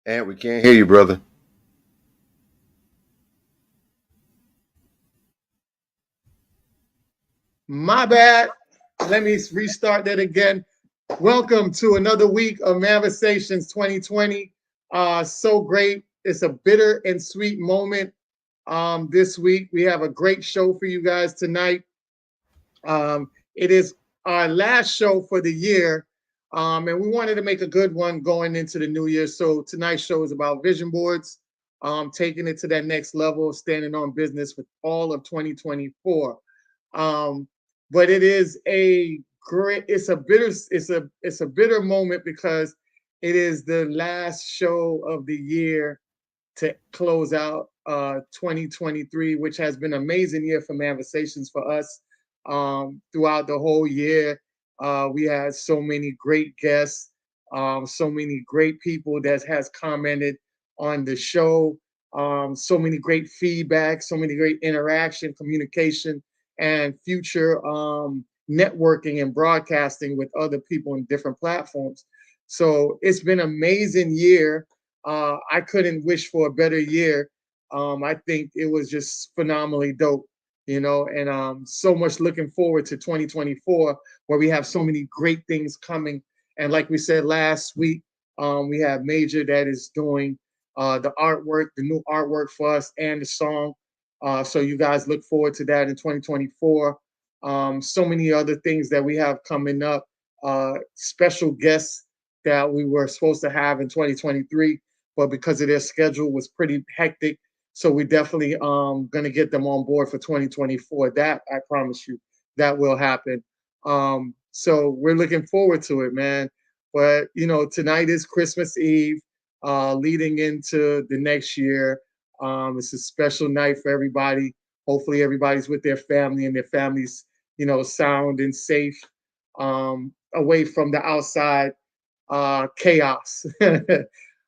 And we can't hear you, brother. My bad. Let me restart that again. Welcome to another week of Manifestations 2020. So great. It's a bitter and sweet moment this week. We have a great show for you guys tonight. It is our last show for the year, and we wanted to make a good one going into the new year. So tonight's show is about vision boards, taking it to that next level, standing on business with all of 2024. Um, but it is a great, it's a bitter moment because it is the last show of the year to close out 2023, which has been an amazing year for Manifestations for us. Throughout the whole year, we had so many great guests, so many great people that has commented on the show, so many great feedback, so many great interaction, communication, and future networking and broadcasting with other people in different platforms. So it's been an amazing year. I couldn't wish for a better year. I think it was just phenomenally dope, and so much looking forward to 2024, where we have so many great things coming. And like we said last week, we have Major that is doing the artwork, the new artwork for us, and the song. So you guys look forward to that in 2024. So many other things that we have coming up, special guests that we were supposed to have in 2023, but because of their schedule was pretty hectic, so we're definitely going to get them on board for 2024. That I promise you, that will happen. So we're looking forward to it, man. But tonight is Christmas Eve, leading into the next year. It's a special night for everybody. Hopefully, everybody's with their family and their families, sound and safe, away from the outside chaos.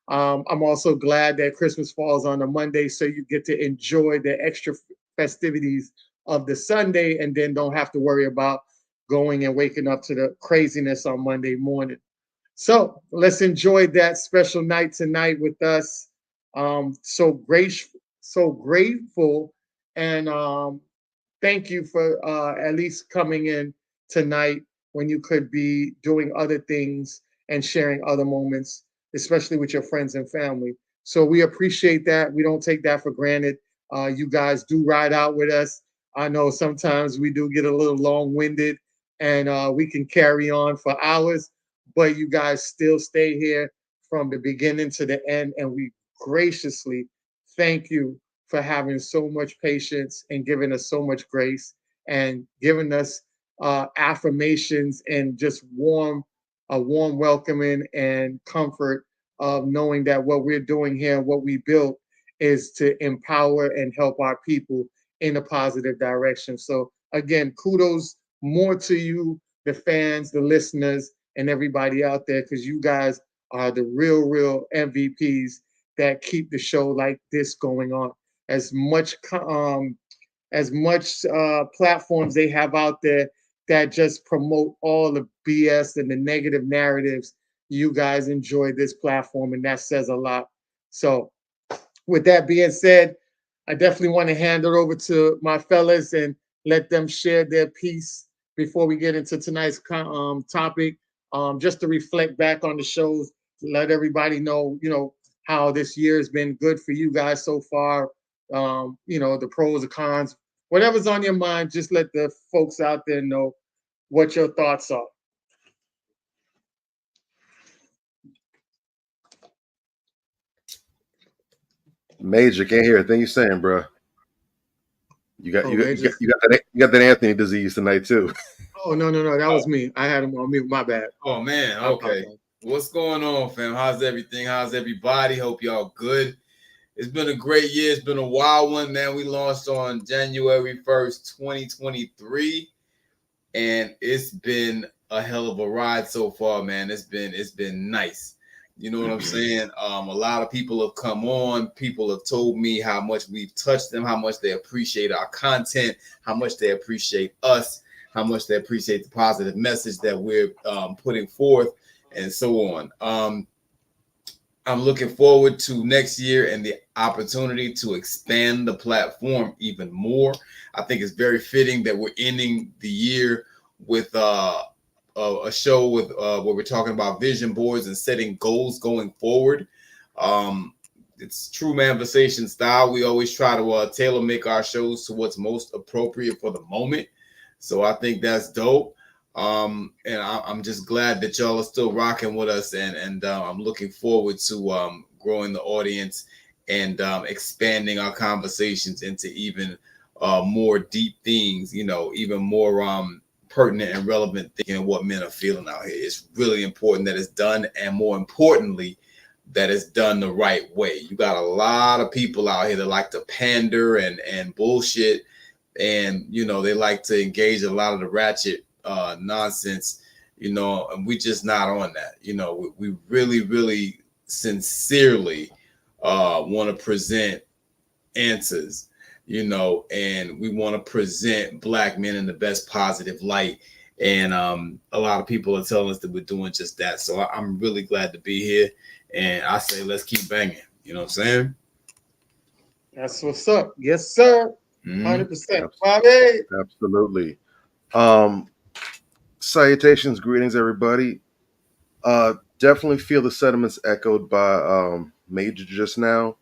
I'm also glad that Christmas falls on a Monday, so you get to enjoy the extra festivities of the Sunday and then don't have to worry about going and waking up to the craziness on Monday morning. So let's enjoy that special night tonight with us. So grateful, and thank you for at least coming in tonight when you could be doing other things and sharing other moments, especially with your friends and family. So we appreciate that. We don't take that for granted. You guys do ride out with us. I know sometimes we do get a little long winded and we can carry on for hours, but you guys still stay here from the beginning to the end. And we graciously thank you for having so much patience and giving us so much grace and giving us affirmations and just a warm welcoming and comfort of knowing that what we're doing here and what we built is to empower and help our people in a positive direction. So again, kudos more to you, the fans, the listeners, and everybody out there, because you guys are the real MVPs that keep the show like this going on. As much platforms they have out there that just promote all the BS and the negative narratives, you guys enjoy this platform, and that says a lot. So, with that being said, I definitely want to hand it over to my fellas and let them share their piece before we get into tonight's topic. Just to reflect back on the shows, let everybody know, how this year has been good for you guys so far. The pros and cons, whatever's on your mind. Just let the folks out there know what your thoughts are. Major, can't hear a thing you're saying, bro. You got Oh, you got man, you got just you got that you got that Anthony disease tonight too. no, that was Oh, me. I had him on mute. My bad. oh man. I Okay. apologize. What's going on, fam? How's everything? How's everybody? Hope y'all good. It's been a great year. It's been a wild one, man. We launched on January 1st, 2023, and it's been a hell of a ride so far, man. It's been nice. You know what I'm saying? A lot of people have come on. People have told me how much we've touched them, how much they appreciate our content, how much they appreciate us, how much they appreciate the positive message that we're putting forth, and so on. I'm looking forward to next year and the opportunity to expand the platform even more. I think it's very fitting that we're ending the year with a show with where we're talking about vision boards and setting goals going forward. Um, it's true manifestation style. We always try to tailor make our shows to what's most appropriate for the moment. So I think that's dope. And I'm just glad that y'all are still rocking with us, and I'm looking forward to growing the audience and expanding our conversations into even more deep things. You know, even more pertinent and relevant thinking of what men are feeling out here. It's really important that it's done, and more importantly, that it's done the right way. You got a lot of people out here that like to pander and bullshit, and you know they like to engage a lot of the ratchet nonsense, you know, and we just not on that. You know, we really, really sincerely want to present answers, you know, and we want to present Black men in the best positive light. And a lot of people are telling us that we're doing just that. So I'm really glad to be here. And I say, let's keep banging. You know what I'm saying? That's what's up. Yes, sir. 100%. Absolutely. Absolutely. Salutations, greetings, everybody. Definitely feel the sentiments echoed by Major just now.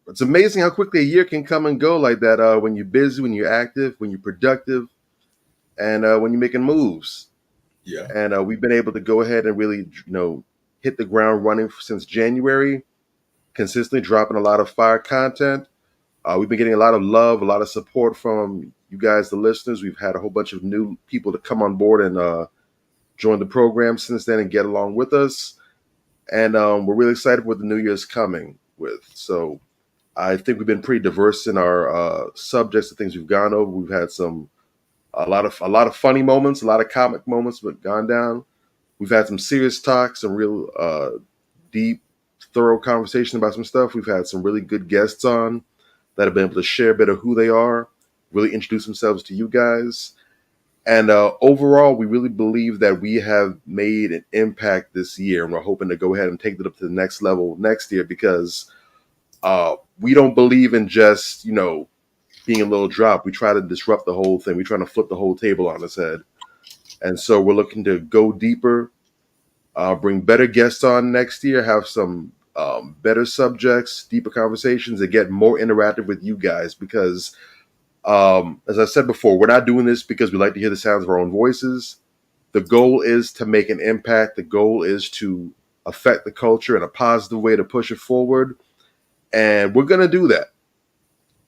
It's amazing how quickly a year can come and go like that. When you're busy, when you're active, when you're productive, and when you're making moves. Yeah. And we've been able to go ahead and really, hit the ground running since January, consistently dropping a lot of fire content. We've been getting a lot of love, a lot of support from you guys, the listeners. We've had a whole bunch of new people to come on board and join the program since then and get along with us. And we're really excited for what the new year is coming with. So I think we've been pretty diverse in our subjects, the things we've gone over. We've had a lot of funny moments, a lot of comic moments, but gone down. We've had some serious talks, some real deep, thorough conversation about some stuff. We've had some really good guests on that have been able to share a bit of who they are, really introduce themselves to you guys. And overall, we really believe that we have made an impact this year, and we're hoping to go ahead and take it up to the next level next year because we don't believe in just, being a little drop. We try to disrupt the whole thing. We try to flip the whole table on its head. And so we're looking to go deeper, bring better guests on next year, have some better subjects, deeper conversations, and get more interactive with you guys because, as I said before, we're not doing this because we like to hear the sounds of our own voices. The goal is to make an impact. The goal is to affect the culture in a positive way to push it forward. And we're going to do that.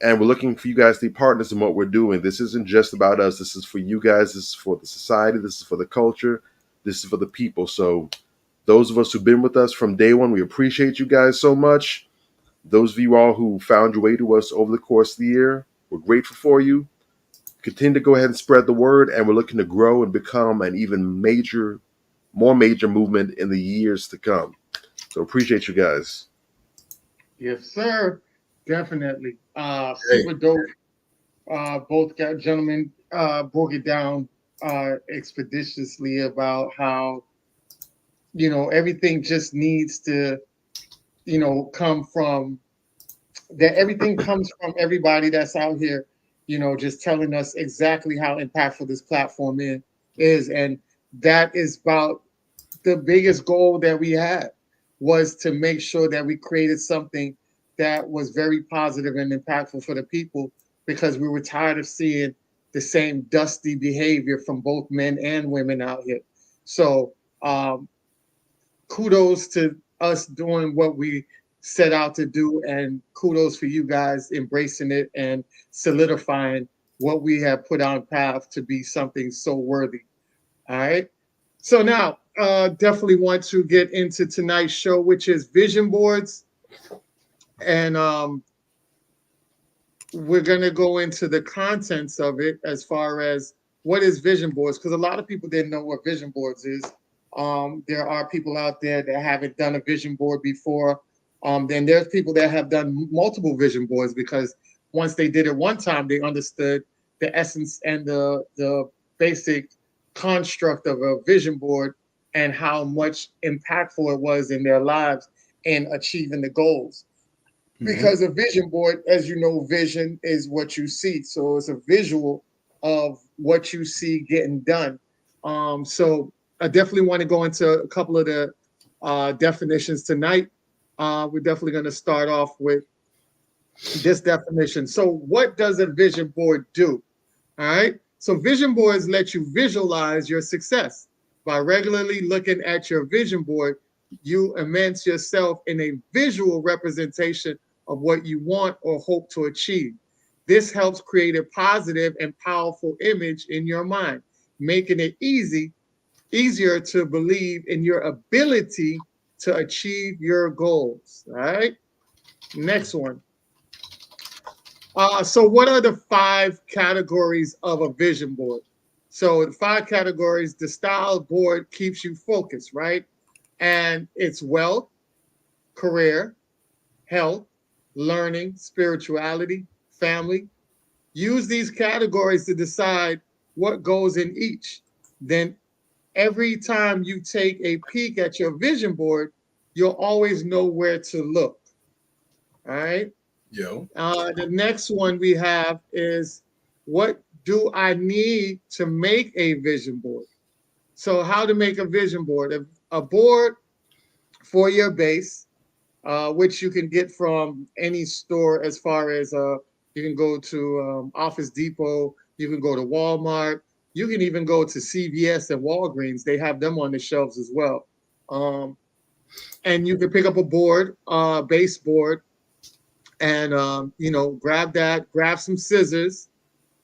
And we're looking for you guys to be partners in what we're doing. This isn't just about us. This is for you guys. This is for the society. This is for the culture. This is for the people. So those of us who've been with us from day one, we appreciate you guys so much. Those of you all who found your way to us over the course of the year, we're grateful for you. Continue to go ahead and spread the word. And we're looking to grow and become an even more major movement in the years to come. So appreciate you guys. Yes, sir. Definitely. Super dope. Both gentlemen broke it down expeditiously about how, everything just needs to, come from that. Everything comes from everybody that's out here, just telling us exactly how impactful this platform is. And that is about the biggest goal that we had was to make sure that we created something that was very positive and impactful for the people because we were tired of seeing the same dusty behavior from both men and women out here. So kudos to us doing what we set out to do, and kudos for you guys embracing it and solidifying what we have put on path to be something so worthy. All right. So now definitely want to get into tonight's show, which is vision boards. And we're going to go into the contents of it as far as what is vision boards, because a lot of people didn't know what vision boards is. There are people out there that haven't done a vision board before. Then there's people that have done multiple vision boards because once they did it one time, they understood the essence and the basic construct of a vision board. and how much impactful it was in their lives in achieving the goals. Because a vision board, as you know, vision is what you see. So it's a visual of what you see getting done. So I definitely want to go into a couple of the definitions tonight. We're definitely going to start off with this definition. So what does a vision board do? All right. So vision boards let you visualize your success. By regularly looking at your vision board, you immerse yourself in a visual representation of what you want or hope to achieve. This helps create a positive and powerful image in your mind, making it easier to believe in your ability to achieve your goals. All right. Next one. So what are the 5 categories of a vision board? So the 5 categories, the style board keeps you focused, right? And it's wealth, career, health, learning, spirituality, family. Use these categories to decide what goes in each. Then every time you take a peek at your vision board, you'll always know where to look. All right. Yo. The next one we have is, what do I need to make a vision board? So how to make a vision board? A board for your base, which you can get from any store, as far as you can go to Office Depot, you can go to Walmart, you can even go to CVS and Walgreens. They have them on the shelves as well. And you can pick up a board, base board, and grab some scissors.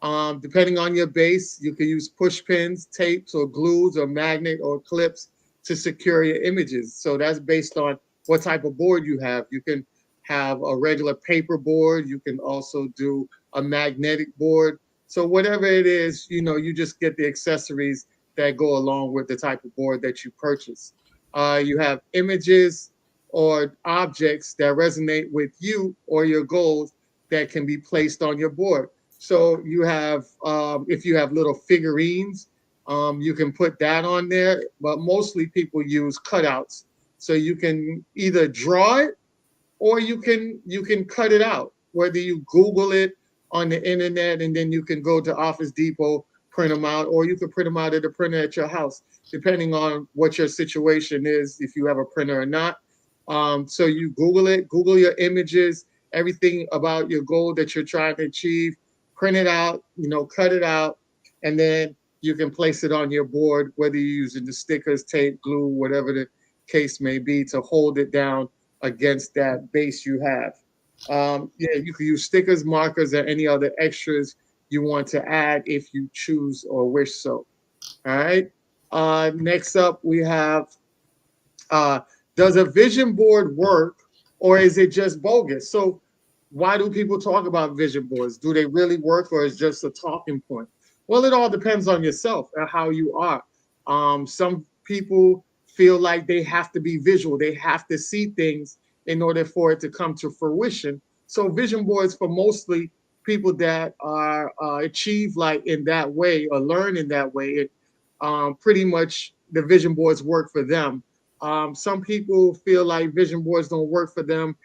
Depending on your base, you can use push pins, tapes, or glues, or magnet, or clips to secure your images. So that's based on what type of board you have. You can have a regular paper board. You can also do a magnetic board. So whatever it is, you just get the accessories that go along with the type of board that you purchase. You have images or objects that resonate with you or your goals that can be placed on your board. So you have, if you have little figurines, you can put that on there, but mostly people use cutouts. So you can either draw it or you can cut it out, whether you Google it on the internet and then you can go to Office Depot, print them out, or you can print them out at a printer at your house, depending on what your situation is, if you have a printer or not. So you Google it, Google your images, everything about your goal that you're trying to achieve, print it out, cut it out, and then you can place it on your board, whether you're using the stickers, tape, glue, whatever the case may be, to hold it down against that base you have. You can use stickers, markers, or any other extras you want to add if you choose or wish so. All right. Next up, we have, does a vision board work, or is it just bogus? So why do people talk about vision boards? Do they really work, or is it just a talking point? Well, it all depends on yourself and how you are. Some people feel like they have to be visual. They have to see things in order for it to come to fruition. So vision boards, for mostly people that are achieve like in that way or learn in that way, pretty much the vision boards work for them. Some people feel like vision boards don't work for them.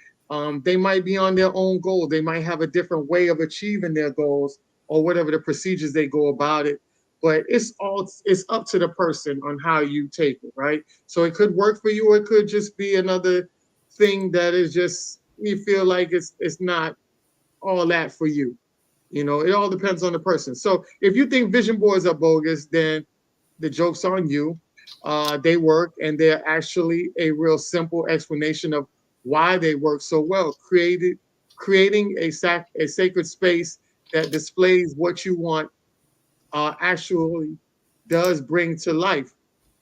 They might be on their own goal. They might have a different way of achieving their goals, or whatever the procedures they go about it. But it's up to the person on how you take it, right? So it could work for you, or it could just be another thing that is just, you feel like it's not all that for you. It all depends on the person. So if you think vision boards are bogus, then the joke's on you. They work, and they're actually a real simple explanation of why they work so well. Creating a sacred space that displays what you want actually does bring to life.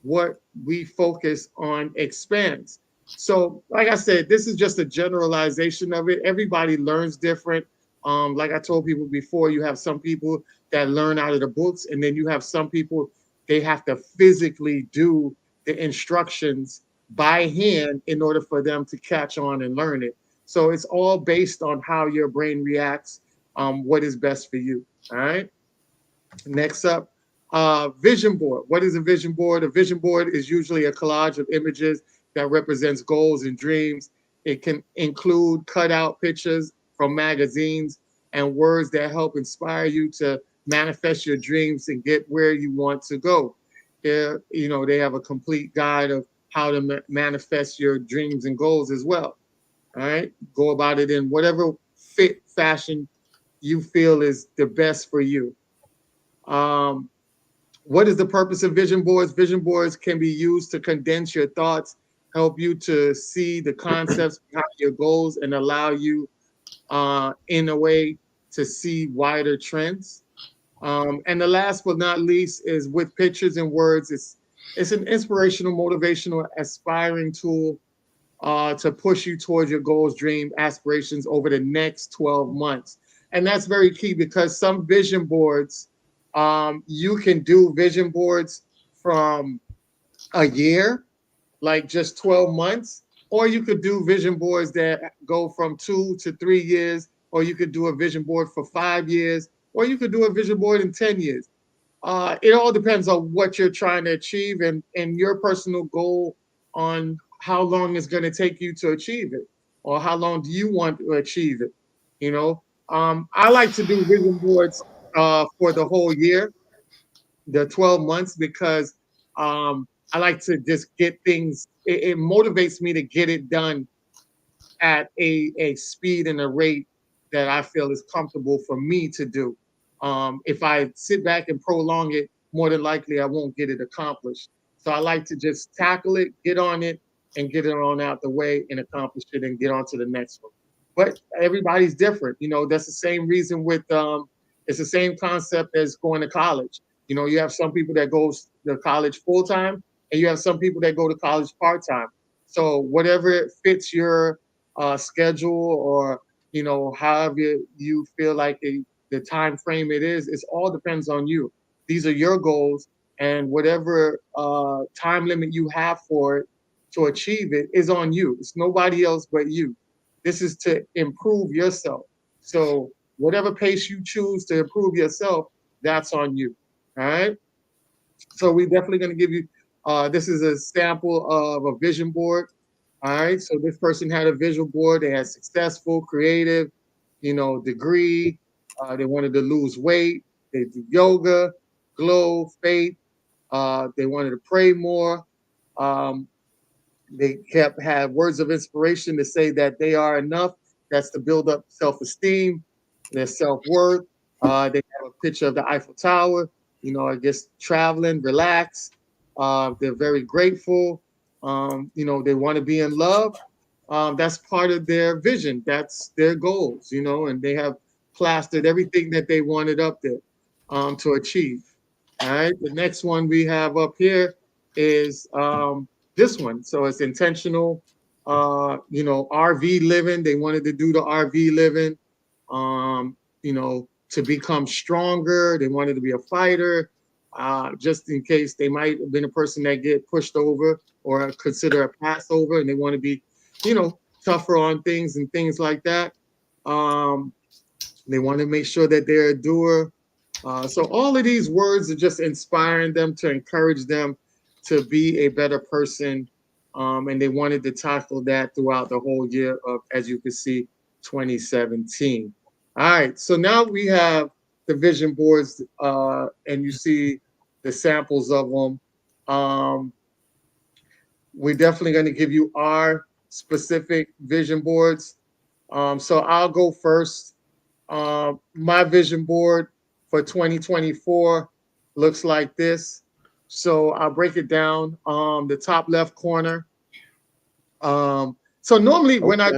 What we focus on expands. So, like I said, this is just a generalization of it. Everybody learns different. Like I told people before, you have some people that learn out of the books, and then you have some people, they have to physically do the instructions by hand in order for them to catch on and learn it. So it's all based on how your brain reacts, what is best for you. All right. Next up, Vision board. What is a vision board? A vision board is usually a collage of images that represents goals and dreams. It can include cutout pictures from magazines and words that help inspire you to manifest your dreams and get where you want to go. They have a complete guide of how to manifest your dreams and goals as well. All right, go about it in whatever fit fashion you feel is the best for you. Um, what is the purpose of vision boards? Vision boards can be used to condense your thoughts, help you to see the concepts behind your goals, and allow you, in a way, to see wider trends. And the last but not least is with pictures and words. It's an inspirational, motivational, aspiring tool to push you towards your goals, dream, aspirations over the next 12 months. And that's very key because some vision boards, you can do vision boards from a year, like just 12 months, or you could do vision boards that go from 2 to 3 years, or you could do a vision board for 5 years, or you could do a vision board in 10 years. It all depends on what you're trying to achieve and your personal goal on how long it's going to take you to achieve it, or how long do you want to achieve it. I like to do vision boards for the whole year, the 12 months, because I like to just get things. It motivates me to get it done at a speed and a rate that I feel is comfortable for me to do. If I sit back and prolong it, more than likely I won't get it accomplished. So I like to just tackle it, get on it, and get it on out the way and accomplish it and get on to the next one. But everybody's different. That's the same reason with it's the same concept as going to college. You have some people that go to college full time, and you have some people that go to college part time. So whatever fits your schedule, or however you feel like the time frame it is, it all depends on you. These are your goals, and whatever time limit you have for it to achieve it is on you. It's nobody else but you. This is to improve yourself. So whatever pace you choose to improve yourself, that's on you. All right. So we're definitely going to give you, this is a sample of a vision board. All right. So this person had a visual board. They had successful, creative, degree. They wanted to lose weight. They do yoga, glow, faith. They wanted to pray more. They had words of inspiration to say that they are enough. That's to build up self-esteem, their self-worth. They have a picture of the Eiffel Tower, I guess traveling, relax. They're very grateful. They want to be in love. That's part of their vision. That's their goals, and they have plastered everything that they wanted up there to achieve. All right. The next one we have up here is this one. So it's intentional, RV living. They wanted to do the RV living, to become stronger. They wanted to be a fighter, just in case they might have been a person that get pushed over or consider a pass over, and they want to be, tougher on things and things like that. They want to make sure that they're a doer. So all of these words are just inspiring them to encourage them to be a better person. And they wanted to tackle that throughout the whole year of, as you can see, 2017. All right, so now we have the vision boards, and you see the samples of them. We're definitely going to give you our specific vision boards. So I'll go first. My vision board for 2024 looks like this. So I'll break it down. The top left corner. So normally when I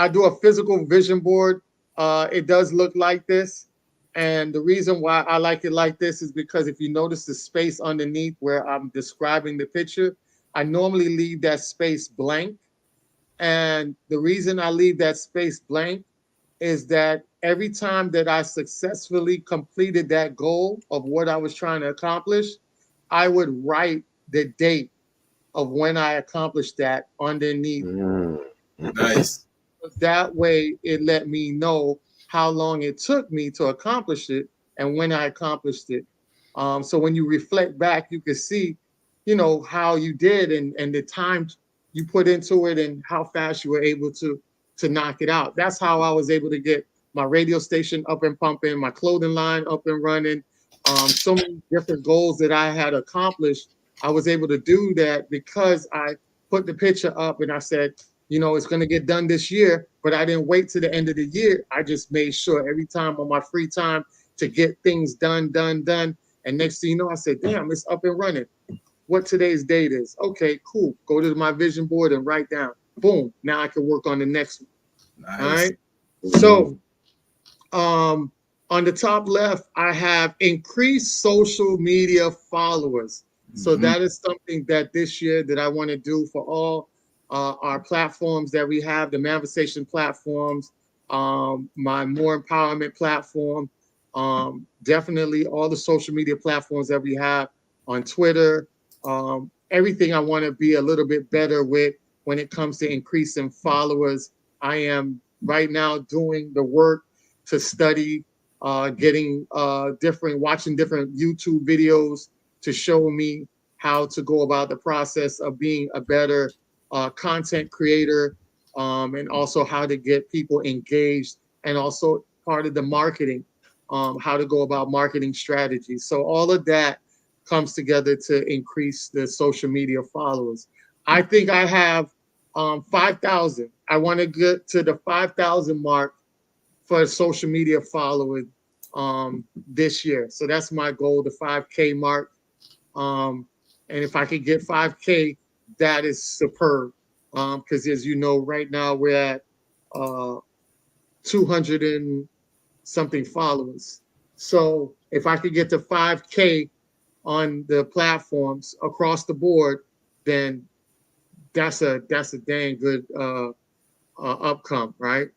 do a physical vision board, it does look like this. And the reason why I like it like this is because if you notice the space underneath where I'm describing the picture, I normally leave that space blank. And the reason I leave that space blank is that every time that I successfully completed that goal of what I was trying to accomplish, I would write the date of when I accomplished that underneath. Nice. That way, it let me know how long it took me to accomplish it and when I accomplished it. So when you reflect back, you can see, you know, how you did and the time you put into it and how fast you were able to knock it out. That's how I was able to get my radio station up and pumping, my clothing line up and running. So many different goals that I had accomplished. I was able to do that because I put the picture up and I said, you know, it's going to get done this year, but I didn't wait to the end of the year. I just made sure every time on my free time to get things done. And next thing you know, I said, damn, it's up and running. What today's date is. Okay, cool. Go to my vision board and write down. Boom. Now I can work on the next one. Nice. All right. So on the top left, I have increased social media followers. So that is something that this year that I want to do for all our platforms that we have, the Manifestation platforms, my More Empowerment platform, definitely all the social media platforms that we have on Twitter, everything I want to be a little bit better with when it comes to increasing followers. I am right now doing the work to study, watching different YouTube videos to show me how to go about the process of being a better content creator, and also how to get people engaged, and also part of the marketing, how to go about marketing strategies. So all of that comes together to increase the social media followers. I think I have 5,000. I want to get to the 5,000 mark for social media followers this year. So that's my goal, the 5K mark. And if I could get 5K, that is superb. Because as you know, right now we're at 200 and something followers. So if I could get to 5K on the platforms across the board, then that's a dang good outcome, right?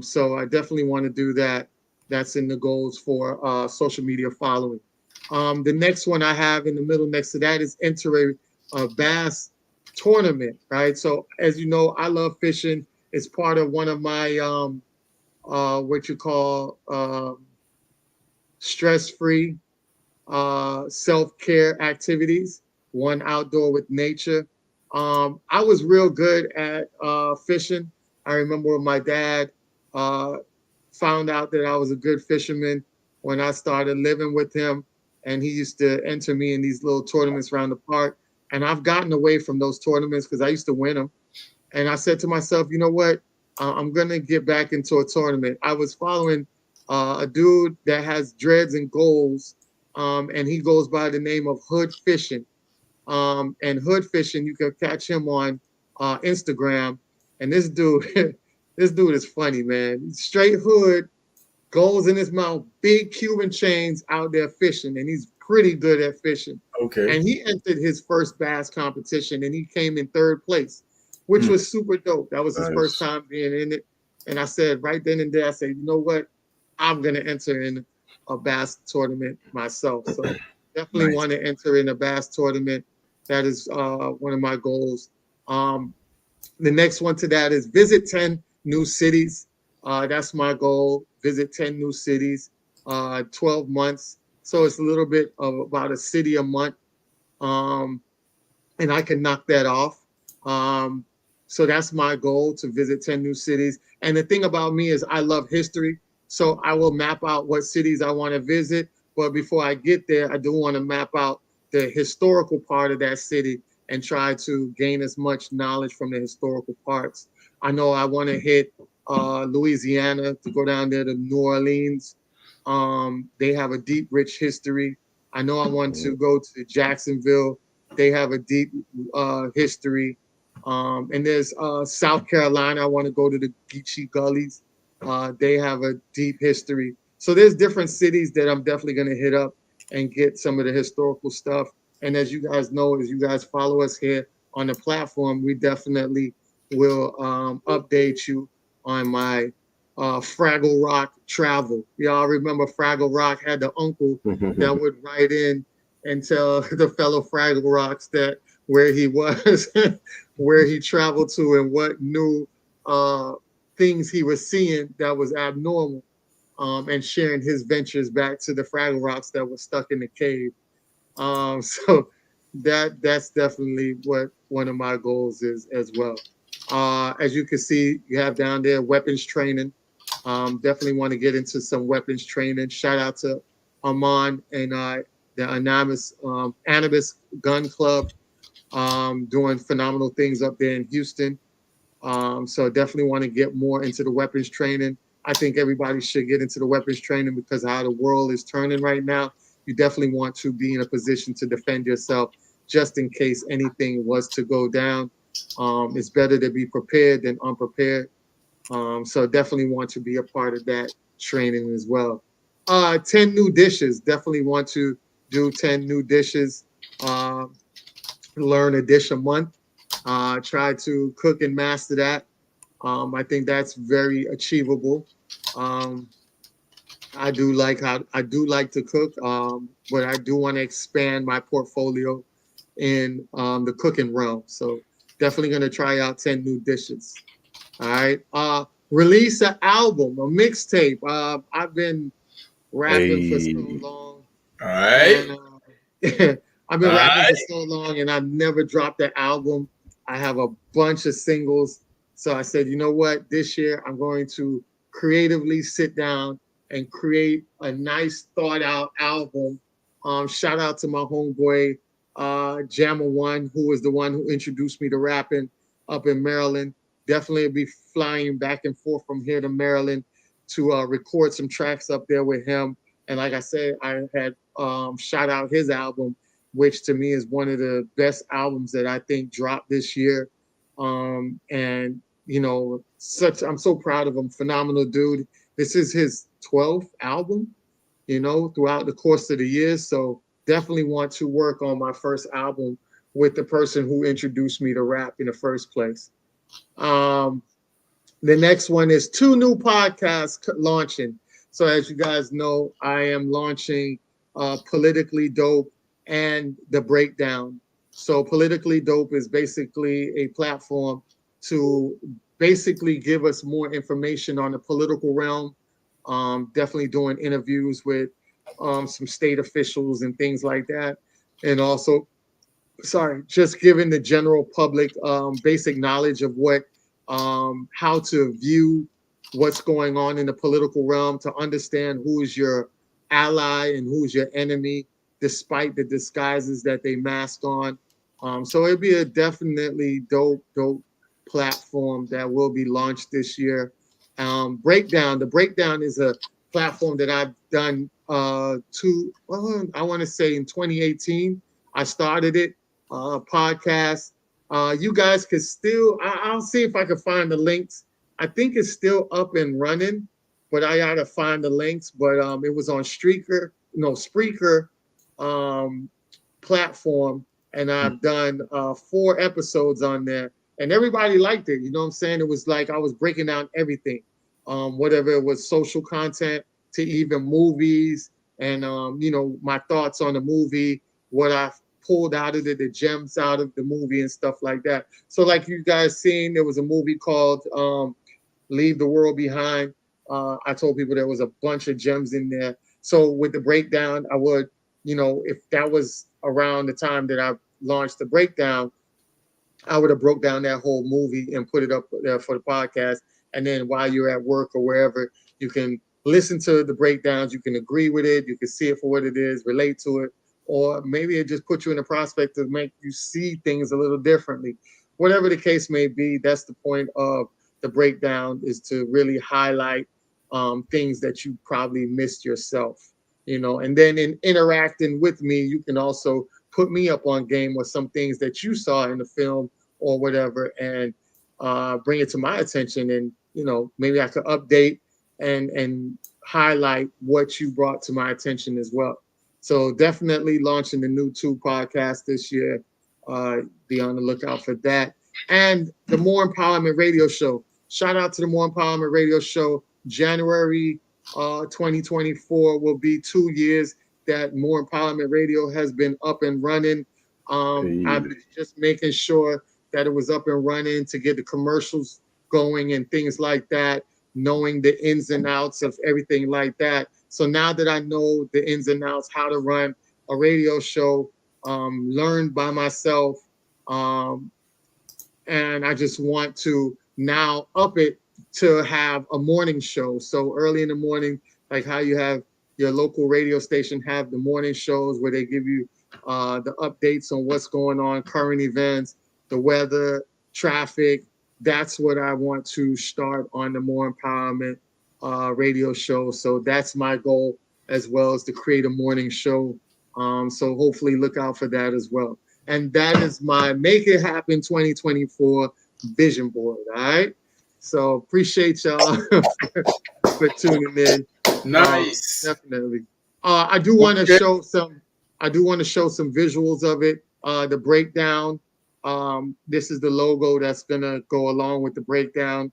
So I definitely want to do that. That's in the goals for social media following. The next one I have in the middle next to that is enter a bass tournament, right? So as you know, I love fishing. It's part of one of my what you call stress-free self-care activities, one outdoor with nature. I was real good at fishing. I remember when my dad found out that I was a good fisherman when I started living with him, and he used to enter me in these little tournaments around the park. And I've gotten away from those tournaments because I used to win them. And I said to myself, you know what? I'm going to get back into a tournament. I was following a dude that has dreads and goals, and he goes by the name of Hood Fishing. And Hood Fishing, you can catch him on Instagram. And this dude, this dude is funny, man. Straight hood, goals in his mouth, big Cuban chains out there fishing, and he's pretty good at fishing. Okay. And he entered his first bass competition, and he came in third place, which was super dope. That was his first time being in it. And I said right then and there, I said, you know what? I'm gonna enter in a bass tournament myself. So definitely want to enter in a bass tournament. That is one of my goals. The next one to that is visit 10 new cities. That's my goal. Visit 10 new cities, 12 months. So it's a little bit of about a city a month. And I can knock that off. So that's my goal, to visit 10 new cities. And the thing about me is I love history. So I will map out what cities I want to visit. But before I get there, I do want to map out the historical part of that city and try to gain as much knowledge from the historical parts. I know I want to hit Louisiana, to go down there to New Orleans. They have a deep, rich history. I know I want to go to Jacksonville. They have a deep history. And there's South Carolina. I want to go to the Geechee Gullies. They have a deep history. So there's different cities that I'm definitely going to hit up and get some of the historical stuff. And as you guys know, as you guys follow us here on the platform, we definitely will update you on my Fraggle Rock travel. Y'all remember Fraggle Rock had the uncle that would write in and tell the fellow Fraggle Rocks that where he was, where he traveled to, and what new things he was seeing that was abnormal. and sharing his ventures back to the Fraggle Rocks that were stuck in the cave. So that's definitely what one of my goals is as well. As you can see, you have down there weapons training. Definitely want to get into some weapons training. Shout out to Amon and the Anubis Gun Club, doing phenomenal things up there in Houston. So definitely want to get more into the weapons training. I think everybody should get into the weapons training because of how the world is turning right now. You definitely want to be in a position to defend yourself just in case anything was to go down. It's better to be prepared than unprepared. So definitely want to be a part of that training as well. 10 new dishes. Definitely want to do 10 new dishes. Learn a dish a month. Try to cook and master that. I think that's very achievable. Um, I do like to cook, but I do want to expand my portfolio in the cooking realm. So definitely going to try out 10 new dishes. All right. Release an album, a mixtape. I've been rapping for so Hey, long, All right. and I've All been rapping right. for so long, and I've never dropped an album. I have a bunch of singles, so I said, you know what? This year I'm going to creatively sit down and create a nice, thought out album. Shout out to my homeboy Jammer One, who was the one who introduced me to rapping up in Maryland. Definitely be flying back and forth from here to Maryland to record some tracks up there with him. And like I said, I had shout out his album, which to me is one of the best albums that I think dropped this year. And you know, I'm so proud of him. Phenomenal dude. This is his 12th album, you know, throughout the course of the years. So definitely want to work on my first album with the person who introduced me to rap in the first place. Um, the next one is 2 new podcasts launching. So as you guys know, I am launching Politically Dope and The Breakdown. So Politically Dope is basically a platform to basically give us more information on the political realm. Definitely doing interviews with some state officials and things like that. And also, sorry, just giving the general public basic knowledge of what how to view what's going on in the political realm, to understand who is your ally and who's your enemy, despite the disguises that they mask on. So it'd be a definitely dope platform that will be launched this year. Breakdown. The Breakdown is a platform that I've done I want to say in 2018. I started it, podcast. You guys could still, I'll see if I can find the links. I think it's still up and running, but I gotta find the links. But it was on Spreaker platform, and I've done 4 episodes on there, and everybody liked it. You know what I'm saying? It was like I was breaking down everything, whatever it was, social content to even movies, and you know, my thoughts on the movie, what I pulled out of it, the gems out of the movie and stuff like that. So like you guys seen, there was a movie called Leave the World Behind. I told people there was a bunch of gems in there. So with the breakdown, I would, you know, if that was around the time that I launched the breakdown, I would have broke down that whole movie and put it up there for the podcast. And then while you're at work or wherever, you can listen to the breakdowns. You can agree with it. You can see it for what it is, relate to it, or maybe it just puts you in a prospect to make you see things a little differently. Whatever the case may be, that's the point of the breakdown, is to really highlight things that you probably missed yourself, you know. And then in interacting with me, you can also put me up on game with some things that you saw in the film or whatever, and bring it to my attention, and you know, maybe I could update and highlight what you brought to my attention as well. So definitely launching the new 2 podcasts this year. Be on the lookout for that. And the More Empowerment Radio Show. Shout out to the More Empowerment Radio Show. January 2024 will be 2 years that More Empowerment Radio has been up and running. I've been just making sure that it was up and running to get the commercials going and things like that. knowing the ins and outs of everything like that. So now that I know the ins and outs, how to run a radio show, learned by myself, and I just want to now up it to have a morning show. So early in the morning, like how you have your local radio station have the morning shows where they give you the updates on what's going on, current events, the weather, traffic. That's what I want to start on the More Empowerment radio show. So that's my goal, as well as to create a morning show. So hopefully look out for that as well. And that is my Make It Happen 2024 vision board. All right. So appreciate y'all for tuning in. Nice. Definitely. I do want to show some. I do want to show some visuals of it. The breakdown. This is the logo that's gonna go along with the breakdown.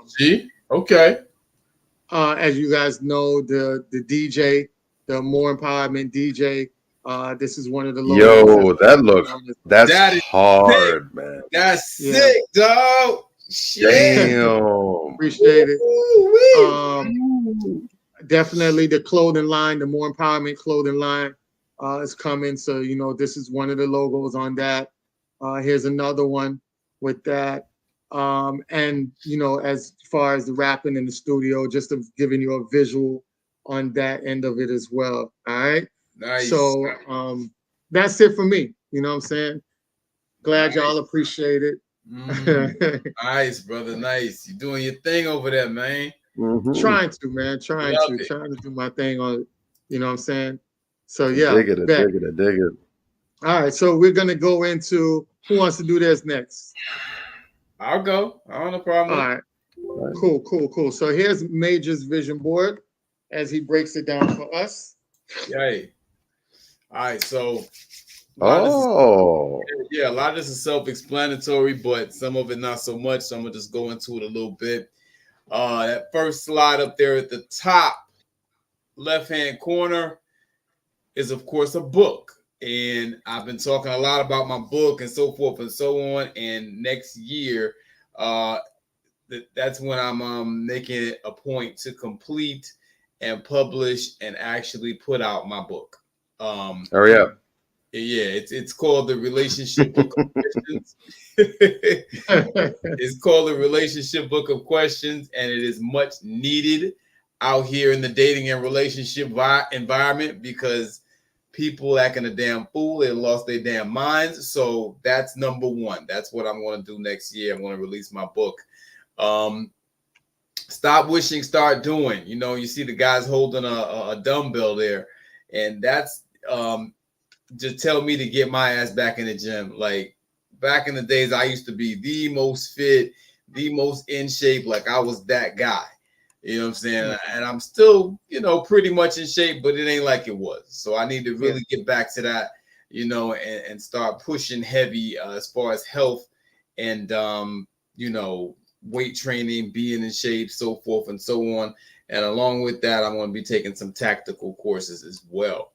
See? Okay. As you guys know, the DJ, the More Empowerment DJ. This is one of the logos. Yo, that's That is hard, man. That's sick, dog. Shit. Damn. Appreciate it. Definitely the clothing line, the More Empowerment clothing line is coming. So, you know, this is one of the logos on that. Here's another one with that. And, you know, as far as the rapping in the studio, just giving you a visual on that end of it as well. All right. Nice. So that's it for me. You know what I'm saying? Glad y'all appreciate it. Nice, brother. Nice. You're doing your thing over there, man. Trying to, man. Trying to do my thing on, you know what I'm saying? So yeah. Dig it. All right. So we're gonna go into who wants to do this next. I'll go. I don't have a problem. All right. Cool. So here's Major's vision board as he breaks it down for us. Yay. All right, so Oh, a lot of this is self-explanatory, but some of it not so much. So I'm gonna just go into it a little bit. That first slide up there at the top left-hand corner is, of course, a book. And I've been talking a lot about my book and so forth and so on. And next year, that's when I'm making it a point to complete and publish and actually put out my book. hurry up. Yeah, it's called The Relationship Book of Questions. It's called The Relationship Book of Questions, and it is much needed out here in the dating and relationship environment because people acting a damn fool. They lost their damn minds. So that's number one. That's what I'm going to do next year. I'm going to release my book. Stop wishing, start doing. You know, you see the guys holding a dumbbell there, and that's just tell me to get my ass back in the gym. Like back in the days, I used to be the most fit, the most in shape. Like I was that guy. You know what I'm saying? And I'm still, you know, pretty much in shape, but it ain't like it was. So I need to really get back to that, you know, and start pushing heavy as far as health and, you know, weight training, being in shape, so forth and so on. And along with that, I'm going to be taking some tactical courses as well.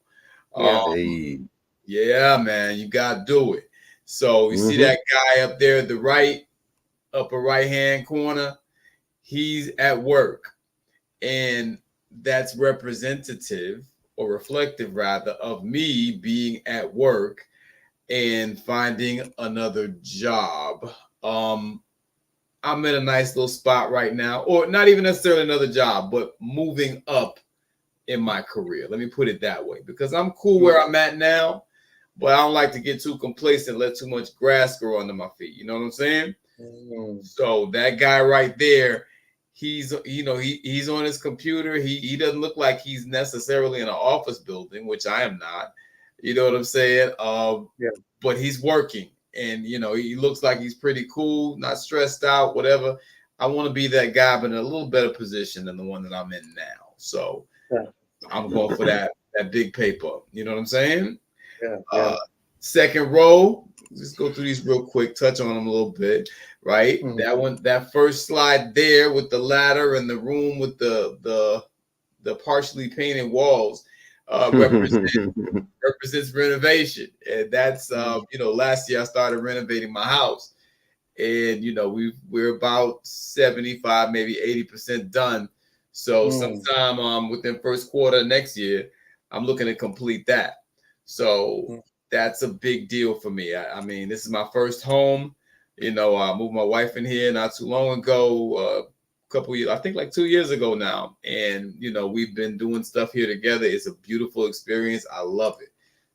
Yeah, man, you got to do it. So you see that guy up there at the right, upper right-hand corner, he's at work. And that's representative or reflective rather of me being at work and finding another job. I'm in a nice little spot right now, or not even necessarily another job, but moving up in my career. Let me put it that way, because I'm cool where I'm at now, but I don't like to get too complacent, let too much grass grow under my feet. You know what I'm saying? So that guy right there, he's, you know, he's on his computer. He doesn't look like he's necessarily in an office building, which I am not. You know what I'm saying? But he's working, and you know, he looks like he's pretty cool, not stressed out, whatever. I want to be that guy, but in a little better position than the one that I'm in now. So I'm going for that big paper. You know what I'm saying? Second row. Just go through these real quick, touch on them a little bit, right? That one, that first slide there with the ladder and the room with the partially painted walls represents renovation. And that's you know, last year I started renovating my house, and we're about 75, maybe 80% done. So sometime within first quarter next year, I'm looking to complete that. So that's a big deal for me. I mean, this is my first home. I moved my wife in here not too long ago, a couple years, I think like 2 years ago now. And, we've been doing stuff here together. It's a beautiful experience. I love it.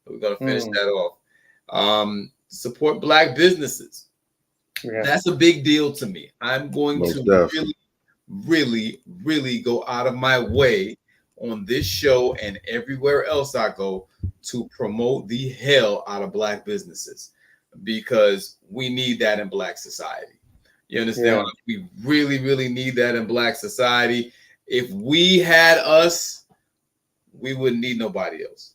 We're going to finish that off. Support Black businesses. Yeah. That's a big deal to me. I'm going to really go out of my way on this show and everywhere else I go to promote the hell out of Black businesses, because we need that in Black society. You understand? Yeah. We really need that in Black society. If we had us, we wouldn't need nobody else.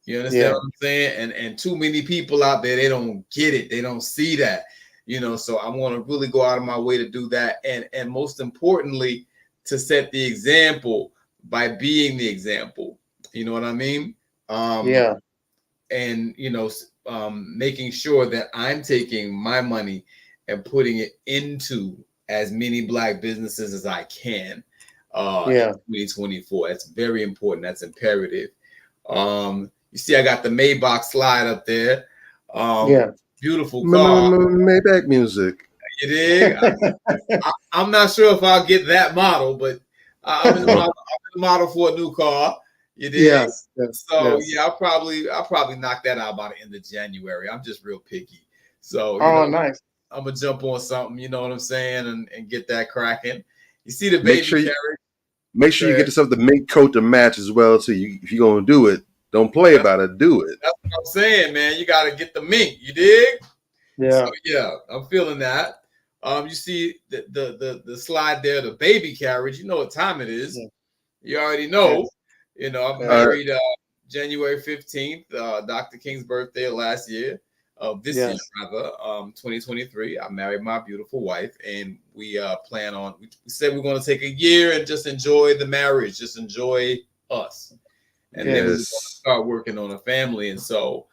You understand what I'm saying? And too many people out there, they don't get it. They don't see that. So I want to really go out of my way to do that. And most importantly, to set the example by being the example. You know what I mean? And, making sure that I'm taking my money and putting it into as many Black businesses as I can in 2024. That's very important. That's imperative. You see, I got the Maybach slide up there. Beautiful car. Maybach music. You dig? I'm not sure if I'll get that model, but I'm in the model for a new car. You dig? Yes. So I'll probably knock that out by the end of January. I'm just real picky. So nice. I'm gonna jump on something, you know what I'm saying, and get that cracking. You see the baby carriage. Make sure you get yourself the mink coat to match as well. So if you're gonna do it, don't play about it. Do it. That's what I'm saying, man. You gotta get the mink. You dig? Yeah. So, I'm feeling that. You see the slide there, the baby carriage. You know what time it is. Yeah. You already know. I'm married January 15th, Dr. King's birthday last year. This year, rather, 2023. I married my beautiful wife, and we plan on. We said we're going to take a year and just enjoy the marriage, just enjoy us, and then we're going to start working on a family. And so,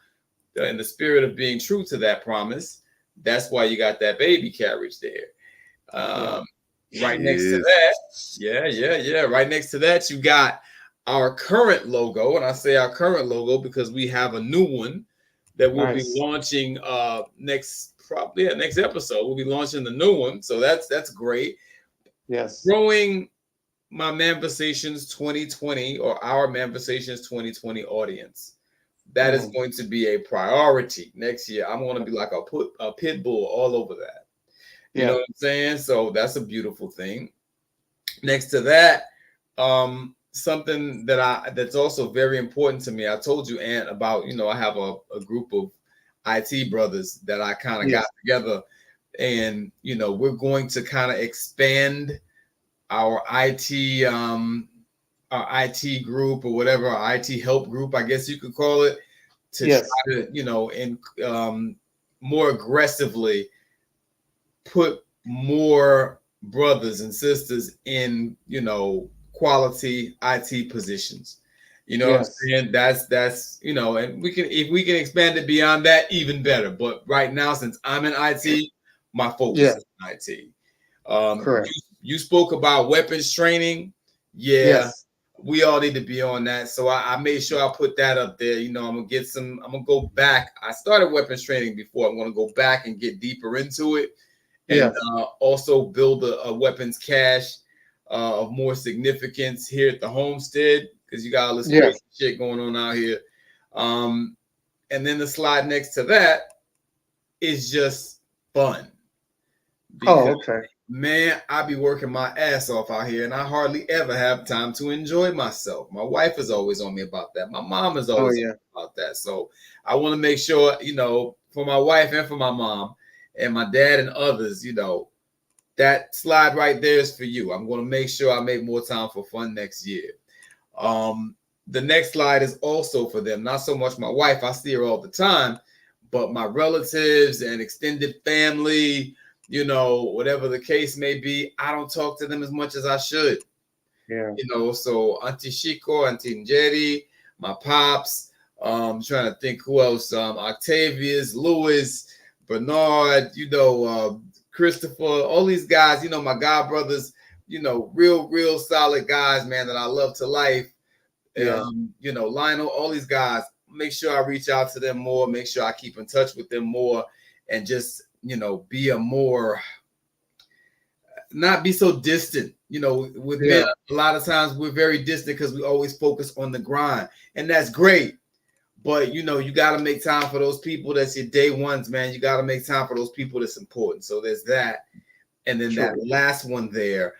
in the spirit of being true to that promise, that's why you got that baby carriage there. Right next to that, right next to that, you got our current logo, and I say our current logo because we have a new one that we'll be launching next episode. We'll be launching the new one, so that's great. Yes, growing my Manversations 2020 or our Manversations 2020 audience. That is going to be a priority next year. I'm going to be like a pit bull all over that. You know what I'm saying? So that's a beautiful thing. Next to that, something that's also very important to me. I told you, Ant, about, I have a group of IT brothers that I kind of got together, and we're going to kind of expand our IT group or whatever, our IT help group, I guess you could call it, to try to more aggressively put more brothers and sisters in quality IT positions. What I'm saying? That's and if we can expand it beyond that, even better. But right now, since I'm in IT, my focus is in IT. Correct. You spoke about weapons training. We all need to be on that. So I made sure I put that up there. I'm gonna go back. I started weapons training before. I'm gonna go back and get deeper into it, and also build a weapons cache of more significance here at the homestead, because you got all this crazy shit going on out here. And then the slide next to that is just fun. Because, man, I be working my ass off out here, and I hardly ever have time to enjoy myself. My wife is always on me about that. My mom is always on me about that. So I want to make sure, for my wife and for my mom and my dad and others, that slide right there is for you. I'm going to make sure I make more time for fun next year. The next slide is also for them. Not so much my wife. I see her all the time, but my relatives and extended family, whatever the case may be, I don't talk to them as much as I should. So Auntie Chico, Auntie Njeri, my pops, I'm trying to think who else, Octavius, Louis, Bernard, Christopher, all these guys, my god brothers, real solid guys, man, that I love to life. Yeah. Lionel, all these guys, make sure I reach out to them more, make sure I keep in touch with them more, and just, be a more, not be so distant. With men, a lot of times we're very distant because we always focus on the grind, and that's great. But you got to make time for those people. That's your day ones, man. You got to make time for those people that's important. So there's that, and then that last one there,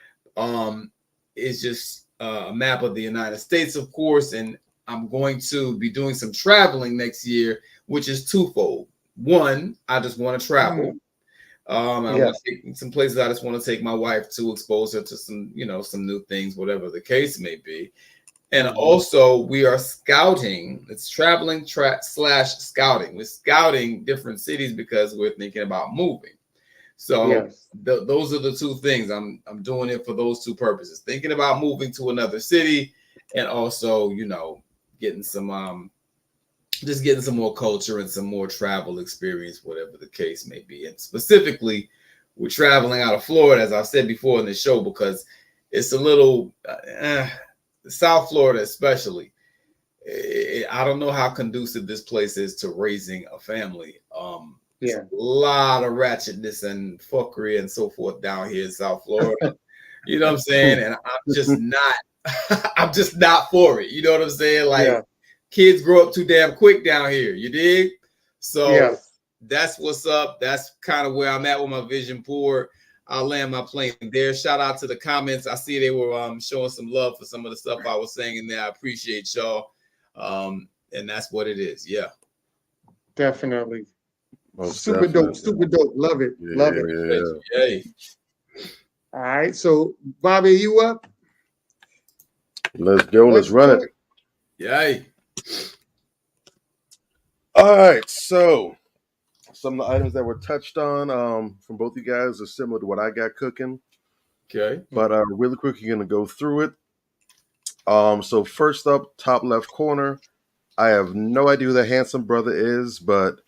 is just a map of the United States, of course. And I'm going to be doing some traveling next year, which is twofold. One, I just want to travel. I want to take some places I just want to take my wife to, expose her to some, some new things, whatever the case may be. And also we are scouting. It's traveling slash scouting. We're scouting different cities because we're thinking about moving. So those are the two things. I'm doing it for those two purposes. Thinking about moving to another city, and also, getting some just getting some more culture and some more travel experience, whatever the case may be. And specifically, we're traveling out of Florida, as I've said before in the show, because it's a little South Florida, especially. I don't know how conducive this place is to raising a family. There's a lot of ratchetness and fuckery and so forth down here in South Florida. You know what I'm saying? And I'm just not, I'm just not for it. You know what I'm saying? Like, kids grow up too damn quick down here. You dig? So that's what's up. That's kind of where I'm at with my vision board. I'll land my plane there. Shout out to the comments. I see they were showing some love for some of the stuff I was saying in there. I appreciate y'all. And that's what it is. Yeah. Definitely. Most super definitely. dope. Super dope. Love it. Love it. Yay. All right. So, Bobby, you up? Let's go. Let's run it. Yay. All right. So, some of the items that were touched on from both you guys are similar to what I got cooking. Okay. But really quick, you're going to go through it. So first up, top left corner, I have no idea who the handsome brother is, but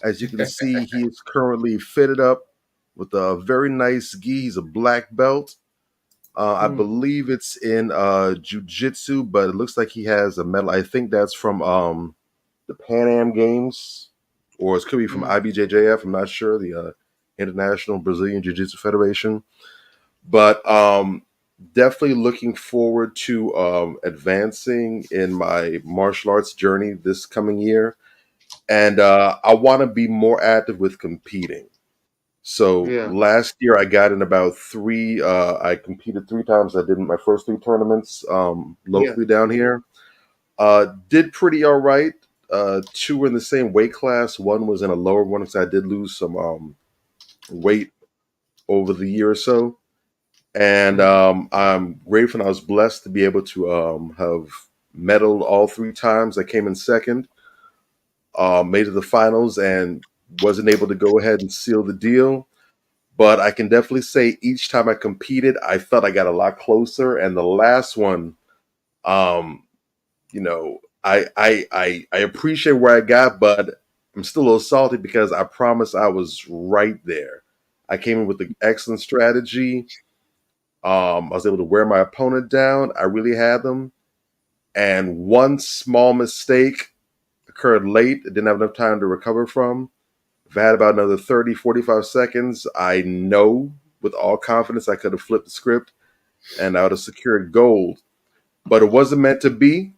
as you can see, he is currently fitted up with a very nice gi. He's a black belt. I believe it's in jiu-jitsu, but it looks like he has a medal. I think that's from the Pan Am Games, or it could be from IBJJF. I'm not sure, the International Brazilian Jiu-Jitsu Federation. But definitely looking forward to advancing in my martial arts journey this coming year. And I want to be more active with competing. So last year I got in about I competed 3 times. I did my first 3 tournaments locally down here. Did pretty all right. 2 were in the same weight class. 1 was in a lower one because I did lose some weight over the year or so. And I'm grateful and I was blessed to be able to have medaled all 3 times. I came in second, made it to the finals, and wasn't able to go ahead and seal the deal. But I can definitely say each time I competed, I felt I got a lot closer. And the last one, you know, I appreciate where I got, but I'm still a little salty because I promised I was right there. I came in with an excellent strategy. I was able to wear my opponent down. I really had them. And one small mistake occurred late. I didn't have enough time to recover from. If I had about another 30, 45 seconds, I know with all confidence I could have flipped the script and I would have secured gold. But it wasn't meant to be.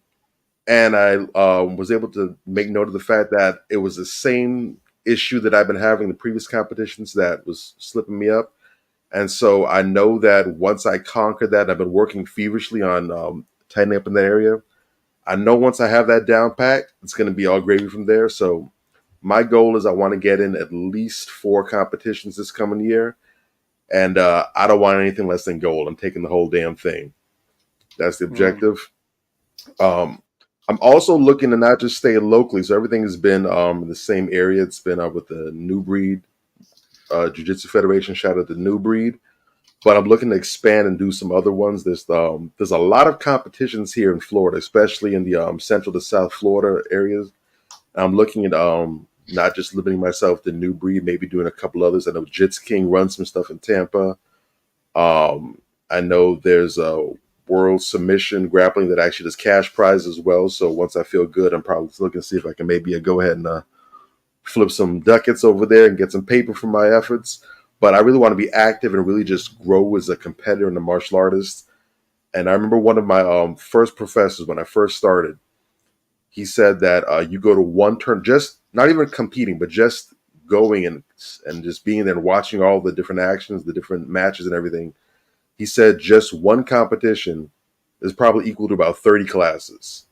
And I was able to make note of the fact that it was the same issue that I've been having in the previous competitions that was slipping me up. And so I know that once I conquer that, I've been working feverishly on tightening up in that area. I know once I have that down pat, it's going to be all gravy from there. So my goal is I want to get in at least 4 competitions this coming year. And I don't want anything less than gold. I'm taking the whole damn thing. That's the objective. I'm also looking to not just stay locally. So everything has been in the same area. It's been with the New Breed Jiu-Jitsu Federation. Shout out to New Breed. But I'm looking to expand and do some other ones. There's a lot of competitions here in Florida, especially in the central to South Florida areas. I'm looking at not just limiting myself to New Breed, maybe doing a couple others. I know Jits King runs some stuff in Tampa. I know there's a World Submission Grappling that actually does cash prize as well. So once I feel good, I'm probably looking to see if I can maybe go ahead and flip some ducats over there and get some paper for my efforts. But I really want to be active and really just grow as a competitor and a martial artist. And I remember one of my first professors when I first started, he said that you go to one turn, just not even competing, but just going and just being there and watching all the different actions, the different matches and everything. He said just one competition is probably equal to about 30 classes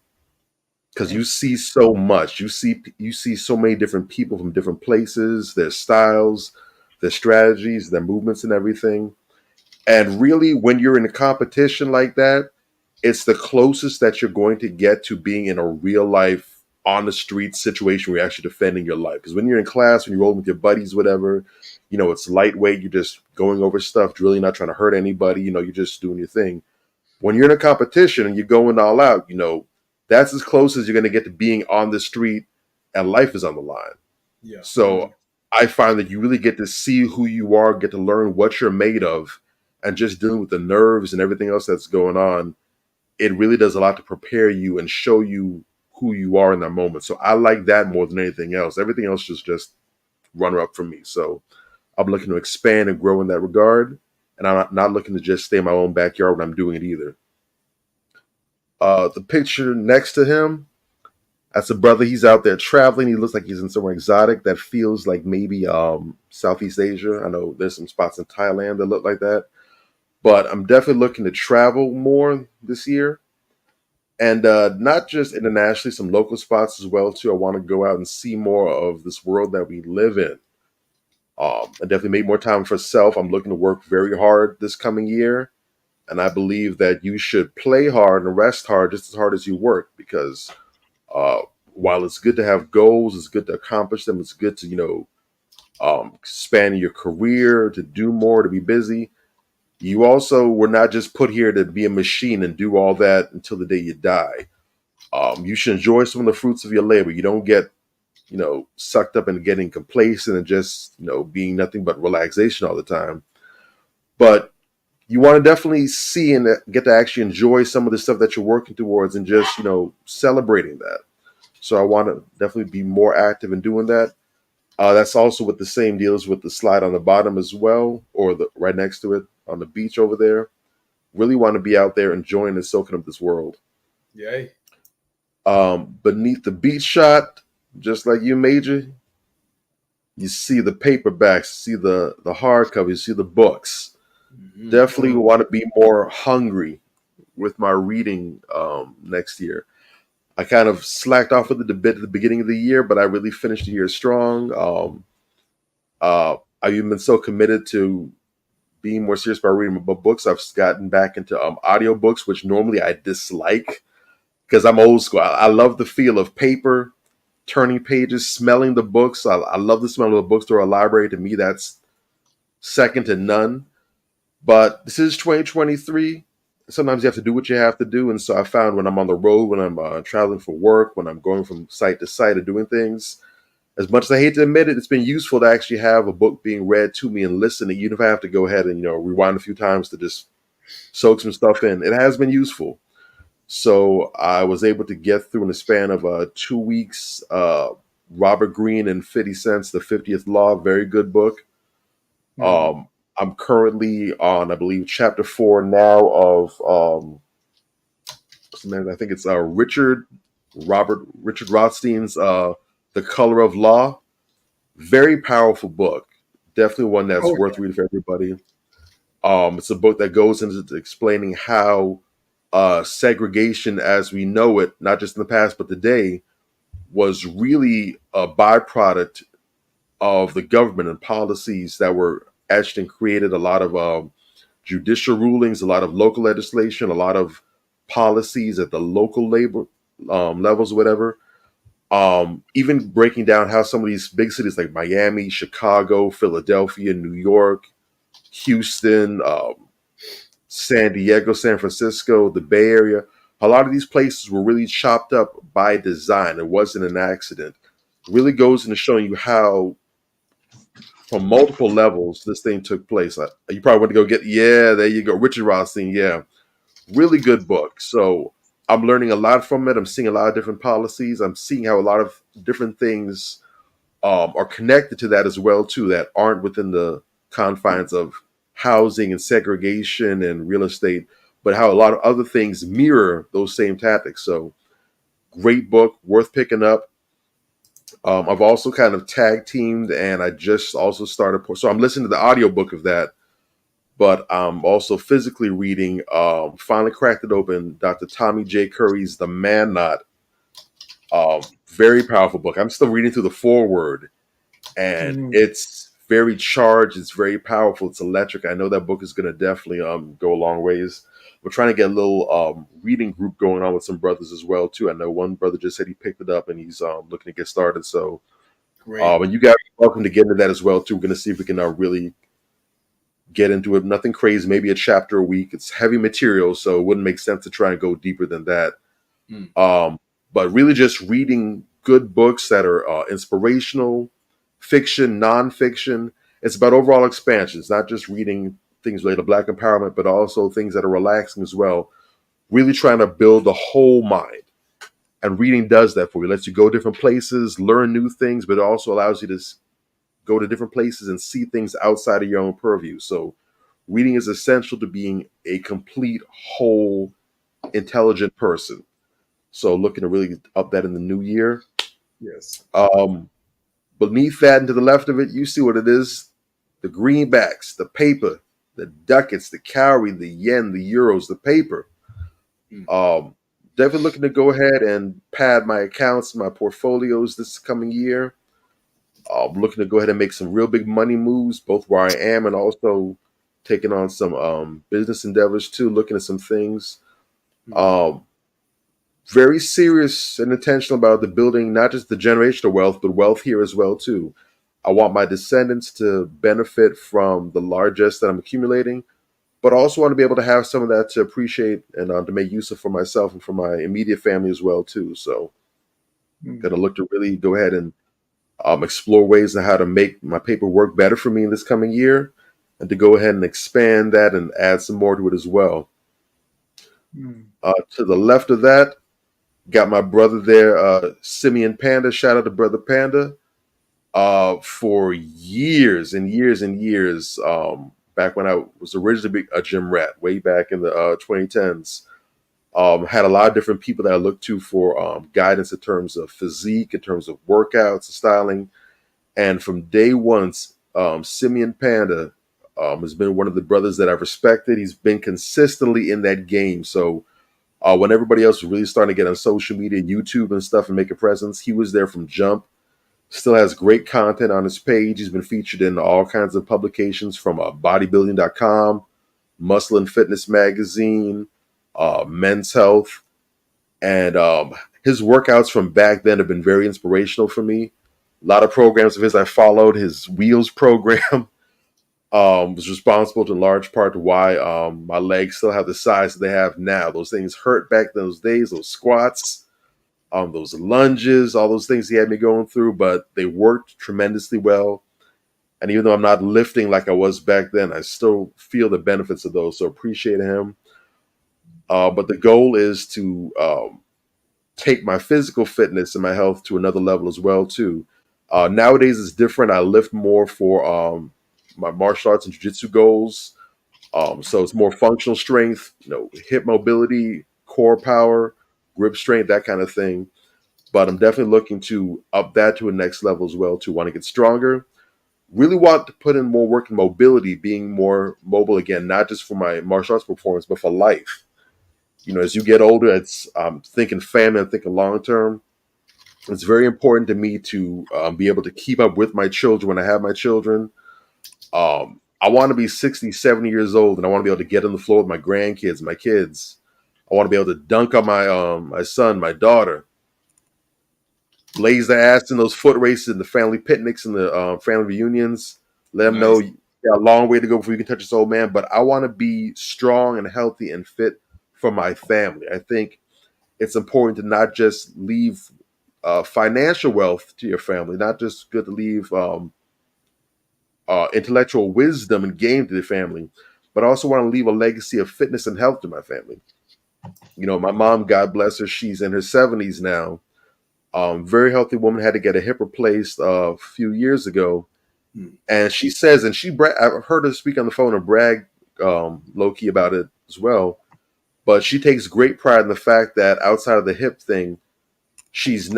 because you see so much. You see so many different people from different places, their styles, their strategies, their movements, and everything. And really, when you're in a competition like that, it's the closest that you're going to get to being in a real life, on the street situation where you're actually defending your life. Because when you're in class, when you're rolling with your buddies, whatever, it's lightweight. You're just going over stuff, really not trying to hurt anybody. You're just doing your thing. When you're in a competition and you're going all out, that's as close as you're going to get to being on the street and life is on the line. Yeah. So I find that you really get to see who you are, get to learn what you're made of, and just dealing with the nerves and everything else that's going on. It really does a lot to prepare you and show you who you are in that moment. So I like that more than anything else. Everything else is just runner up for me. So I'm looking to expand and grow in that regard. And I'm not looking to just stay in my own backyard when I'm doing it either. The picture next to him, that's a brother. He's out there traveling. He looks like he's in somewhere exotic that feels like maybe Southeast Asia. I know there's some spots in Thailand that look like that. But I'm definitely looking to travel more this year. And not just internationally, some local spots as well, too. I want to go out and see more of this world that we live in. I definitely make more time for self. I'm looking to work very hard this coming year. And I believe that you should play hard and rest hard just as hard as you work. Because while it's good to have goals, it's good to accomplish them, it's good to, expand your career, to do more, to be busy. You also were not just put here to be a machine and do all that until the day you die. You should enjoy some of the fruits of your labor. You don't get, sucked up in getting complacent and just, being nothing but relaxation all the time. But you want to definitely see and get to actually enjoy some of the stuff that you're working towards and just, celebrating that. So I want to definitely be more active in doing that. That's also with the same deals with the slide on the bottom as well, or the right next to it on the beach over there. Really want to be out there enjoying and soaking up this world. Yay. Beneath the beach shot, just like you, Major, you see the paperbacks, you see the hardcover, you see the books. Mm-hmm. Definitely want to be more hungry with my reading next year. I kind of slacked off with it a bit at the beginning of the year, but I really finished the year strong. I've even been so committed to being more serious about reading books. I've gotten back into audiobooks, which normally I dislike because I'm old school. I love the feel of paper, turning pages, smelling the books. I love the smell of a bookstore or a library. To me, that's second to none. But this is 2023. Sometimes you have to do what you have to do. And so I found when I'm on the road, when I'm traveling for work, when I'm going from site to site and doing things, as much as I hate to admit it, it's been useful to actually have a book being read to me and listening, even if I have to go ahead and, rewind a few times to just soak some stuff in. It has been useful. So I was able to get through in the span of 2 weeks, Robert Greene and 50 Cents, The 50th Law, very good book. Mm-hmm. I'm currently on, I believe, chapter 4 now of, I think it's Richard Rothstein's The Color of Law. Very powerful book. Definitely one that's worth reading for everybody. It's a book that goes into explaining how segregation as we know it, not just in the past, but today, was really a byproduct of the government and policies that were etched and created. A lot of judicial rulings, a lot of local legislation, a lot of policies at the local labor levels, whatever. Even breaking down how some of these big cities like Miami, Chicago, Philadelphia, New York, Houston, San Diego, San Francisco, the Bay Area, a lot of these places were really chopped up by design. It wasn't an accident. really goes into showing you how, from multiple levels, this thing took place. You probably want to go get, yeah, there you go, Richard Rothstein, yeah, really good book. So I'm learning a lot from it. I'm seeing a lot of different policies. I'm seeing how a lot of different things are connected to that as well too, that aren't within the confines of housing and segregation and real estate, but how a lot of other things mirror those same tactics. So great book, worth picking up. I've also kind of tag teamed, and I just also started. So I'm listening to the audiobook of that, but I'm also physically reading. Finally cracked it open. Dr. Tommy J. Curry's The Man Knot. Very powerful book. I'm still reading through the foreword, and it's very charged. It's very powerful. It's electric. I know that book is going to definitely go a long ways. We're trying to get a little reading group going on with some brothers as well too. I know one brother just said he picked it up and he's looking to get started. So, Great. and you guys are welcome to get into that as well too. We're going to see if we can really get into it. Nothing crazy, maybe a chapter a week. It's heavy material, so it wouldn't make sense to try and go deeper than that. But really just reading good books that are inspirational, fiction, nonfiction. It's about overall expansion. It's not just reading things related to Black empowerment, but also things that are relaxing as well. Really trying to build the whole mind. And reading does that for you. It lets you go different places, learn new things, but it also allows you to go to different places and see things outside of your own purview. So reading is essential to being a complete, whole, intelligent person. So looking to really up that in the new year. Yes. Beneath that and to the left of it, you see what it is. The greenbacks, the paper, the ducats, the cowrie, the yen, the euros, the paper. Definitely looking to go ahead and pad my accounts, my portfolios this coming year. I'm looking to go ahead and make some real big money moves, both where I am and also taking on some business endeavors too, looking at some things. Very serious and intentional about the building, not just the generational wealth, but wealth here as well too. I want my descendants to benefit from the largesse that I'm accumulating, but I also want to be able to have some of that to appreciate and to make use of for myself and for my immediate family as well too. So, going to look to really go ahead and explore ways on how to make my paper work better for me in this coming year, and to go ahead and expand that and add some more to it as well. To the left of that, got my brother there, Simeon Panda. Shout out to Brother Panda. For years and years and years, back when I was originally a gym rat, way back in the 2010s, had a lot of different people that I looked to for guidance in terms of physique, in terms of workouts, styling. And from day one, Simeon Panda has been one of the brothers that I've respected. He's been consistently in that game. So when everybody else was really starting to get on social media, YouTube and stuff and make a presence, he was there from jump. Still has great content on his page. He's been featured in all kinds of publications from bodybuilding.com, Muscle and Fitness Magazine, Men's Health. And his workouts from back then have been very inspirational for me. A lot of programs of his I followed. His Wheels program was responsible to large part to why my legs still have the size that they have now. Those things hurt back in those days, those squats, those lunges, all those things he had me going through, but they worked tremendously well. And even though I'm not lifting like I was back then, I still feel the benefits of those. So appreciate him. But the goal is to take my physical fitness and my health to another level as well too. Nowadays it's different. I lift more for my martial arts and jiu-jitsu goals. So it's more functional strength, hip mobility, core power, grip strength, that kind of thing. But I'm definitely looking to up that to a next level as well too. Want to get stronger. Really want to put in more work in mobility, being more mobile again, not just for my martial arts performance, but for life. As you get older, it's thinking family, I'm thinking long term. It's very important to me to be able to keep up with my children when I have my children. I want to be 60, 70 years old, and I want to be able to get on the floor with my grandkids, my kids. I want to be able to dunk on my son, my daughter, blaze their ass in those foot races and the family picnics and the family reunions. Let them know you got a long way to go before you can touch this old man. But I want to be strong and healthy and fit for my family. I think it's important to not just leave financial wealth to your family, not just good to leave intellectual wisdom and game to the family, but I also want to leave a legacy of fitness and health to my family. You know, my mom, God bless her, she's in her 70s now. Very healthy woman, had to get a hip replaced a few years ago. Hmm. And she says, and I've heard her speak on the phone and brag low key about it as well. But she takes great pride in the fact that outside of the hip thing,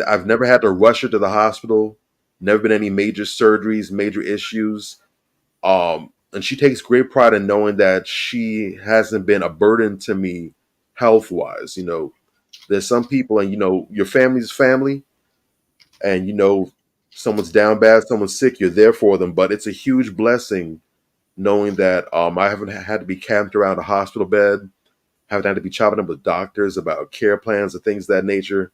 I've never had to rush her to the hospital, never been any major surgeries, major issues. And she takes great pride in knowing that she hasn't been a burden to me health wise. You know, there's some people, and you know, your family's family, and you know, someone's down bad, someone's sick, you're there for them. But it's a huge blessing knowing that I haven't had to be camped around a hospital bed, haven't had to be chopping up with doctors about care plans and things of that nature.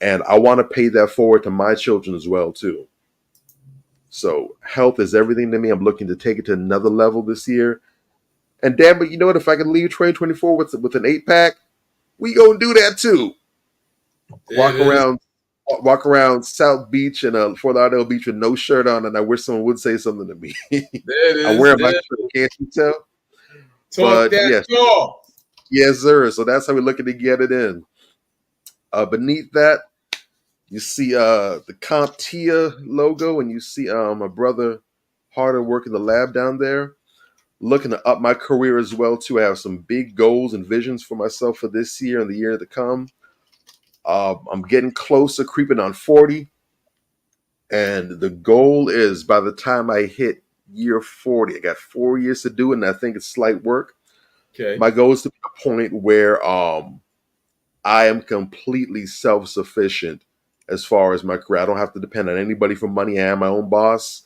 And I want to pay that forward to my children as well too. So health is everything to me. I'm looking to take it to another level this year. And damn it, you know what? If I can leave 2024 with an 8-pack, we gonna do that too. There Walk it is. around, walk around South Beach and Fort Lauderdale Beach with no shirt on, and I wish someone would say something to me. There it I'm is. wearing my There. shirt, can't you tell? Talk But that yes, talk. yes, sir. So that's how we're looking to get it in. Beneath that, you see the CompTIA logo, and you see my brother Harder working the lab down there. Looking to up my career as well too. I have some big goals and visions for myself for this year and the year to come. I'm getting closer, creeping on 40, and the goal is by the time I hit year 40, I got 4 years to do it, and I think it's slight work. Okay. My goal is to be at a point where I am completely self-sufficient as far as my career. I don't have to depend on anybody for money. I am my own boss.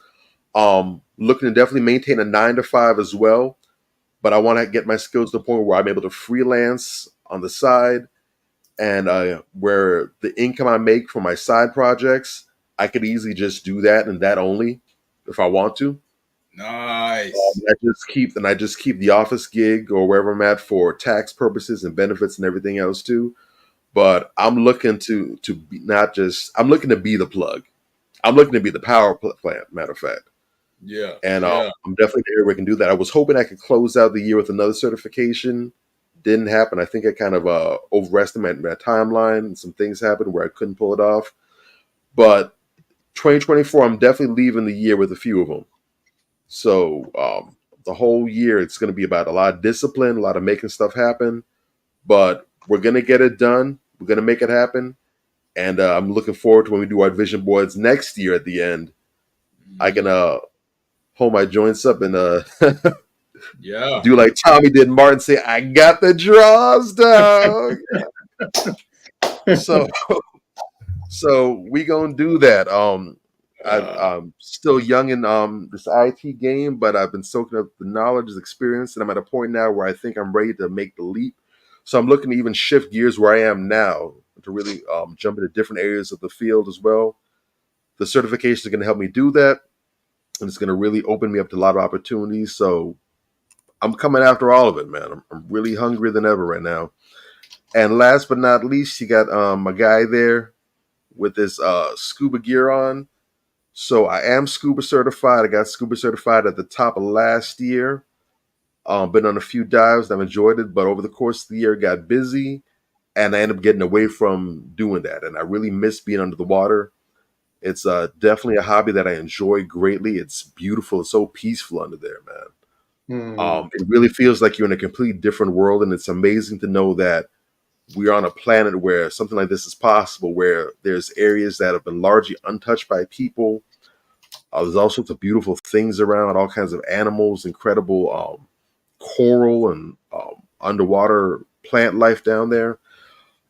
Looking to definitely maintain a 9 to 5 as well, but I want to get my skills to the point where I'm able to freelance on the side, and where the income I make from my side projects, I could easily just do that and that only if I want to. Nice. I just keep the office gig or wherever I'm at for tax purposes and benefits and everything else too. But I'm looking to be not just I'm looking to be the plug. I'm looking to be the power plant. Matter of fact. Yeah. And Yeah. I'm definitely here where I can do that. I was hoping I could close out the year with another certification. Didn't happen. I think I kind of overestimated my timeline, and some things happened where I couldn't pull it off. But 2024, I'm definitely leaving the year with a few of them. So the whole year, it's going to be about a lot of discipline, a lot of making stuff happen. But we're going to get it done. We're going to make it happen. And I'm looking forward to when we do our vision boards next year at the end. I can hold my joints up and Yeah. do like Tommy did Martin, say, I got the draws, dog. so so we gonna do that. I'm still young in this IT game, but I've been soaking up the knowledge, the experience, and I'm at a point now where I think I'm ready to make the leap. So I'm looking to even shift gears where I am now to really jump into different areas of the field as well. The certification is going to help me do that, and it's going to really open me up to a lot of opportunities. So I'm coming after all of it, man. I'm really hungrier than ever right now. And last but not least, you got a guy there with his scuba gear on. So I am scuba certified. I got scuba certified at the top of last year. Been on a few dives and I've enjoyed it, but over the course of the year, it got busy and I ended up getting away from doing that. And I really miss being under the water. It's definitely a hobby that I enjoy greatly. It's beautiful. It's so peaceful under there, man. It really feels like you're in a completely different world, and it's amazing to know that we're on a planet where something like this is possible, where there's areas that have been largely untouched by people. There's all sorts of beautiful things around, all kinds of animals, incredible coral and underwater plant life down there.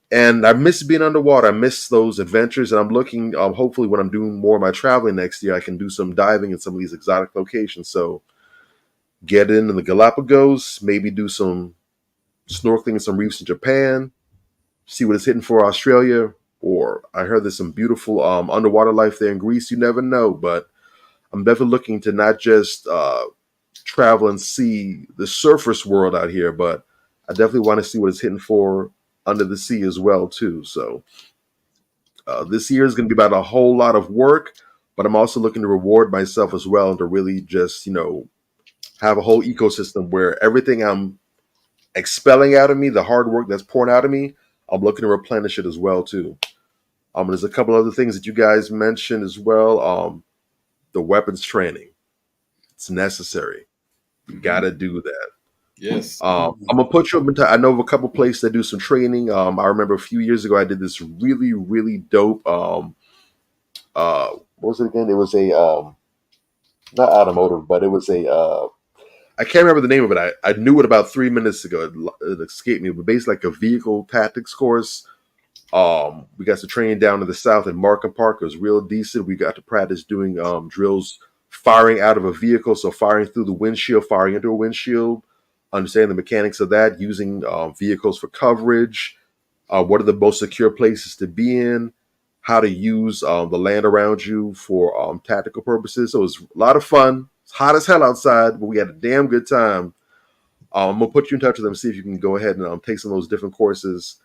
And I miss being underwater. I miss those adventures, and I'm looking. Hopefully, when I'm doing more of my traveling next year, I can do some diving in some of these exotic locations. So, get in the Galapagos, maybe do some snorkeling in some reefs in Japan, see what it's hitting for Australia. Or I heard there's some beautiful underwater life there in Greece. You never know, but I'm definitely looking to not just travel and see the surface world out here, but I definitely want to see what it's hitting for under the sea as well too. So This year is going to be about a whole lot of work, but I'm also looking to reward myself as well and to really just, have a whole ecosystem where everything I'm expelling out of me, the hard work that's pouring out of me, I'm looking to replenish it as well too. There's a couple other things that you guys mentioned as well. The weapons training, it's necessary. You got to do that. Yes. I'm gonna put you up in I know of a couple places that do some training. I remember a few years ago I did this really, really dope. What was it again? It was a not automotive, but it was a I can't remember the name of it. I knew it about 3 minutes ago. It escaped me, but basically like a vehicle tactics course. We got to train down in the south in Markham Park. It was real decent. We got to practice doing drills, firing out of a vehicle, so firing through the windshield, firing into a windshield, understanding the mechanics of that, using vehicles for coverage, what are the most secure places to be in, how to use the land around you for tactical purposes. So it was a lot of fun. It's hot as hell outside, but we had a damn good time. I'm gonna put you in touch with them, see if you can go ahead and take some of those different courses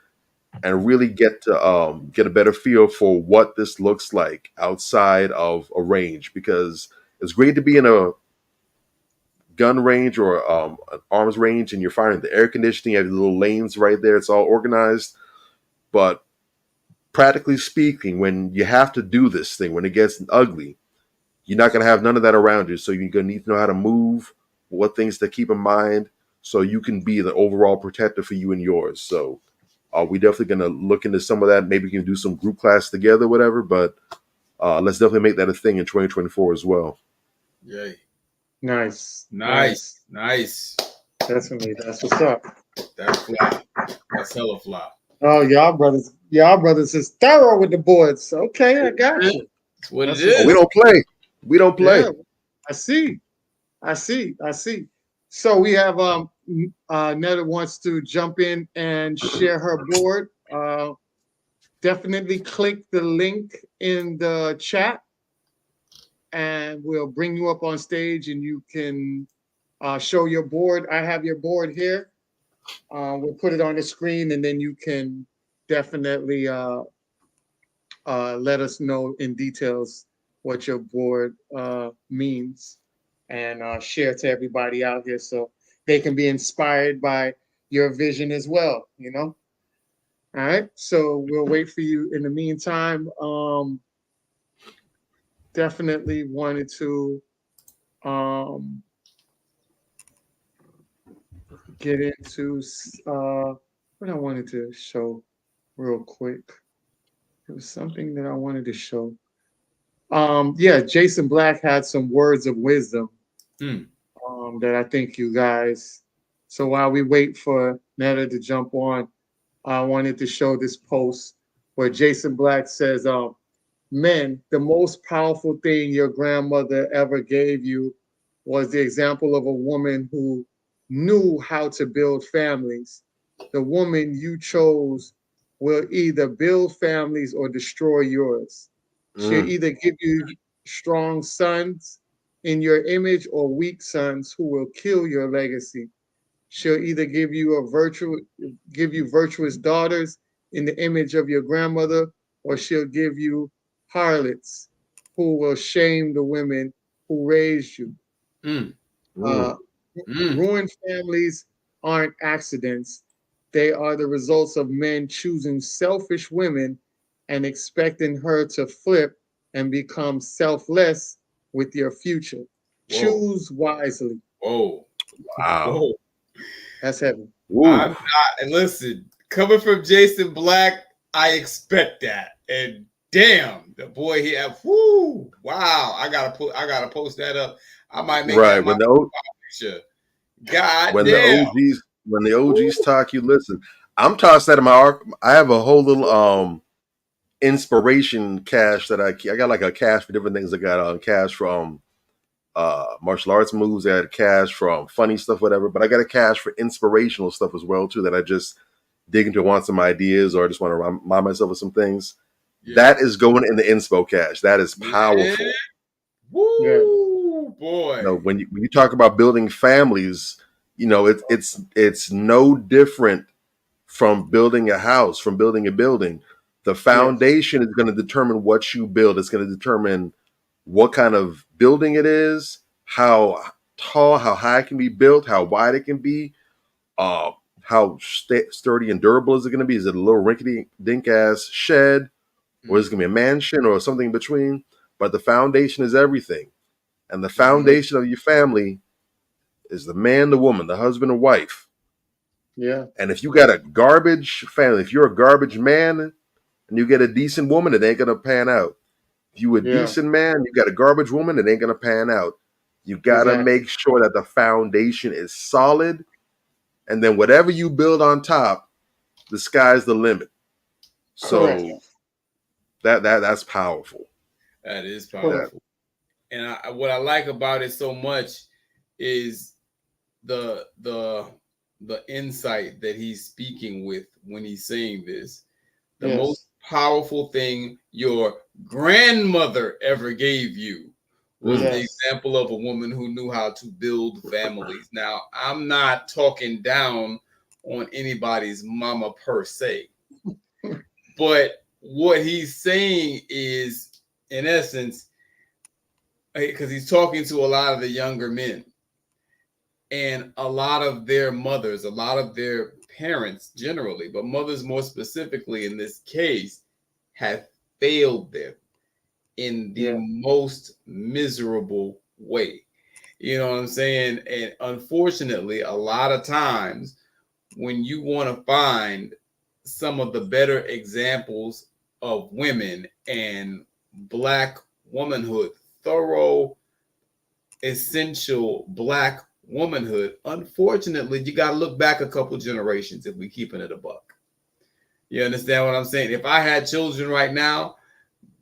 and really get to get a better feel for what this looks like outside of a range, because it's great to be in a gun range or an arms range and you're firing the air conditioning, you have the little lanes right there, it's all organized. But practically speaking, when you have to do this thing, when it gets ugly, you're not going to have none of that around you. So you're going to need to know how to move, what things to keep in mind, so you can be the overall protector for you and yours. So we definitely going to look into some of that. Maybe we can do some group class together, whatever. But let's definitely make that a thing in 2024 as well. Yay. Nice. Nice. Definitely. That's what's up. That's fly. That's hella fly. Oh, y'all brothers is thorough with the boards. Okay, I got you. That's what it is. Oh, we don't play. Yeah, I see. So we have Netta wants to jump in and share her board. Definitely click the link in the chat and we'll bring you up on stage and you can show your board. I have your board here. We'll put it on the screen and then you can definitely let us know in details what your board means and share to everybody out here so they can be inspired by your vision as well, All right, so we'll wait for you. In the meantime, definitely wanted to get into what I wanted to show real quick. There was something that I wanted to show. Yeah, Jason Black had some words of wisdom that I think you guys. So while we wait for Netta to jump on, I wanted to show this post where Jason Black says, men, the most powerful thing your grandmother ever gave you was the example of a woman who knew how to build families. The woman you chose will either build families or destroy yours. She'll either give you strong sons in your image or weak sons who will kill your legacy. She'll either give you virtuous daughters in the image of your grandmother, or she'll give you harlots who will shame the women who raised you. Ruined families aren't accidents. They are the results of men choosing selfish women and expecting her to flip and become selfless with your future. Whoa. Choose wisely. Whoa. Wow. Whoa. That's heavy. And listen, coming from Jason Black, I expect that. And damn, the boy here, whoo, wow. I gotta post that up. I might make that my picture. God when damn. the OGs talk, you listen. I'm tossed out of my arc. I have a whole little inspiration cache that I got, like a cache for different things. I got cache from martial arts moves. I had a cache from funny stuff, whatever. But I got a cache for inspirational stuff as well too, that I just dig into, want some ideas, or I just want to remind myself of some things. Yeah. That is going in the inspo cache. That is powerful. Yeah. Woo, boy. When you talk about building families, it's no different from building a house, from building a building. The foundation is going to determine what you build. It's going to determine what kind of building it is, how tall, how high it can be built, how wide it can be, uh, how sturdy and durable is it going to be? Is it a little rinkety dink ass shed, or is it going to be a mansion, or something in between? But the foundation is everything, and the foundation of your family is the man, the woman, the husband and wife. Yeah. And if you got a garbage family, if you're a garbage man and you get a decent woman, it ain't gonna pan out. If you a decent man, you got a garbage woman, it ain't gonna pan out. You gotta make sure that the foundation is solid, and then whatever you build on top, the sky's the limit. So that's powerful. That is powerful. And what I like about it so much is the insight that he's speaking with when he's saying this. The most powerful thing your grandmother ever gave you was the example of a woman who knew how to build families. Now, I'm not talking down on anybody's mama per se, but what he's saying is, in essence, because he's talking to a lot of the younger men, and a lot of their mothers, a lot of their parents generally, but mothers more specifically in this case, have failed them in the most miserable way. You know what I'm saying? And unfortunately, a lot of times when you want to find some of the better examples of women and Black womanhood, thorough, essential Black womanhood, unfortunately, you got to look back a couple generations if we keeping it a buck. You understand what I'm saying? If I had children right now,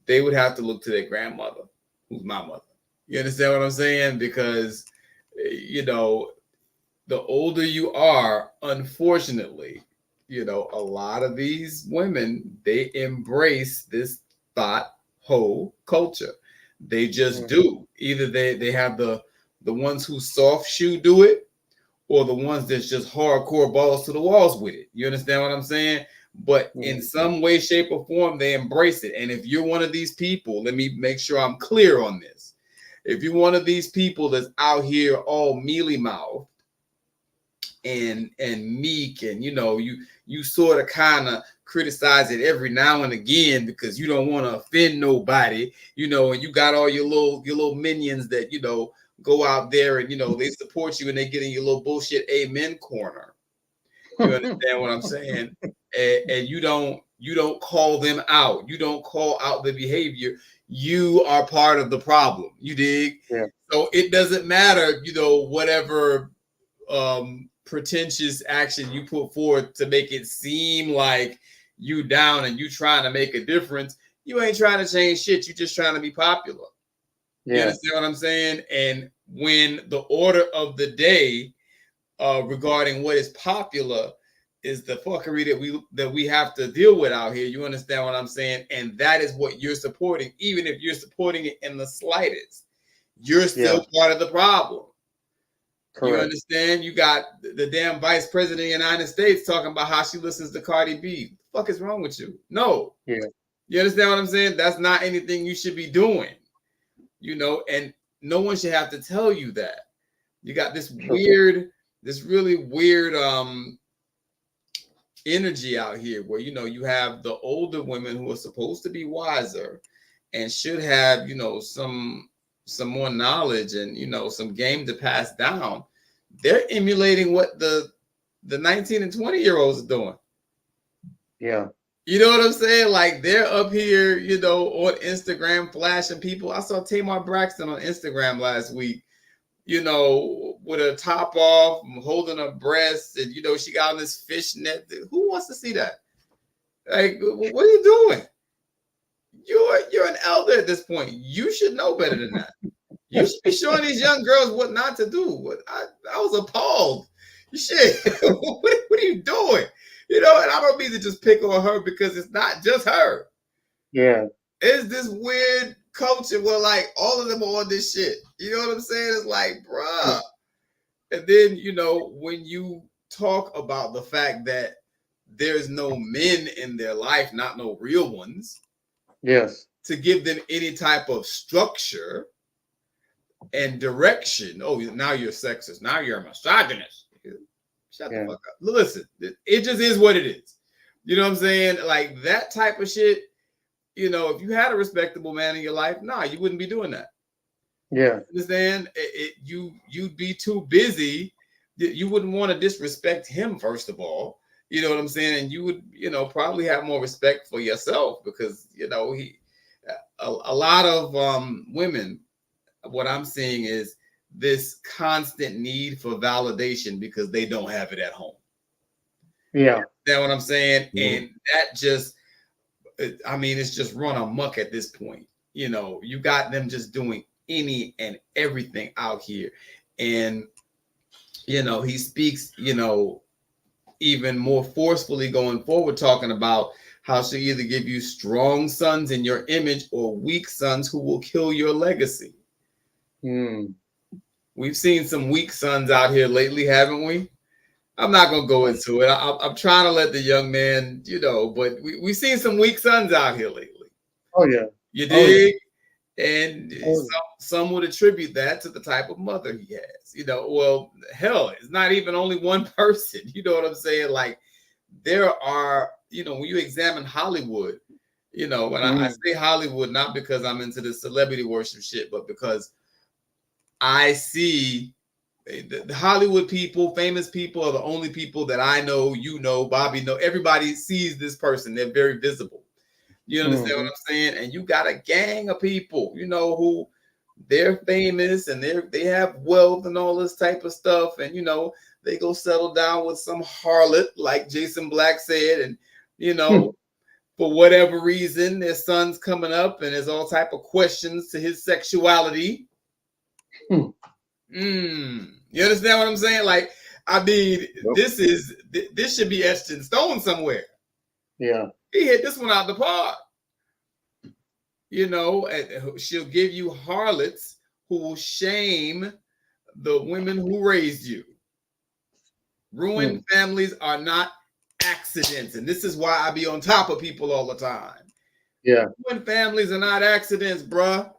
they would have to look to their grandmother, who's my mother. You understand what I'm saying? Because, you know, the older you are, unfortunately, you know, a lot of these women, they embrace this thought hoe culture. They just do. Either they have the ones who soft shoe do it, or the ones that's just hardcore balls to the walls with it. You understand what I'm saying? But in some way, shape, or form, they embrace it. And if you're one of these people, let me make sure I'm clear on this. If you're one of these people that's out here all mealy mouthed and meek, and you know, you sort of kind of criticize it every now and again because you don't want to offend nobody, you know, and you got all your little minions that, you know, go out there and, you know, they support you and they get in your little bullshit amen corner. You understand what I'm saying? And you don't call them out. You don't call out the behavior. You are part of the problem. You dig? Yeah. So it doesn't matter, you know, whatever pretentious action you put forth to make it seem like you down and you trying to make a difference. You ain't trying to change shit. You just trying to be popular. You understand what I'm saying? And when the order of the day regarding what is popular is the fuckery that we have to deal with out here. You understand what I'm saying? And that is what you're supporting. Even if you're supporting it in the slightest, you're still part of the problem. Correct. You understand? You got the damn vice president of the United States talking about how she listens to Cardi B. The fuck is wrong with you? No. Yeah. You understand what I'm saying? That's not anything you should be doing. You know, and no one should have to tell you that. You got this really weird energy out here where, you know, you have the older women who are supposed to be wiser and should have, you know, some more knowledge and, you know, some game to pass down. They're emulating what the 19 and 20-year-olds are doing. Yeah. You know what I'm saying? Like, they're up here, you know, on Instagram flashing people. I saw Tamar Braxton on Instagram last week, you know, with her top off, holding her breasts, and, you know, she got on this fishnet. Who wants to see that? Like, what are you doing? You're an elder at this point. You should know better than that. You should be showing these young girls what not to do. I was appalled. Shit, what are you doing? You know, and I don't mean to just pick on her because it's not just her. Yeah. It's this weird culture where, like, all of them are on this shit. You know what I'm saying? It's like, bruh. And then, you know, when you talk about the fact that there's no men in their life, not no real ones, Yes. to give them any type of structure and direction. Oh, now you're sexist. Now you're a misogynist. Shut the fuck up. Listen, it just is what it is. You know what I'm saying? Like that type of shit. You know, if you had a respectable man in your life, nah, you wouldn't be doing that. Yeah. Understand? You'd be too busy. You wouldn't want to disrespect him, first of all. You know what I'm saying? And you would, probably have more respect for yourself because, a lot of women, what I'm seeing is this constant need for validation because they don't have it at home. Yeah. That's what I'm saying? Mm-hmm. And that just, it's just run amok at this point. You got them just doing any and everything out here. And, he speaks, even more forcefully going forward, talking about how she'll either give you strong sons in your image or weak sons who will kill your legacy. We've seen some weak sons out here lately, haven't we? I'm not going to go into it. I'm trying to let the young man, but we've seen some weak sons out here lately. Oh, yeah. You dig? Oh, yeah. And some would attribute that to the type of mother he has. Well, hell, it's not even only one person. You know what I'm saying? Like, there are, when you examine Hollywood, when I say Hollywood, not because I'm into the celebrity worship shit, but because I see the Hollywood people, famous people are the only people that I know, Bobby know. Everybody sees this person. They're very visible. You understand what I'm saying? And you got a gang of people, who they're famous and they have wealth and all this type of stuff. And, they go settle down with some harlot, like Jason Black said. And, for whatever reason, their son's coming up and there's all type of questions to his sexuality. You understand what I'm saying? Like, this should be etched in stone somewhere. Yeah. He hit this one out the park. And she'll give you harlots who will shame the women who raised you. Ruined families are not accidents. And this is why I be on top of people all the time. Yeah. Ruined families are not accidents, bruh.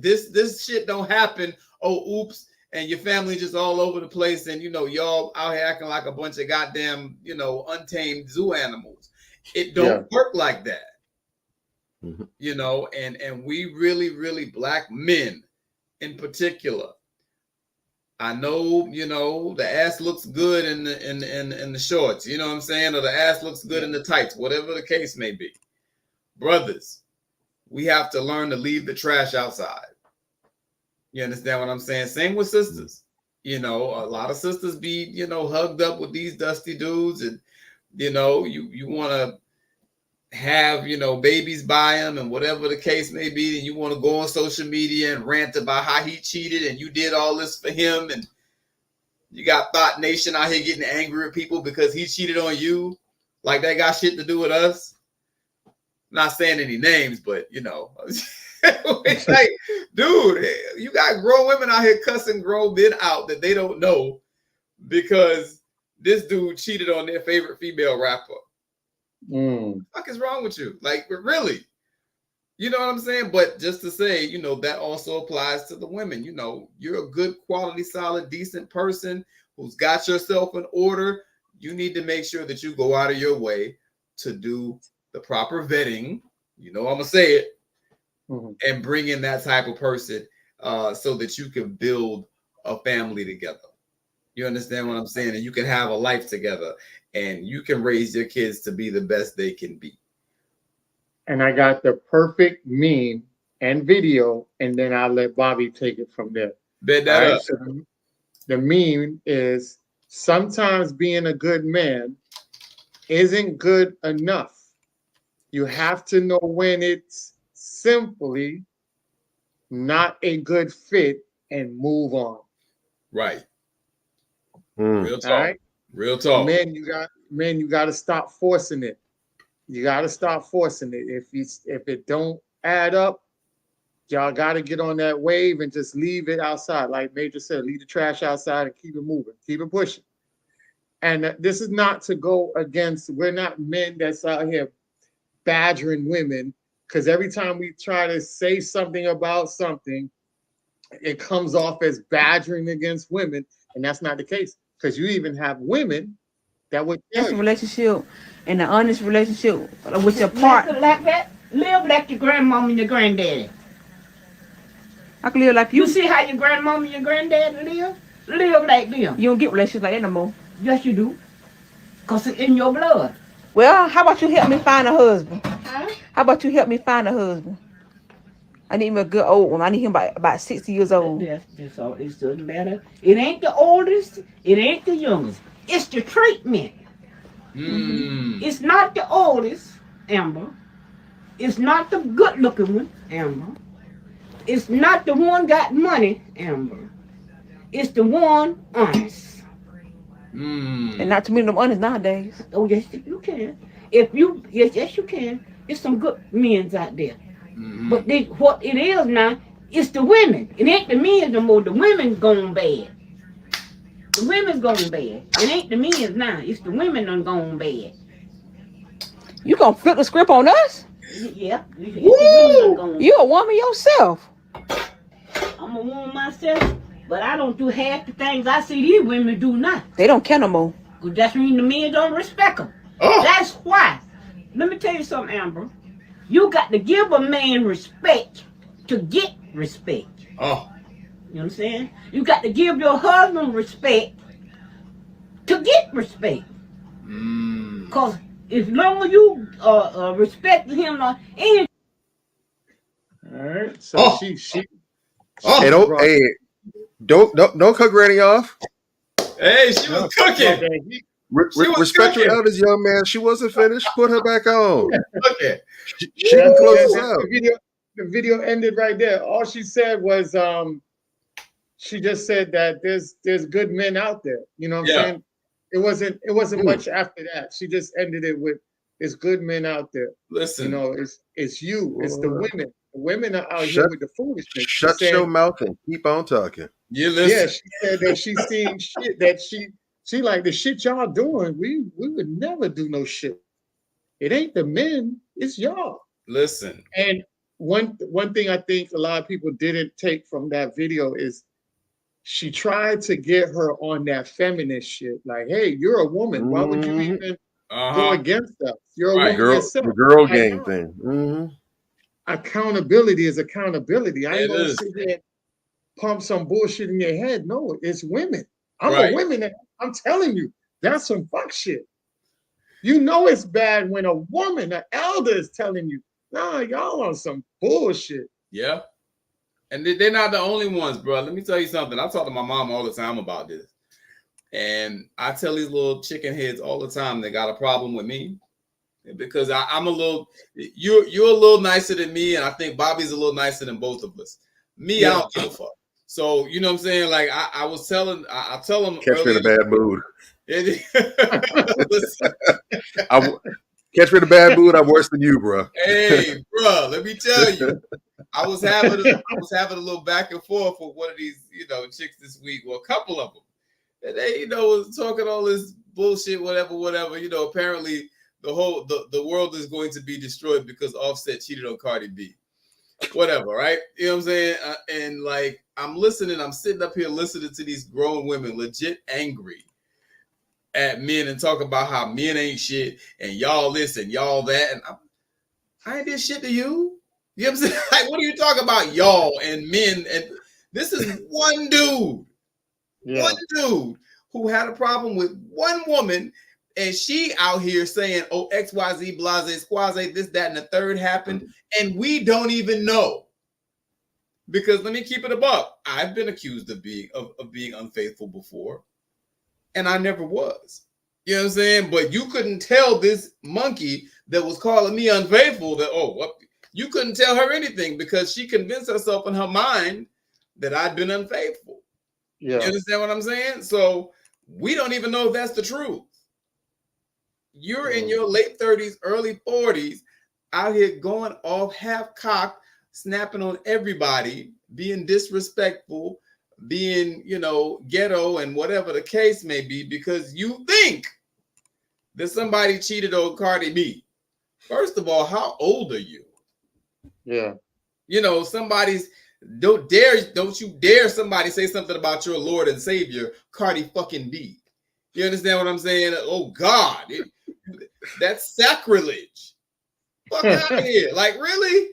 This shit don't happen. Oh, oops. And your family just all over the place. And, y'all out here acting like a bunch of goddamn, untamed zoo animals. It don't work like that. And we really, really, black men in particular. I know, the ass looks good in the shorts, you know what I'm saying? Or the ass looks good in the tights, whatever the case may be. Brothers, we have to learn to leave the trash outside. You understand what I'm saying? Same with sisters. A lot of sisters be, hugged up with these dusty dudes and, you want to have, babies by him and whatever the case may be, and you want to go on social media and rant about how he cheated and you did all this for him, and you got Thought Nation out here getting angry at people because he cheated on you, like that got shit to do with us. Not saying any names, but it's like, dude, you got grown women out here cussing grown men out that they don't know because this dude cheated on their favorite female rapper. What the fuck is wrong with you? Like, really? You know what I'm saying? But just to say, that also applies to the women. You're a good, quality, solid, decent person who's got yourself in order. You need to make sure that you go out of your way to do the proper vetting. I'm going to say it. And bring in that type of person so that you can build a family together. You understand what I'm saying? And you can have a life together and you can raise your kids to be the best they can be. And I got the perfect meme and video, and then I'll let Bobby take it from there. Bet that up. So the meme is sometimes being a good man isn't good enough. You have to know when it's simply not a good fit and move on. Right. Real talk. All right? Real talk. Men, you got to stop forcing it. You got to stop forcing it. If it don't add up, y'all got to get on that wave and just leave it outside. Like Major said, leave the trash outside and keep it moving. Keep it pushing. And this is not to go against, we're not men that's out here badgering women, because every time we try to say something about something, it comes off as badgering against women, and that's not the case. Because you even have women that would tell That's a you, relationship and an honest relationship with your Like, partner. like that. Live like your grandmama and your granddaddy. I can live like You you. see how your grandmama and your granddaddy live? Live like them. You don't get relationships like that no more. Yes, you do. Because it's in your blood. Well, how about you help me find a husband? Huh? How about you help me find a husband? I need me a good old one. I need him about 60 years old. That's all. It doesn't matter. It ain't the oldest. It ain't the youngest. It's the treatment. It's not the oldest, Amber. It's not the good-looking one, Amber. It's not the one got money, Amber. It's the one honest. And not too many of them honest nowadays. Oh, yes, you can. Yes, you can. There's some good men out there. But what it is now, it's the women. It ain't the men no more. The women going bad. The women's going bad. It ain't the men now. It's the women done gone bad. You gonna flip the script on us? Yeah. It's the women done gone. You a woman yourself. I'm a woman myself, but I don't do half the things I see these women do now. They don't care no more. Cause that's when the men don't respect them. Oh. That's why. Let me tell you something, Amber. You got to give a man respect to get respect. Oh. You know what I'm saying? You got to give your husband respect to get respect. Cause as long as you respect him, and all right. So she Oh. Hey, don't cut Granny off. Hey, she was cooking. She was Respect your cooking. elders, young man. She wasn't finished. Put her back on. Cooking. She can close us out. The video ended right there. All she said was, she just said that there's good men out there. You know what I'm saying? It wasn't much after that. She just ended it with, "There's good men out there." Listen. You know, it's you, it's the women. The women are out here Shut- with the foolishness. Shut She said- your mouth and keep on talking. You listen. Yeah, she said that she's seeing shit that she like, the shit y'all doing. We would never do no shit. It ain't the men, it's y'all. Listen. And one thing I think a lot of people didn't take from that video is she tried to get her on that feminist shit. Like, hey, you're a woman. Why would you even go against us? You're a woman yourself. The girl Like, game no. thing. Accountability is accountability. I ain't It gonna is. sit here and pump some bullshit in your head. No, it's women. I'm Right. a woman. I'm telling you, that's some fuck shit. You know it's bad when a woman, an elder, is telling you, nah, y'all on some bullshit. Yeah. And they're not the only ones, bro. Let me tell you something. I talk to my mom all the time about this. And I tell these little chicken heads all the time they got a problem with me. Because I'm a little, you're a little nicer than me, and I think Bobby's a little nicer than both of us. Me, I don't give a fuck. So you know what I'm saying? Like I was telling, I tell them. Catch me in a bad mood. Listen, Catch me in a bad mood. I'm worse than you, bro. hey, bro, let me tell you, I was having a little back and forth with one of these, chicks this week. Well, a couple of them, and they, was talking all this bullshit, whatever. Apparently. The world is going to be destroyed because Offset cheated on Cardi B. Whatever, right? You know what I'm saying? And like, I'm listening, I'm sitting up here listening to these grown women legit angry at men and talk about how men ain't shit and y'all this and y'all that. And I ain't did shit to you. You know what I'm saying? Like, what are you talking about, y'all and men? And this is one dude. Yeah. One dude who had a problem with one woman. And she out here saying, oh, XYZ, blase, squaze, this, that, and the third happened. And we don't even know. Because let me keep it a buck. I've been accused of being unfaithful before. And I never was. You know what I'm saying? But you couldn't tell this monkey that was calling me unfaithful that, you couldn't tell her anything because she convinced herself in her mind that I'd been unfaithful. Yeah. You understand what I'm saying? So we don't even know if that's the truth. You're in your late 30s, early 40s, out here going off half-cocked, snapping on everybody, being disrespectful, being, ghetto and whatever the case may be, because you think that somebody cheated on Cardi B. First of all, how old are you? Yeah. Don't you dare somebody say something about your Lord and Savior, Cardi fucking B. You understand what I'm saying? Oh God, that's sacrilege. Fuck out of here. Like, really?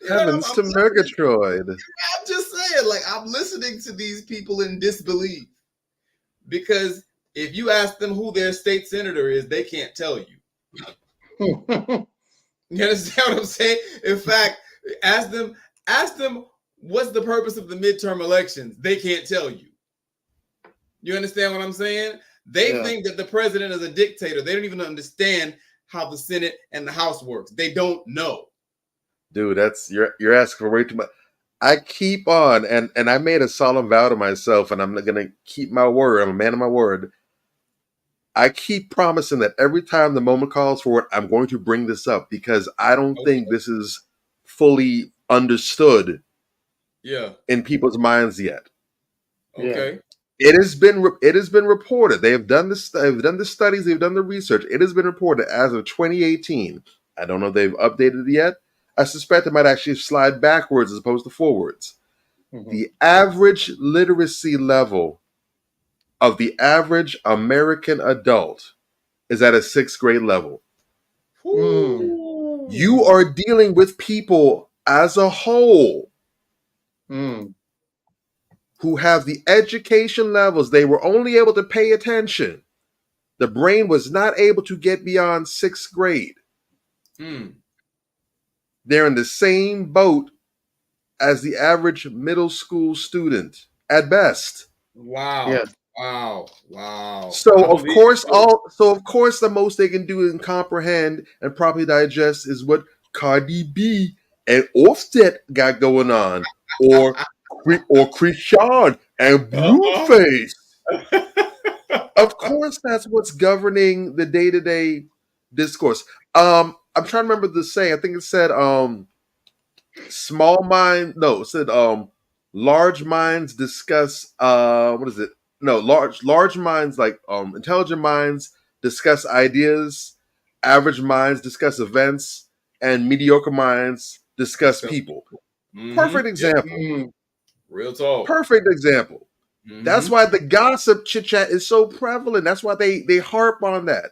Heavens to Murgatroyd. I'm just saying, like, I'm listening to these people in disbelief, because if you ask them who their state senator is, they can't tell you. You understand what I'm saying? In fact, ask them what's the purpose of the midterm elections. They can't tell you. You understand what I'm saying? They think that the president is a dictator. They don't even understand how the Senate and the House works. They don't know. Dude, you're asking for way too much. I keep on, and I made a solemn vow to myself, and I'm gonna keep my word. I'm a man of my word. I keep promising that every time the moment calls for it, I'm going to bring this up, because I don't think this is fully understood in people's minds yet. Okay. It has been reported. They have done this. They've done the studies. They've done the research. It has been reported as of 2018. I don't know if they've updated it yet. I suspect it might actually slide backwards as opposed to forwards. Mm-hmm. The average literacy level of the average American adult is at a 6th grade level. Mm. You are dealing with people as a whole who have the education levels. They were only able to pay attention. The brain was not able to get beyond 6th grade. They're in the same boat as the average middle school student at best. Wow. Yeah. Wow. So of course the most they can do and comprehend and properly digest is what Cardi B and Offset got going on, or Krishan and Blueface. Of course, that's what's governing the day-to-day discourse. I'm trying to remember the saying. I think it said large minds discuss large minds, like intelligent minds discuss ideas, average minds discuss events, and mediocre minds discuss people. Mm-hmm. Perfect example. Mm-hmm. Real talk. Perfect example. Mm-hmm. That's why the gossip chit chat is so prevalent. That's why they harp on that.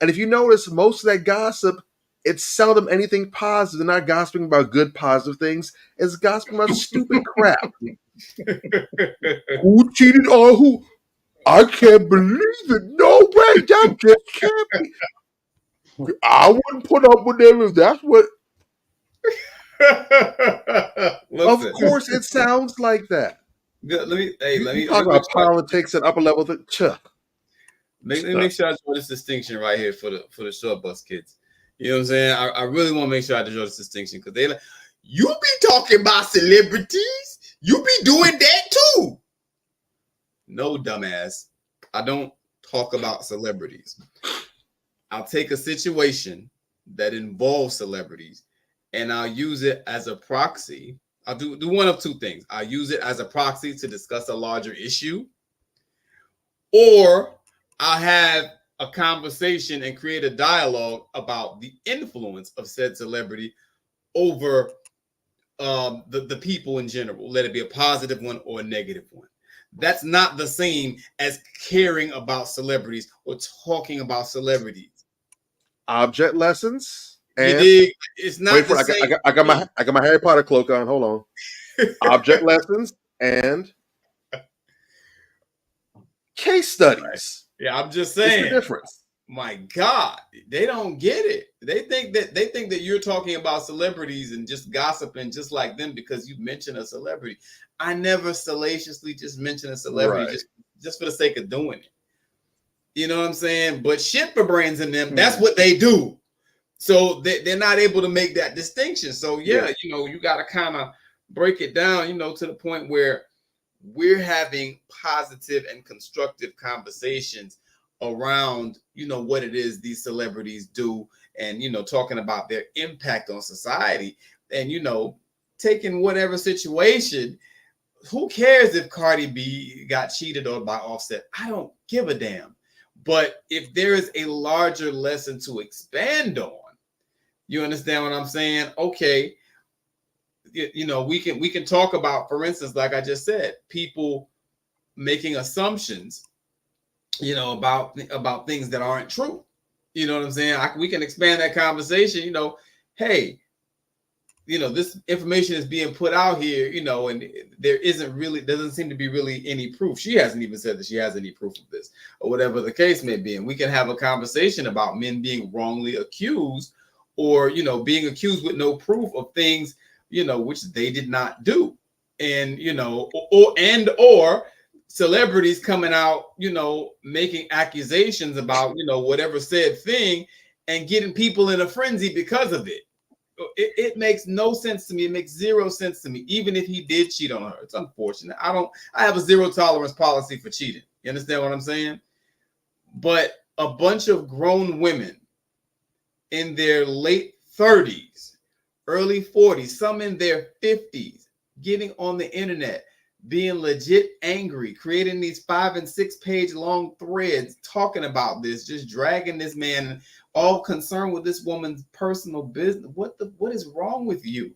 And if you notice, most of that gossip, it's seldom anything positive. They're not gossiping about good, positive things. It's gossiping about stupid crap. Who cheated on who? I can't believe it. No way. That just can't be. I wouldn't put up with them if that's what. Of course, it sounds like that. Let me talk about politics and upper level. Let me make sure I draw this distinction right here for the short bus kids. You know what I'm saying? I really want to make sure I draw this distinction, because they like, you be talking about celebrities, you be doing that too. No, dumbass. I don't talk about celebrities. I'll take a situation that involves celebrities and I'll use it as a proxy. I'll do one of two things. I'll use it as a proxy to discuss a larger issue, or I'll have a conversation and create a dialogue about the influence of said celebrity over the people in general. Let it be a positive one or a negative one. That's not the same as caring about celebrities or talking about celebrities. Object lessons. And you dig? It's not. Wait for it. I got my Harry Potter cloak on. Hold on. Object lessons and case studies. Right. Yeah, I'm just saying. What's the difference? My God, they don't get it. They think that you're talking about celebrities and just gossiping just like them because you mentioned a celebrity. I never salaciously just mention a celebrity just for the sake of doing it. You know what I'm saying? But shit for brains in them, that's what they do. So they're not able to make that distinction. So yeah. You got to kind of break it down, to the point where we're having positive and constructive conversations around, what it is these celebrities do, and, talking about their impact on society, and, taking whatever situation who cares if Cardi B got cheated on by Offset? I don't give a damn. But if there is a larger lesson to expand on, you understand what I'm saying? Okay, you know, we can talk about, for instance, like I just said, people making assumptions, you know, about things that aren't true. You know what I'm saying? We can expand that conversation. You know, hey, you know, this information is being put out here, you know, and doesn't seem to be really any proof. She hasn't even said that she has any proof of this, or whatever the case may be. And we can have a conversation about men being wrongly accused, or, you know, being accused with no proof of things, you know, which they did not do. And, you know, or celebrities coming out, you know, making accusations about, you know, whatever said thing, and getting people in a frenzy because of it. It makes no sense to me. It makes zero sense to me. Even if he did cheat on her, it's unfortunate. I have a zero tolerance policy for cheating. You understand what I'm saying? But a bunch of grown women in their late 30s, early 40s, some in their 50s, getting on the internet, being legit angry, creating these 5 and 6 page long threads talking about this, just dragging this man, all concerned with this woman's personal business. What is wrong with you?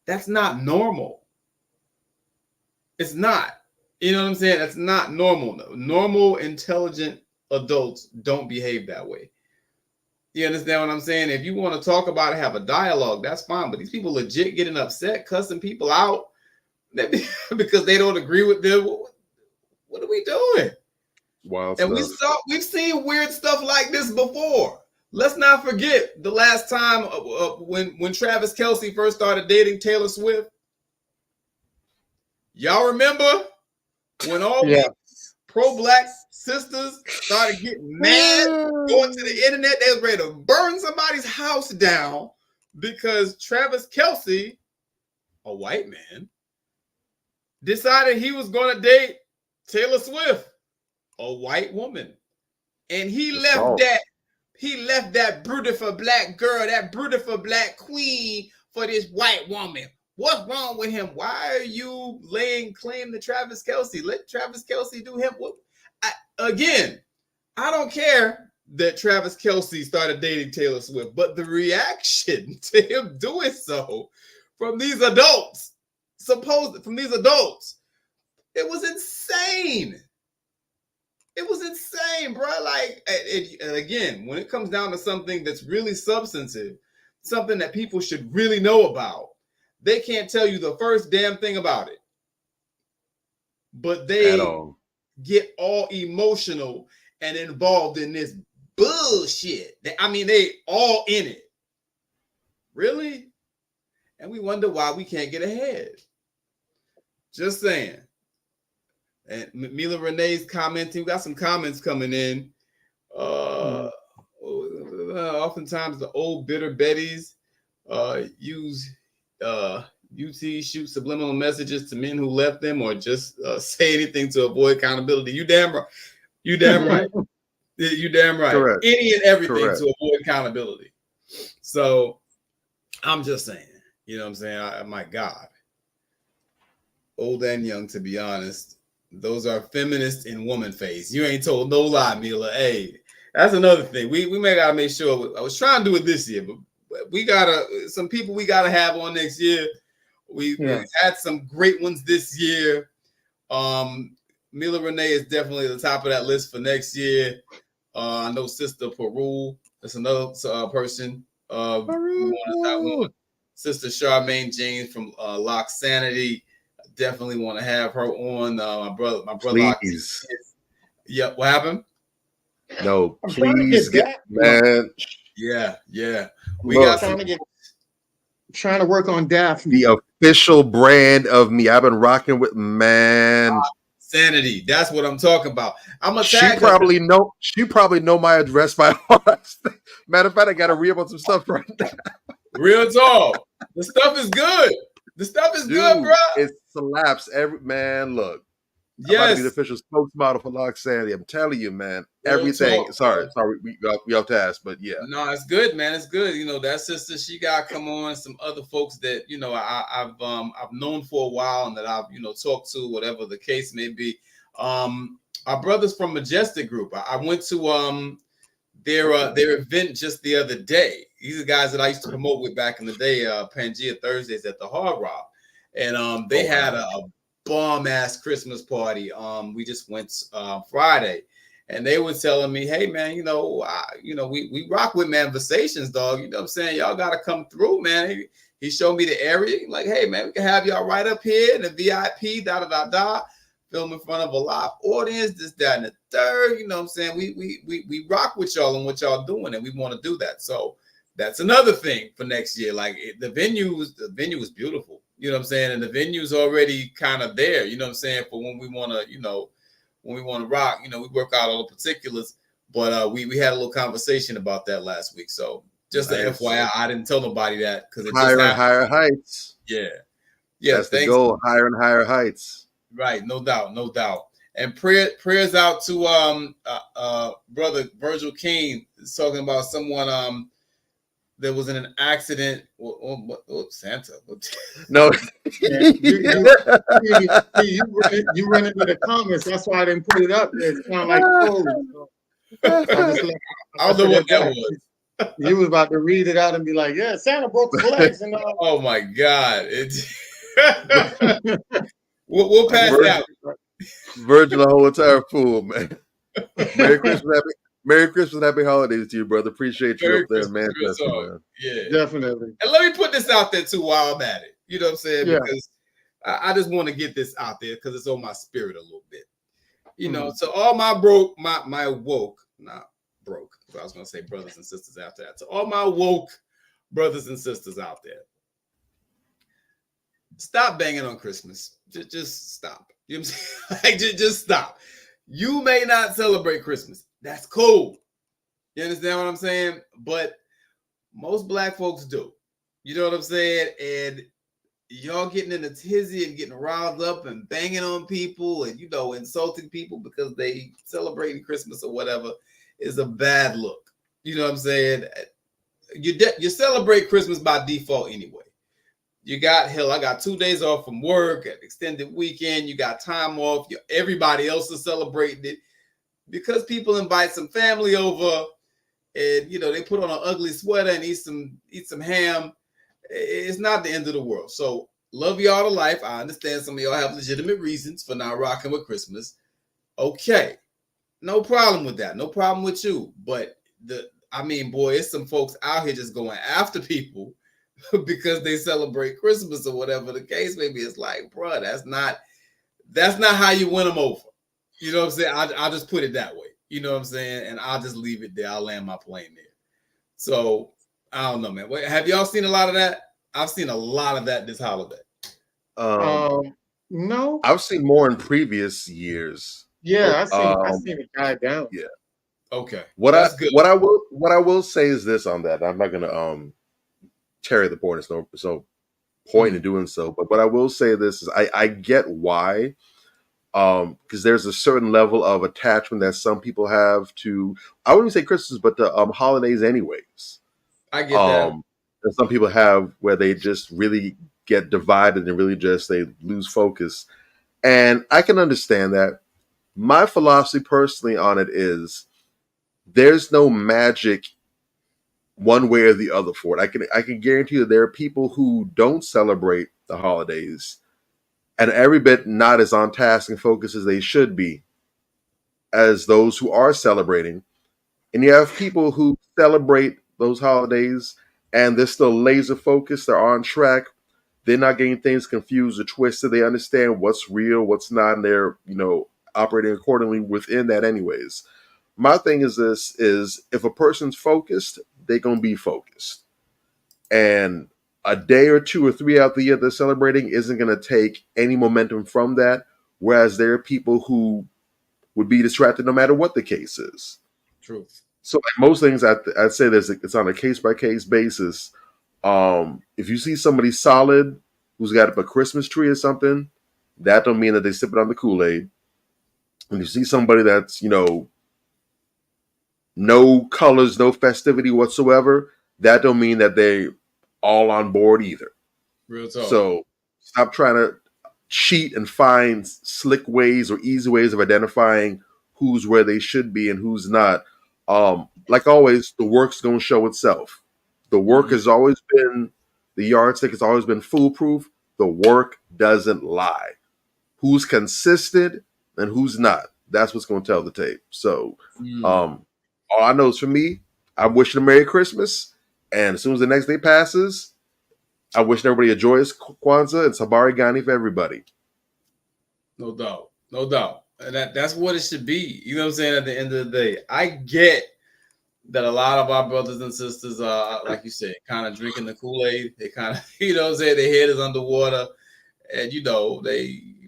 That's not normal. It's not. You know what I'm saying? That's not normal. Normal, intelligent adults don't behave that way. You understand what I'm saying? If you want to talk about it, have a dialogue, that's fine. But these people legit getting upset, cussing people out because they don't agree with them. What are we doing? Wild and stuff. we've seen weird stuff like this before. Let's not forget the last time when Travis Kelce first started dating Taylor Swift. Y'all remember when all these pro-black sisters started getting mad, going to the internet? They was ready to burn somebody's house down because Travis Kelce, a white man, decided he was going to date Taylor Swift, a white woman. And he left that beautiful black girl, that beautiful black queen for this white woman. What's wrong with him? Why are you laying claim to Travis Kelce? Let Travis Kelce do him. I don't care that Travis Kelce started dating Taylor Swift, but the reaction to him doing so from these adults, it was insane. It was insane, bro. Like, and again, when it comes down to something that's really substantive, something that people should really know about, they can't tell you the first damn thing about it. But they get all emotional and involved in this bullshit. I mean, they all in it. Really? And we wonder why we can't get ahead. Just saying. And Mila Renee's commenting. We got some comments coming in. Oftentimes the old bitter Bettys use UT shoot subliminal messages to men who left them, or just say anything to avoid accountability. You damn right. You damn right. You damn right. Correct. Any and everything Correct. to avoid accountability. So I'm just saying, you know what I'm saying? My God. Old and young, to be honest. Those are feminists in woman face. You ain't told no lie, Mila. Hey, that's another thing. We may gotta make sure. I was trying to do it this year, but we gotta some people we gotta have on next year. We had some great ones this year. Mila Renee is definitely at the top of that list for next year. I know Sister Peru. That's another person. Sister Charmaine James from Lock Sanity. Definitely want to have her on. My brother. Please. Yep. What happened? No, please, man. Yeah. We got trying to work on Daphne. The official brand of me. I've been rocking with, man. Sanity. That's what I'm talking about. She probably know my address by heart. Matter of fact, I got to read about some stuff right now. Real talk. The stuff is good. The stuff is good, bro. It slaps every man. Look, I'm about to be the Yes. official spokesmodel for Lock Sandy. I'm telling you, man. Real Everything. talk, Sorry, bro. sorry. We off task, but yeah. No, it's good, man. It's good. You know, that sister, she got come on. Some other folks that I've known for a while and that I've talked to, whatever the case may be. Our brothers from Majestic Group. I went to their event just the other day. These are guys that I used to promote with back in the day. Pangea Thursdays at the Hard Rock, and they had a bomb ass Christmas party. We just went Friday. And they were telling me, hey, man, we rock with Manversations, dog. You know what I'm saying? Y'all got to come through, man. He showed me the area. Like, hey, man, we can have y'all right up here in the VIP, film in front of a live audience, this, that, and the third. You know what I'm saying? We rock with y'all and what y'all doing, and we want to do that. So that's another thing for next year. Like, the venue is beautiful. You know what I'm saying? And the venue's already kind of there, you know what I'm saying, for when we want to, when we want to rock, we work out all the particulars, but we had a little conversation about that last week. So just an FYI, I didn't tell nobody that because it higher just and higher heights. Yeah. That's the goal. Higher and higher heights. Right, no doubt. And prayers out to brother Virgil King is talking about someone that was in an accident. Santa. No, you run into the comments. That's why I didn't put it up there. It's kind of like I don't know what that was. He was about to read it out and be like, "Yeah, Santa broke his legs." And oh my God! We'll pass that. Virgil, the whole entire fool, man. Merry Christmas, happy holidays to you, brother. Appreciate you up there in Manchester, man. Yeah, definitely. And let me put this out there too while I'm at it. You know what I'm saying? Yeah. Because I just want to get this out there because it's on my spirit a little bit. So all my woke, not broke. I was gonna say brothers and sisters after that. So all my woke brothers and sisters out there, stop banging on Christmas. Just stop. You know what I'm saying? Like, just stop. You may not celebrate Christmas. That's cool. You understand what I'm saying? But most Black folks do. You know what I'm saying? And y'all getting in a tizzy and getting riled up and banging on people and, insulting people because they celebrating Christmas or whatever is a bad look. You know what I'm saying? You celebrate Christmas by default anyway. I got 2 days off from work, an extended weekend. You got time off. Everybody else is celebrating it because people invite some family over and, they put on an ugly sweater and eat some ham. It's not the end of the world. So love y'all to life. I understand some of y'all have legitimate reasons for not rocking with Christmas. Okay. No problem with that. No problem with you. But it's some folks out here just going after people because they celebrate Christmas or whatever the case may be. It's like, bro, that's not how you win them over. You know what I'm saying? I'll just put it that way. You know what I'm saying? And I'll just leave it there. I'll land my plane there. So I don't know, man. Wait, have y'all seen a lot of that? I've seen a lot of that this holiday. No. I've seen more in previous years. Yeah, I've seen it die down. Yeah. Okay. What I will say is this on that. I'm not gonna carry the point. There's no point in doing so. But what I will say this is I get why. Because there's a certain level of attachment that some people have to, I wouldn't say Christmas, but the holidays anyways. I get that. And some people have where they just really get divided and really they lose focus. And I can understand that. My philosophy personally on it is there's no magic one way or the other for it. I can guarantee you there are people who don't celebrate the holidays and every bit not as on task and focused as they should be as those who are celebrating. And you have people who celebrate those holidays and they're still laser focused, they're on track, they're not getting things confused or twisted, they understand what's real, what's not, and they're, operating accordingly within that anyways. My thing is this, is if a person's focused, they're going to be focused. And a day or 2 or 3 out the year they're celebrating isn't going to take any momentum from that. Whereas there are people who would be distracted no matter what the case is. True. So like most things, I'd say it's on a case-by-case basis. If you see somebody solid who's got up a Christmas tree or something, that don't mean that they sip it on the Kool-Aid. When you see somebody that's, no colors, no festivity whatsoever, that don't mean that they all on board either. Real talk. So stop trying to cheat and find slick ways or easy ways of identifying who's where they should be and who's not. Like always, the work's going to show itself. The work has always been, the yardstick has always been foolproof. The work doesn't lie. Who's consistent and who's not. That's what's going to tell the tape. So, all I know is for me, I'm wishing a Merry Christmas. And as soon as the next day passes, I'm wishing everybody a joyous Kwanzaa and Sabari Ghani for everybody. No doubt. No doubt. And that's what it should be. You know what I'm saying? At the end of the day, I get that a lot of our brothers and sisters are, like you said, kind of drinking the Kool-Aid. They kind of, you know what I'm saying, their head is underwater. And,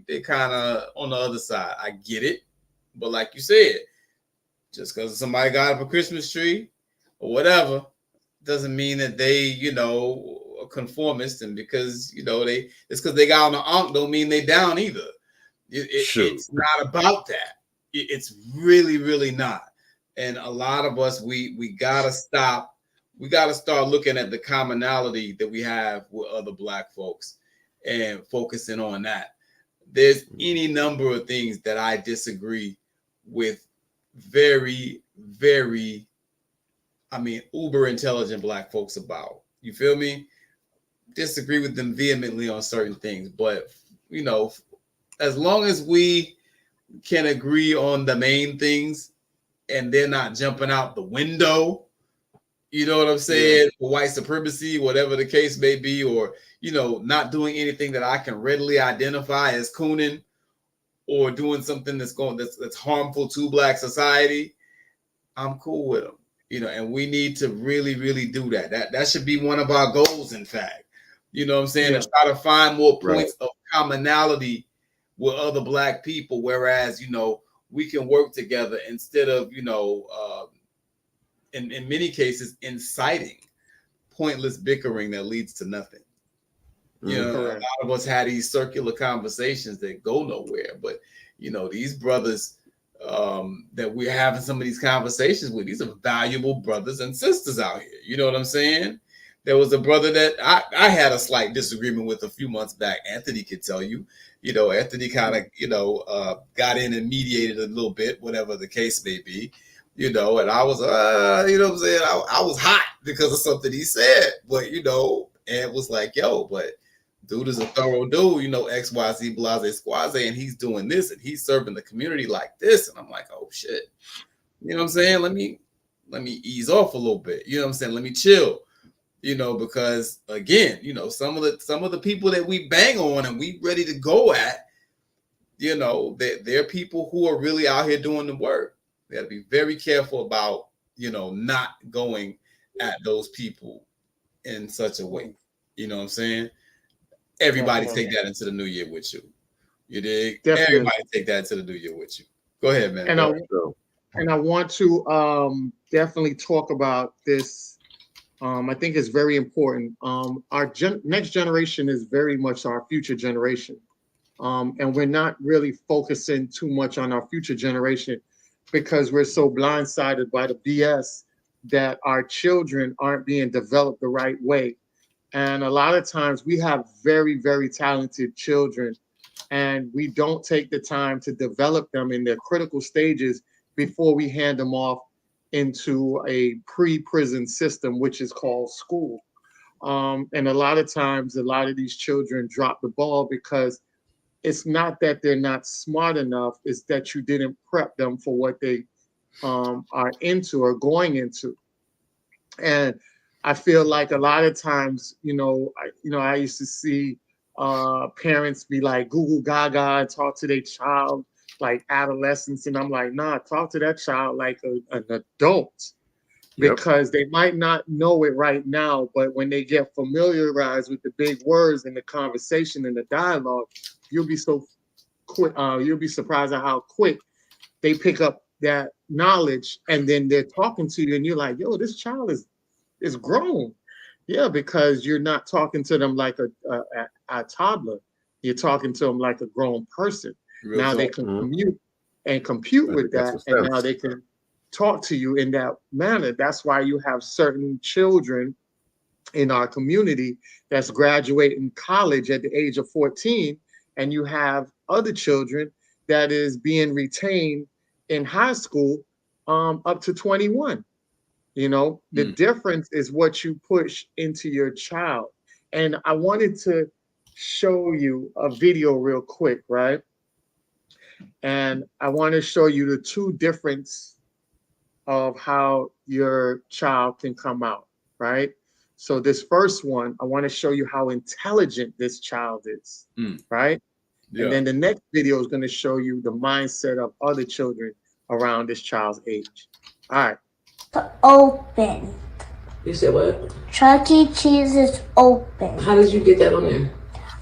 they kind of on the other side. I get it. But like you said, just because somebody got up a Christmas tree or whatever, doesn't mean that they, are conformist. And because, it's because they got on the Ankh don't mean they down either. It's not about that. It's really, really not. And a lot of us, we gotta stop. We gotta start looking at the commonality that we have with other Black folks and focusing on that. There's any number of things that I disagree with very, very, uber intelligent Black folks about. You feel me? Disagree with them vehemently on certain things. But, as long as we can agree on the main things and they're not jumping out the window, you know what I'm saying? For white supremacy, whatever the case may be, or, not doing anything that I can readily identify as cooning or doing something that's harmful to Black society, I'm cool with them, and we need to really, really do that. That should be one of our goals, in fact. You know what I'm saying? To try to find more points of commonality with other Black people, whereas, we can work together instead of, in many cases, inciting pointless bickering that leads to nothing. A lot of us had these circular conversations that go nowhere, but, these brothers that we're having some of these conversations with, these are valuable brothers and sisters out here. You know what I'm saying? There was a brother that I had a slight disagreement with a few months back. Anthony could tell you. Anthony kind of, got in and mediated a little bit, whatever the case may be, and I was, you know what I'm saying? I was hot because of something he said, but, and was like, yo, but dude is a thorough dude, XYZ, blase, squaze, and he's doing this and he's serving the community like this. And I'm like, oh shit. You know what I'm saying? Let me ease off a little bit. You know what I'm saying? Let me chill. Because again, some of the people that we bang on and we ready to go at, they're people who are really out here doing the work. They got to be very careful about, not going at those people in such a way. You know what I'm saying? Everybody take that into the new year with you. You dig? Definitely. Everybody take that into the new year with you. Go ahead, man. And I want to definitely talk about this. I think it's very important. Our next generation is very much our future generation. And we're not really focusing too much on our future generation because we're so blindsided by the BS that our children aren't being developed the right way. And a lot of times we have very, very talented children and we don't take the time to develop them in their critical stages before we hand them off into a pre-prison system, which is called school. And a lot of times, a lot of these children drop the ball because it's not that they're not smart enough, it's that you didn't prep them for what they are into or going into. And I feel like a lot of times, I used to see parents be like goo gaga and talk to their child like adolescents, and I'm like, nah, talk to that child like an adult, because they might not know it right now, but when they get familiarized with the big words and the conversation and the dialogue, you'll be so quick. You'll be surprised at how quick they pick up that knowledge, and then they're talking to you, and you're like, yo, this child is grown. Yeah, because you're not talking to them like a toddler. You're talking to them like a grown person. Real now talk. They can commute and compute I with think that's that, what's and now sense. they can talk to you in that manner. That's why you have certain children in our community that's graduating college at the age of 14, and you have other children that is being retained in high school up to 21. You know, the difference is what you push into your child. And I wanted to show you a video real quick, right? And I want to show you the two difference of how your child can come out, right? So this first one, I want to show you how intelligent this child is, right? And Yeah. then the next video is going to show you the mindset of other children around this child's age. All right. Open. You said what? Chuck E. Cheese is open. How did you get that on there?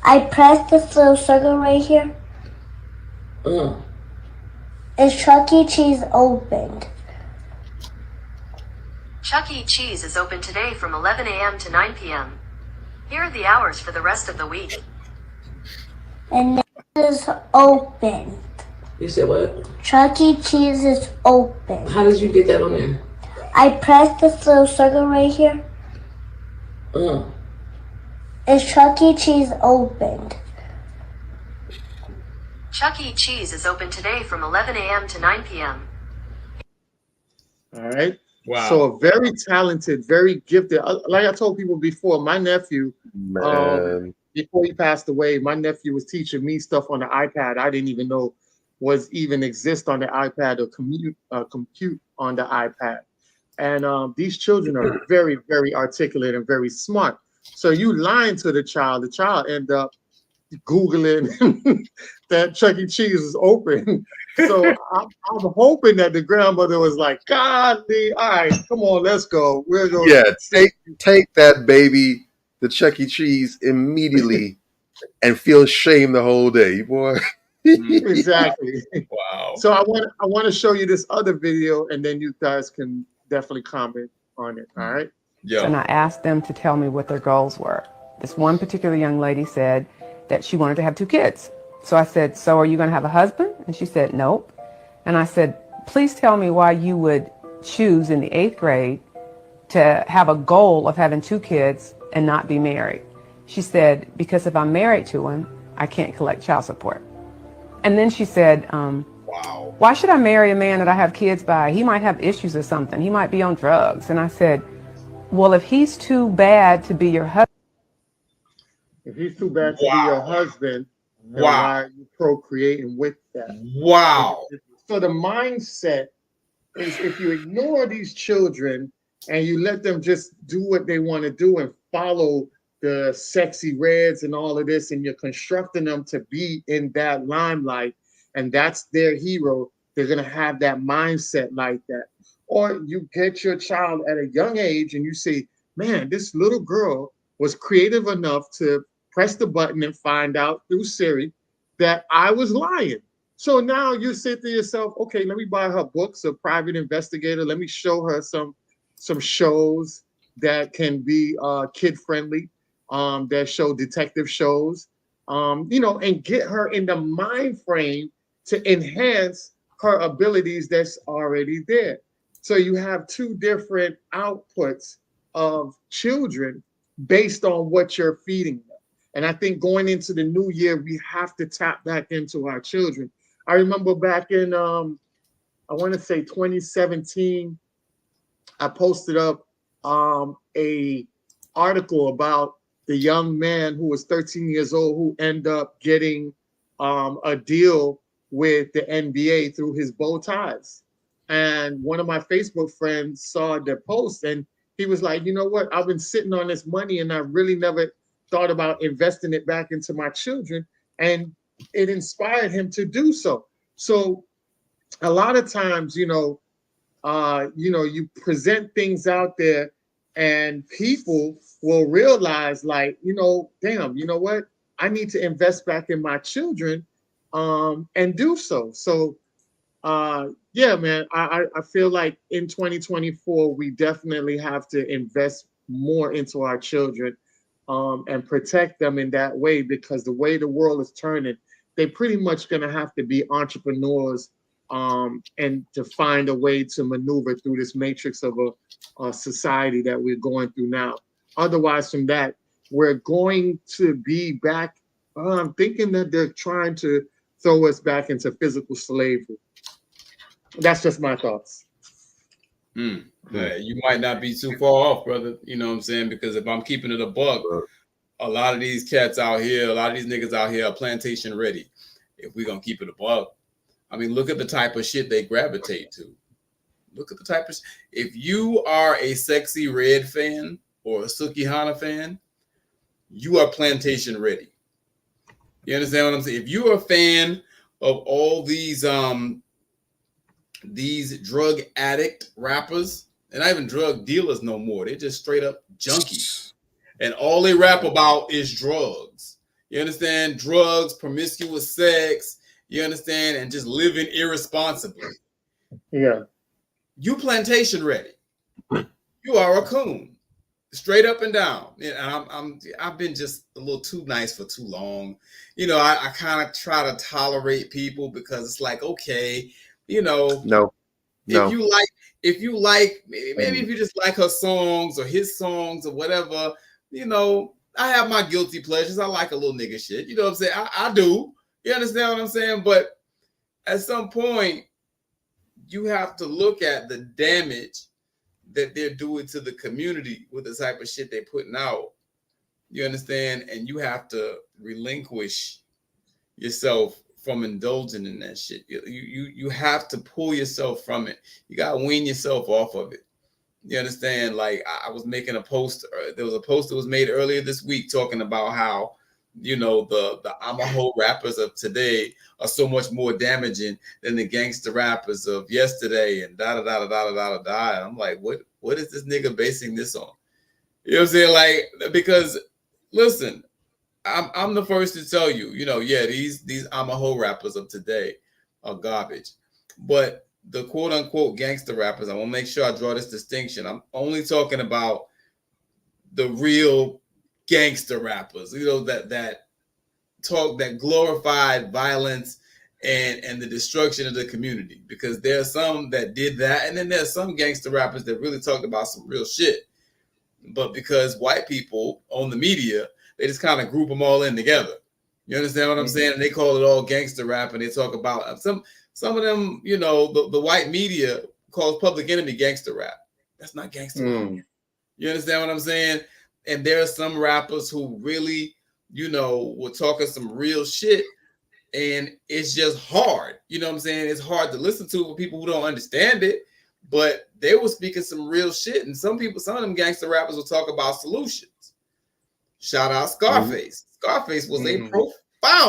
I pressed this little circle right here. Is Chuck E. Cheese opened? Chuck E. Cheese is open today from 11 a.m. to 9 p.m. Here are the hours for the rest of the week. And this is open. You said what? Chuck E. Cheese is open. How did you get that on there? I pressed this little circle right here. Is Chuck E. Cheese opened? Chuck E. Cheese is open today from 11 a.m. to 9 p.m. All right. Wow. So a very talented, very gifted. Like I told people before, my nephew, Man. before he passed away, my nephew was teaching me stuff on the iPad I didn't even know was even exist on the iPad or compute on the iPad. And these children are very, very articulate and very smart. So you lying to the child end up Googling that Chuck E. Cheese is open. So I'm hoping that the grandmother was like, "Golly, all right, come on, let's go. We're going." Yeah, take that baby to Chuck E. Cheese immediately and feel shame the whole day, boy. Exactly. Wow. So I want to show you this other video, and then you guys can definitely comment on it. All right. Yeah. And I asked them to tell me what their goals were. This one particular young lady said that she wanted to have 2 kids. So I said, "So are you going to have a husband?" And she said, "Nope." And I said, "Please tell me why you would choose in the 8th grade to have a goal of having 2 kids and not be married." She said, "Because if I'm married to him, I can't collect child support." And then she said, Wow. "Why should I marry a man that I have kids by? He might have issues or something. He might be on drugs." And I said, "Well, if he's too bad to be your husband." If he's too bad to be your husband, then Wow. why are you procreating with that? Wow. So the mindset is if you ignore these children and you let them just do what they want to do and follow the sexy reds and all of this, and you're constructing them to be in that limelight, and that's their hero, they're going to have that mindset like that. Or you get your child at a young age and you say, "Man, this little girl was creative enough to press the button and find out through Siri that I was lying." So now you say to yourself, "Okay, let me buy her books, a private investigator. Let me show her some shows that can be kid friendly, that show detective shows, and get her in the mind frame to enhance her abilities that's already there." So you have 2 different outputs of children based on what you're feeding them. And I think going into the new year, we have to tap back into our children. I remember back in, I want to say 2017, I posted up a article about the young man who was 13 years old who ended up getting a deal with the NBA through his bow ties. And one of my Facebook friends saw the post and he was like, "You know what? I've been sitting on this money and I really never thought about investing it back into my children." And it inspired him to do so. So a lot of times, you present things out there and people will realize like, damn, you know what? I need to invest back in my children and do so. So yeah, man, I feel like in 2024, we definitely have to invest more into our children and protect them in that way, because the way the world is turning, they're pretty much going to have to be entrepreneurs and to find a way to maneuver through this matrix of a society that we're going through now. Otherwise, from that, we're going to be back. I'm thinking that they're trying to throw us back into physical slavery. That's just my thoughts. You might not be too far off, brother. You know what I'm saying? Because if I'm keeping it a buck, a lot of these cats out here, a lot of these niggas out here are plantation ready. If we're gonna keep it a buck, I mean, look at the type of shit they gravitate to. Look at the type of if you are a Sexy Red fan or a Sukihana fan, you are plantation ready. You understand what I'm saying? If you're a fan of all these drug addict rappers, and not even drug dealers no more, they're just straight up junkies. And all they rap about is drugs. You understand? Drugs, promiscuous sex, you understand? And just living irresponsibly. Yeah. You plantation ready. You are a coon. Straight up and down. And I've been just a little too nice for too long. You know, I kind of try to tolerate people because it's like, okay, you know, if you like, maybe if you just like her songs or his songs or whatever, you know, I have my guilty pleasures. I like a little nigga shit. You know what I'm saying? I do. You understand what I'm saying? But at some point, you have to look at the damage that they're doing to the community with the type of shit they're putting out. You understand? And you have to relinquish yourself from indulging in that shit. You have to pull yourself from it. You got to wean yourself off of it. You understand? Like I was making a post. There was a post that was made earlier this week talking about how, you know, the Amaho rappers of today are so much more damaging than the gangster rappers of yesterday, and da da da da da da da da. And I'm like, what is this nigga basing this on? You know what I'm saying? Like, because listen, I'm the first to tell you, you know, yeah, these Amaho rappers of today are garbage, but the quote unquote gangster rappers, I want to make sure I draw this distinction. I'm only talking about the real gangster rappers, you know, that glorified violence and the destruction of the community, because there are some that did that, and then there's some gangster rappers that really talked about some real shit. But because white people own the media, they just kind of group them all in together. You understand what I'm saying? And they call it all gangster rap, and they talk about some of them, you know, the white media calls Public Enemy gangster rap. That's not gangster rap. You understand what I'm saying? And there are some rappers who really, you know, were talking some real shit, and it's just hard. You know what I'm saying? It's hard to listen to for people who don't understand it, but they were speaking some real shit. And some of them gangster rappers will talk about solutions. Shout out Scarface. Scarface was it's one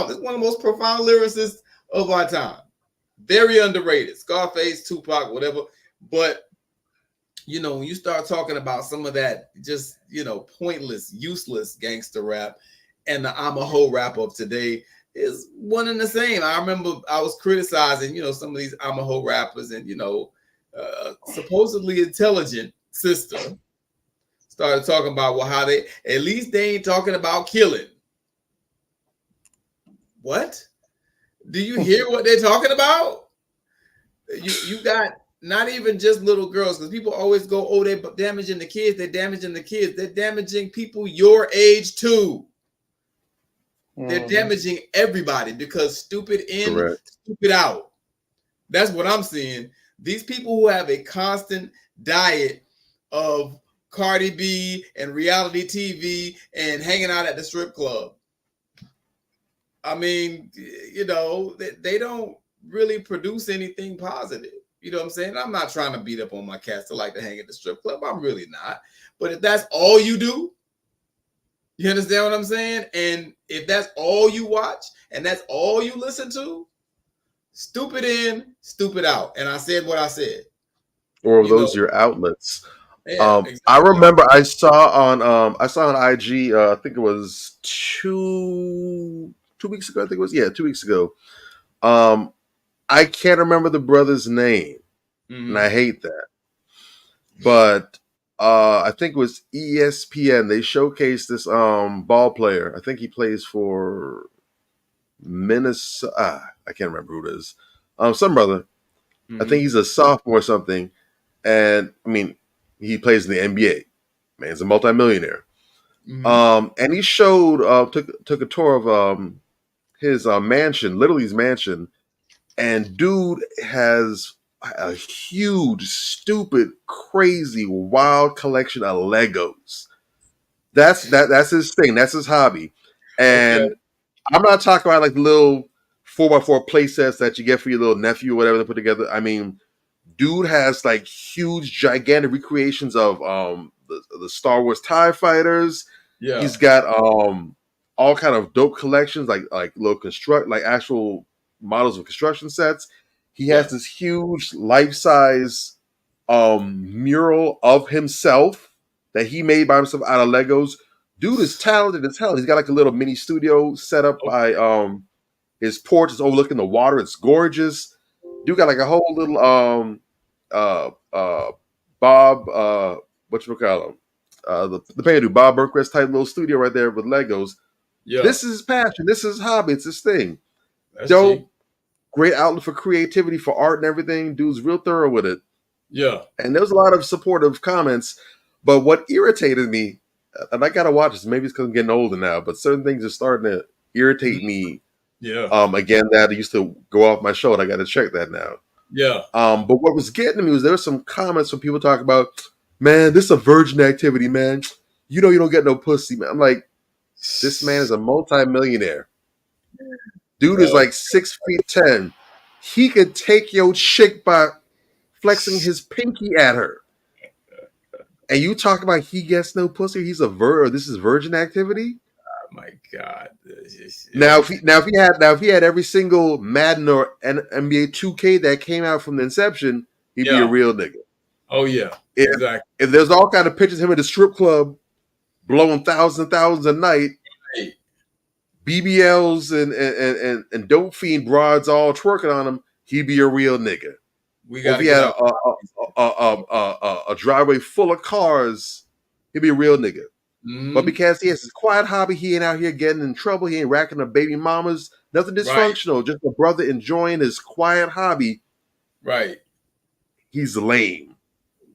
of the most profound lyricists of our time. Very underrated. Scarface, Tupac, whatever. But, you know, when you start talking about some of that just, you know, pointless, useless gangster rap, and the Amaho rap of today is one and the same. I remember I was criticizing, you know, some of these Amaho rappers, and, you know, supposedly intelligent sister started talking about, well, how they ain't talking about killing. What? Do you hear what they're talking about? You got not even just little girls, because people always go, oh, they're damaging the kids. They're damaging the kids. They're damaging people your age too. They're damaging everybody, because stupid in, stupid out. That's what I'm seeing. These people who have a constant diet of Cardi B and reality TV and hanging out at the strip club. I mean, you know, they don't really produce anything positive. You know what I'm saying? I'm not trying to beat up on my cats that like to hang at the strip club. I'm really not. But if that's all you do, you understand what I'm saying? And if that's all you watch and that's all you listen to, stupid in, stupid out. And I said what I said. Or those are your outlets. Yeah, exactly. I remember I saw on IG, I think it was two weeks ago. I think it was 2 weeks ago. I can't remember the brother's name, and I hate that. But I think it was ESPN. They showcased this ball player. I think he plays for Minnesota. I can't remember who it is. Some brother. I think he's a sophomore or something. And I mean, he plays in the NBA. Man, he's a multimillionaire. And he showed took a tour of his mansion, literally his mansion, and dude has a huge, stupid, crazy, wild collection of Legos. That's his thing. That's his hobby. And I'm not talking about like the little 4x4 play sets that you get for your little nephew or whatever they put together. I mean, dude has like huge, gigantic recreations of the Star Wars TIE fighters. Yeah. He's got all kind of dope collections, like little actual models of construction sets. He has this huge life-size mural of himself that he made by himself out of Legos. Dude is talented as hell. He's got like a little mini studio set up by his porch. It's overlooking the water. It's gorgeous. Dude got like a whole little Bob whatchamacallit, the painter dude, Bob Burquist type little studio right there with Legos. Yeah. This is his passion. This is his hobby. It's his thing. That's Dope. cheap. Great outlet for creativity, for art and everything. Dude's real thorough with it. Yeah. And there was a lot of supportive comments. But what irritated me, and I gotta watch this, maybe it's because I'm getting older now, but certain things are starting to irritate me. Yeah. Again, that used to go off my show, and I got to check that now. Yeah. But what was getting to me was there were some comments from people talking about, man, this is a virgin activity, man. You know you don't get no pussy, man. I'm like, this man is a multi-millionaire. Dude is like 6'10". He could take your chick by flexing his pinky at her. And you talk about he gets no pussy, he's a this is virgin activity? Oh my God. Now if he had every single Madden or NBA 2K that came out from the inception, he'd be a real nigga. Oh yeah. Exactly. If there's all kind of pictures of him at the strip club blowing thousands a night, BBLs and dope fiend broads all twerking on him, he'd be a real nigga. If he had a driveway full of cars, he'd be a real nigga. But because he has his quiet hobby, he ain't out here getting in trouble. He ain't racking up baby mamas. Nothing dysfunctional. Just a brother enjoying his quiet hobby. Right. He's lame.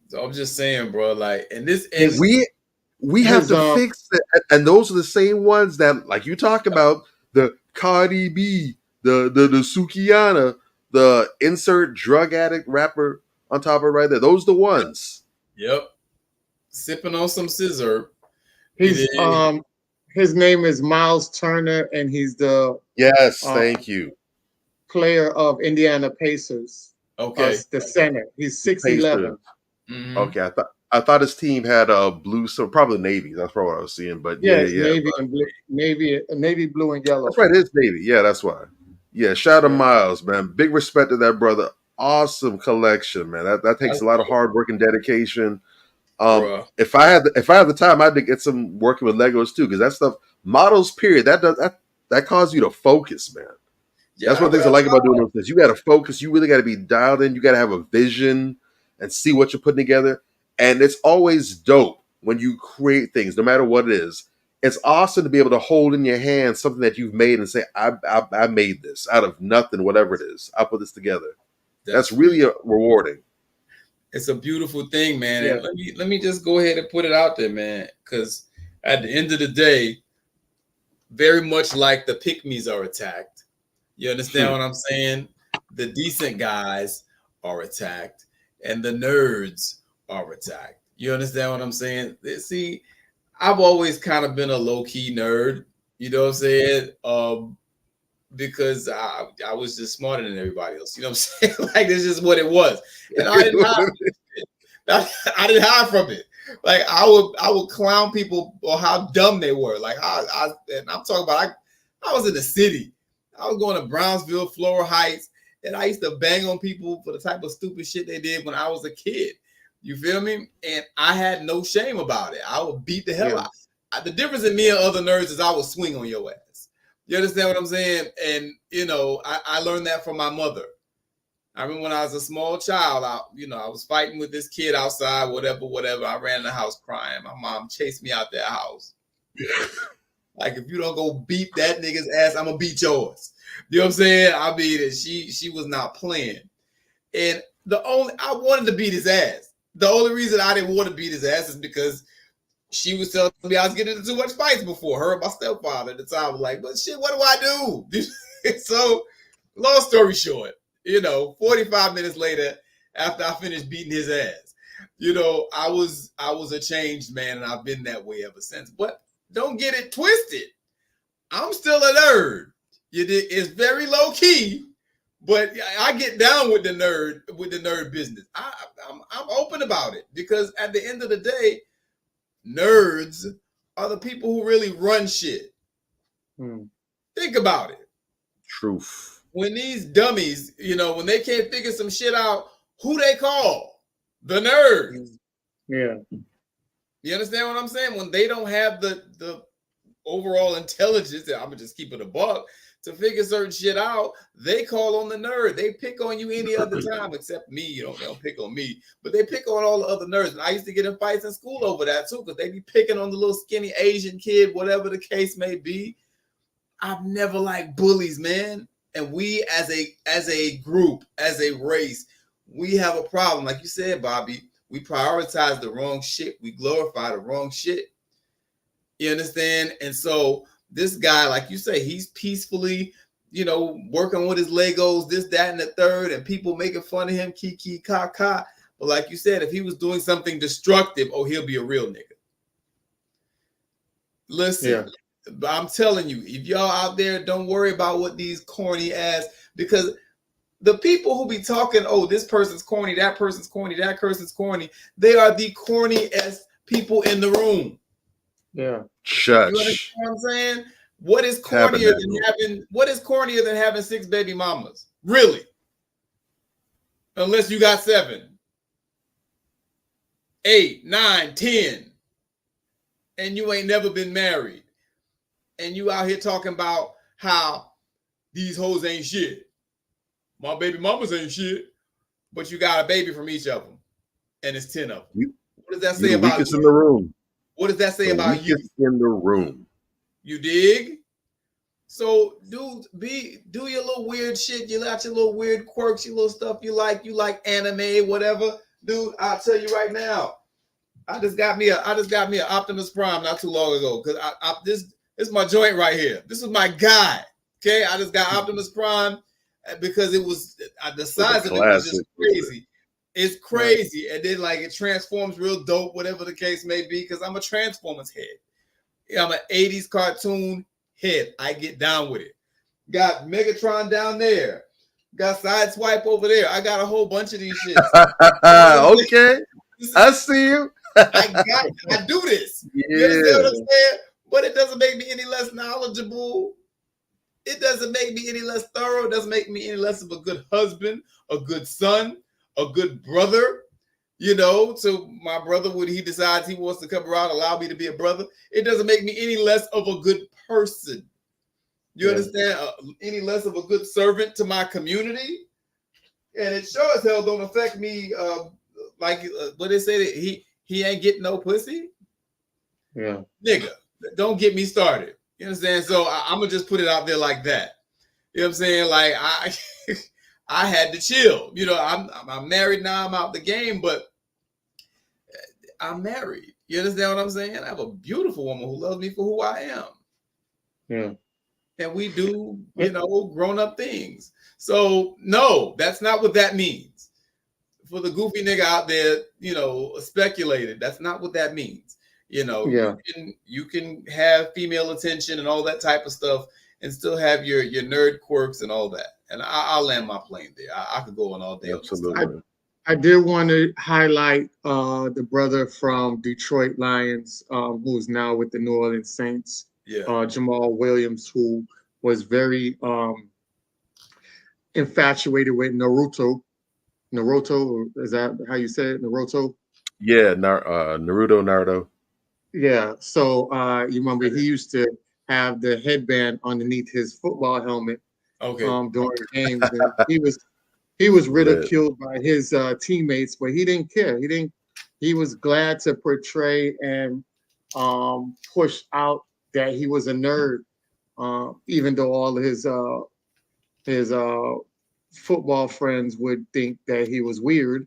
So I'm just saying, bro. Like, and this and is we have to fix it. And those are the same ones that, like you talk about, the Cardi B, the Sukihana, the insert drug addict rapper on top of it right there. Those are the ones. Yep. Sipping on some scissor. He's his name is Miles Turner, and he's the thank you, player of Indiana Pacers. Okay, the center. He's 6'11". Okay, I thought his team had a blue, so probably Navy. That's probably what I was seeing. But Navy and blue, navy blue and yellow. That's right, it's Navy. Yeah, that's why. Yeah, shout out to Miles, man. Big respect to that brother. Awesome collection, man. That takes a lot of hard work and dedication. If I had the time, I'd get some working with Legos too, because that stuff, models, period, that causes you to focus, man. That's one of the things I like about doing those things. You got to focus. You really got to be dialed in. You got to have a vision and see what you're putting together. And it's always dope when you create things, no matter what it is. It's awesome to be able to hold in your hand something that you've made and say, I made this out of nothing, whatever it is. I put this together. That's really rewarding. It's a beautiful thing, man. And let me just go ahead and put it out there, man. Because at the end of the day, very much like the pick-me's are attacked. You understand what I'm saying? The decent guys are attacked, and the nerds are attacked. You understand what I'm saying? See, I've always kind of been a low-key nerd. You know what I'm saying? Because I was just smarter than everybody else. You know what I'm saying? Like, this is what it was. And I didn't hide from it. I didn't hide from it. Like, I would clown people on how dumb they were. Like, and I'm talking about, I was in the city. I was going to Brownsville, Floral Heights, and I used to bang on people for the type of stupid shit they did when I was a kid. You feel me? And I had no shame about it. I would beat the hell out. The difference in me and other nerds is I would swing on your ass. You understand what I'm saying? And, you know, I learned that from my mother. I remember when I was a small child, I was fighting with this kid outside, whatever. I ran in the house crying. My mom chased me out that house. Like, if you don't go beat that nigga's ass, I'm going to beat yours. You know what I'm saying? I mean, she was not playing. And I wanted to beat his ass. The only reason I didn't want to beat his ass is because she was telling me I was getting into too much fights before. Her and my stepfather at the time was like, but shit, what do I do? So, long story short, 45 minutes later, after I finished beating his ass, I was a changed man, and I've been that way ever since. But don't get it twisted. I'm still a nerd. It's very low key, but I get down with the nerd business. I'm open about it because at the end of the day, nerds are the people who really run shit. Think about it. Truth. When these dummies, when they can't figure some shit out, who they call? The nerds. Yeah. You understand what I'm saying? When they don't have the overall intelligence, I'm gonna just keep it a buck, to figure certain shit out, they call on the nerd. They pick on you any other time except me. They don't pick on me, but they pick on all the other nerds. And I used to get in fights in school over that too, because they be picking on the little skinny Asian kid, whatever the case may be. I've never liked bullies, man. And we as a group, as a race, we have a problem. Like you said, Bobby, we prioritize the wrong shit. We glorify the wrong shit. You understand? And so this guy, like you say, he's peacefully, working with his Legos, this, that, and the third, and people making fun of him, kiki, ka. But like you said, if he was doing something destructive, he'll be a real nigga. Listen, I'm telling you, if y'all out there, don't worry about what these corny ass, because the people who be talking, this person's corny, that person's corny, that person's corny, they are the corniest people in the room. Yeah. Shush. You understand what I'm saying? What is cornier than having 6 baby mamas? Really? Unless you got 7, 8, 9, 10, and you ain't never been married, and you out here talking about how these hoes ain't shit. My baby mamas ain't shit, but you got a baby from each of them, and it's 10 of them. What does that say about you? In the room. What does that say about you? In the room. You dig? So, dude, do your little weird shit. You got your little weird quirks, your little stuff you like. You like anime, whatever. Dude, I'll tell you right now. I just got me an Optimus Prime not too long ago, because this is my joint right here. This is my guy. Okay, I just got Optimus Prime because it was the size of it was just crazy. It's crazy. And then it transforms real dope, whatever the case may be, because I'm a Transformers head. I'm an 80s cartoon head. I get down with it. Got Megatron down there. Got Sideswipe over there. I got a whole bunch of these shits. Okay. I see you. I do this. Yeah. You understand what I'm saying? But it doesn't make me any less knowledgeable. It doesn't make me any less thorough. It doesn't make me any less of a good husband, a good son, a good brother. So my brother, when he decides he wants to come around, allow me to be a brother, it doesn't make me any less of a good person. You understand? Any less of a good servant to my community. And it sure as hell don't affect me what they say, that he ain't getting no pussy. Yeah. Nigga, don't get me started. You understand? So I'm going to just put it out there like that. You know what I'm saying? I had to chill. I'm married now. I'm out the game, but I'm married. You understand what I'm saying? I have a beautiful woman who loves me for who I am. Yeah. And we do, grown-up things. So, no, that's not what that means. For the goofy nigga out there, speculated, that's not what that means. You can have female attention and all that type of stuff and still have your nerd quirks and all that. And I'll land my plane there. I could go on all day. Absolutely. I did want to highlight the brother from Detroit Lions, who's now with the New Orleans Saints, Jamal Williams, who was very infatuated with Naruto. Naruto, is that how you say it? Naruto? Yeah, Naruto. Yeah, so you remember he used to have the headband underneath his football helmet during games. And he was ridiculed by his teammates, but he didn't care. He was glad to portray and push out that he was a nerd, even though all his football friends would think that he was weird,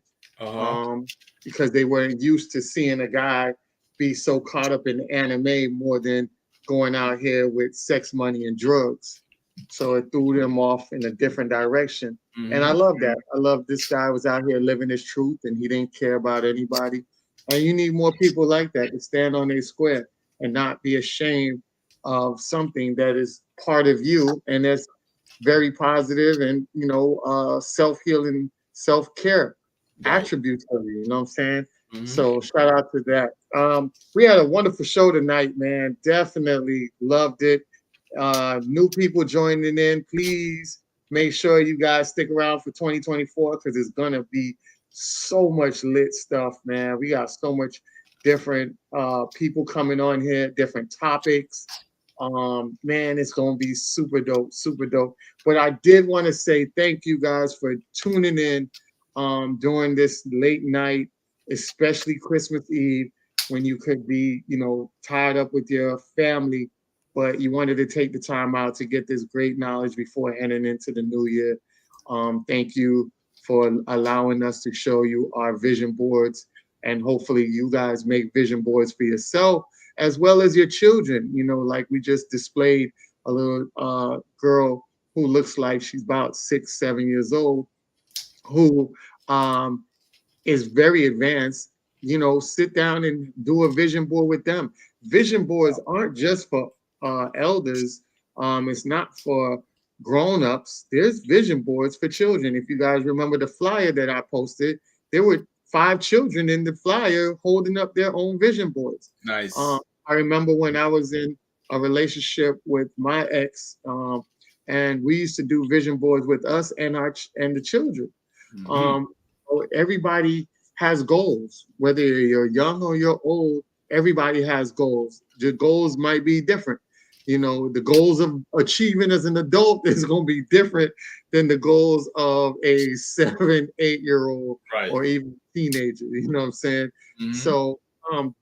because they weren't used to seeing a guy be so caught up in anime more than going out here with sex, money, and drugs. So it threw them off in a different direction. And I love that. I love this guy was out here living his truth, and he didn't care about anybody. And you need more people like that to stand on their square and not be ashamed of something that is part of you and that's very positive and, you know, self-healing, self-care attributes of you. You know what I'm saying? So shout out to that. We had a wonderful show tonight, man. Definitely loved it. New people joining in, please make sure you guys stick around for 2024 because it's gonna be so much lit stuff, man. We got so much different people coming on here, different topics. Man, it's gonna be super dope, super dope. But I did want to say thank you guys for tuning in during this late night, especially Christmas Eve, when you could be, you know, tied up with your family, but you wanted to take the time out to get this great knowledge before heading into the new year. Thank you for allowing us to show you our vision boards, and hopefully you guys make vision boards for yourself as well as your children. You know, like we just displayed a little girl who looks like she's about 6, 7 years old, who is very advanced. You know, sit down and do a vision board with them. Vision boards aren't just for elders. It's not for grown-ups. There's vision boards for children. If you guys remember the flyer that I posted, there were 5 children in the flyer holding up their own vision boards. Nice. I remember when I was in a relationship with my ex, and we used to do vision boards with us and the children. Everybody has goals, whether you're young or you're old. Everybody has goals. The goals might be different. You know, the goals of achieving as an adult is going to be different than the goals of a 7, 8-year-old or even teenager. You know what I'm saying? So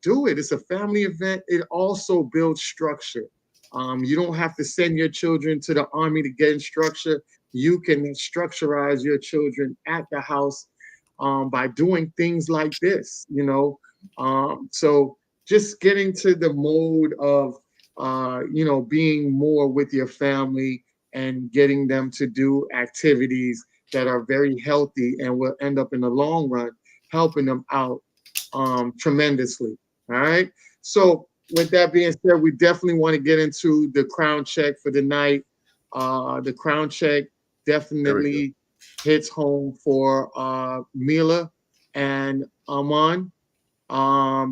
do it. It's a family event. It also builds structure. You don't have to send your children to the army to get in structure. You can structurize your children at the house by doing things like this, you know. So just getting to the mode of you know, being more with your family and getting them to do activities that are very healthy and will end up in the long run helping them out tremendously. All right. So with that being said, we definitely want to get into the crown check for the night. The crown check definitely hits home for Mila and Aman.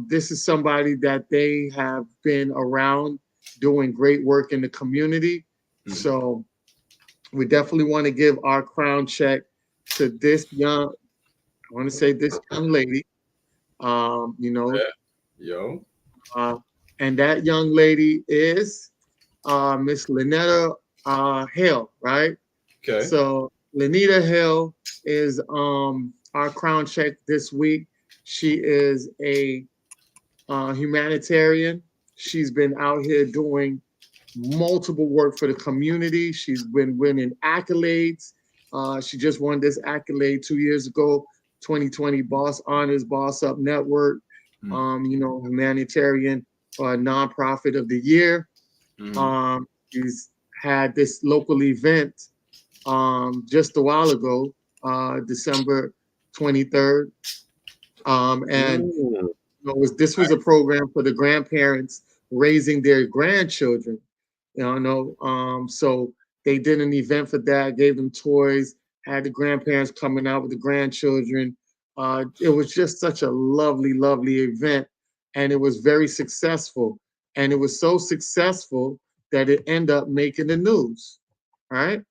This is somebody that they have been around doing great work in the community. So we definitely want to give our crown check to this young, I want to say this young lady, you know. And that young lady is Miss Lynetta Hale, right? Okay. So Lynetta Hale is our crown check this week. She is a humanitarian. She's been out here doing multiple work for the community. She's been winning accolades. She just won this accolade 2 years ago, 2020 Boss Honors, Boss Up Network, you know, humanitarian nonprofit of the year. She's had this local event just a while ago, December 23rd. And you know, this was a program for the grandparents raising their grandchildren, you know. So they did an event for that, gave them toys, had the grandparents coming out with the grandchildren. It was just such a lovely, lovely event, and it was very successful. And it was so successful that it ended up making the news. All right.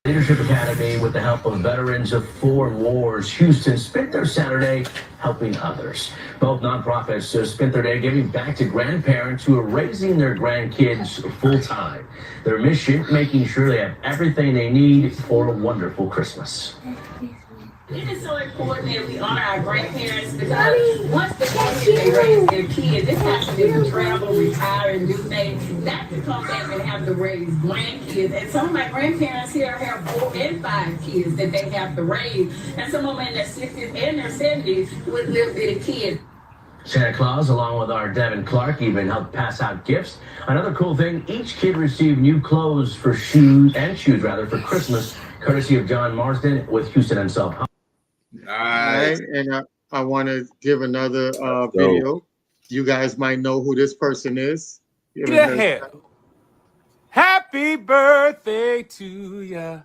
Leadership Academy, with the help of veterans of 4 wars, Houston spent their Saturday helping others. Both nonprofits spent their day giving back to grandparents who are raising their grandkids full time. Their mission, making sure they have everything they need for a wonderful Christmas. It is so important that we honor our grandparents because once they go ahead and they raise their kids, this happens to travel, retire, and do things. Not to come back and have to raise grandkids. And some of my grandparents here have 4 and 5 kids that they have to raise. And some of them in their 60s and their 70s with little bitty kids. Santa Claus, along with our Devin Clark, even helped pass out gifts. Another cool thing, each kid received new clothes for shoes for Christmas, courtesy of John Marsden with Houston himself. Nice. Right? And I want to give another video. You guys might know who this person is. Happy birthday to ya.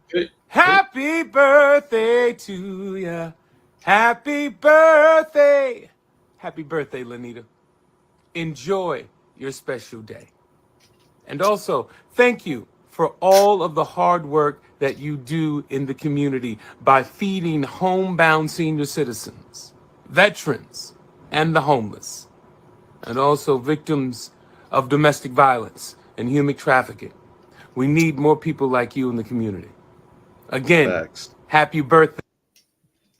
Happy birthday to ya. Happy birthday. Happy birthday, Lanita. Enjoy your special day. And also, thank you for all of the hard work that you do in the community by feeding homebound senior citizens, veterans, and the homeless, and also victims of domestic violence and human trafficking. We need more people like you in the community. Again, happy birthday.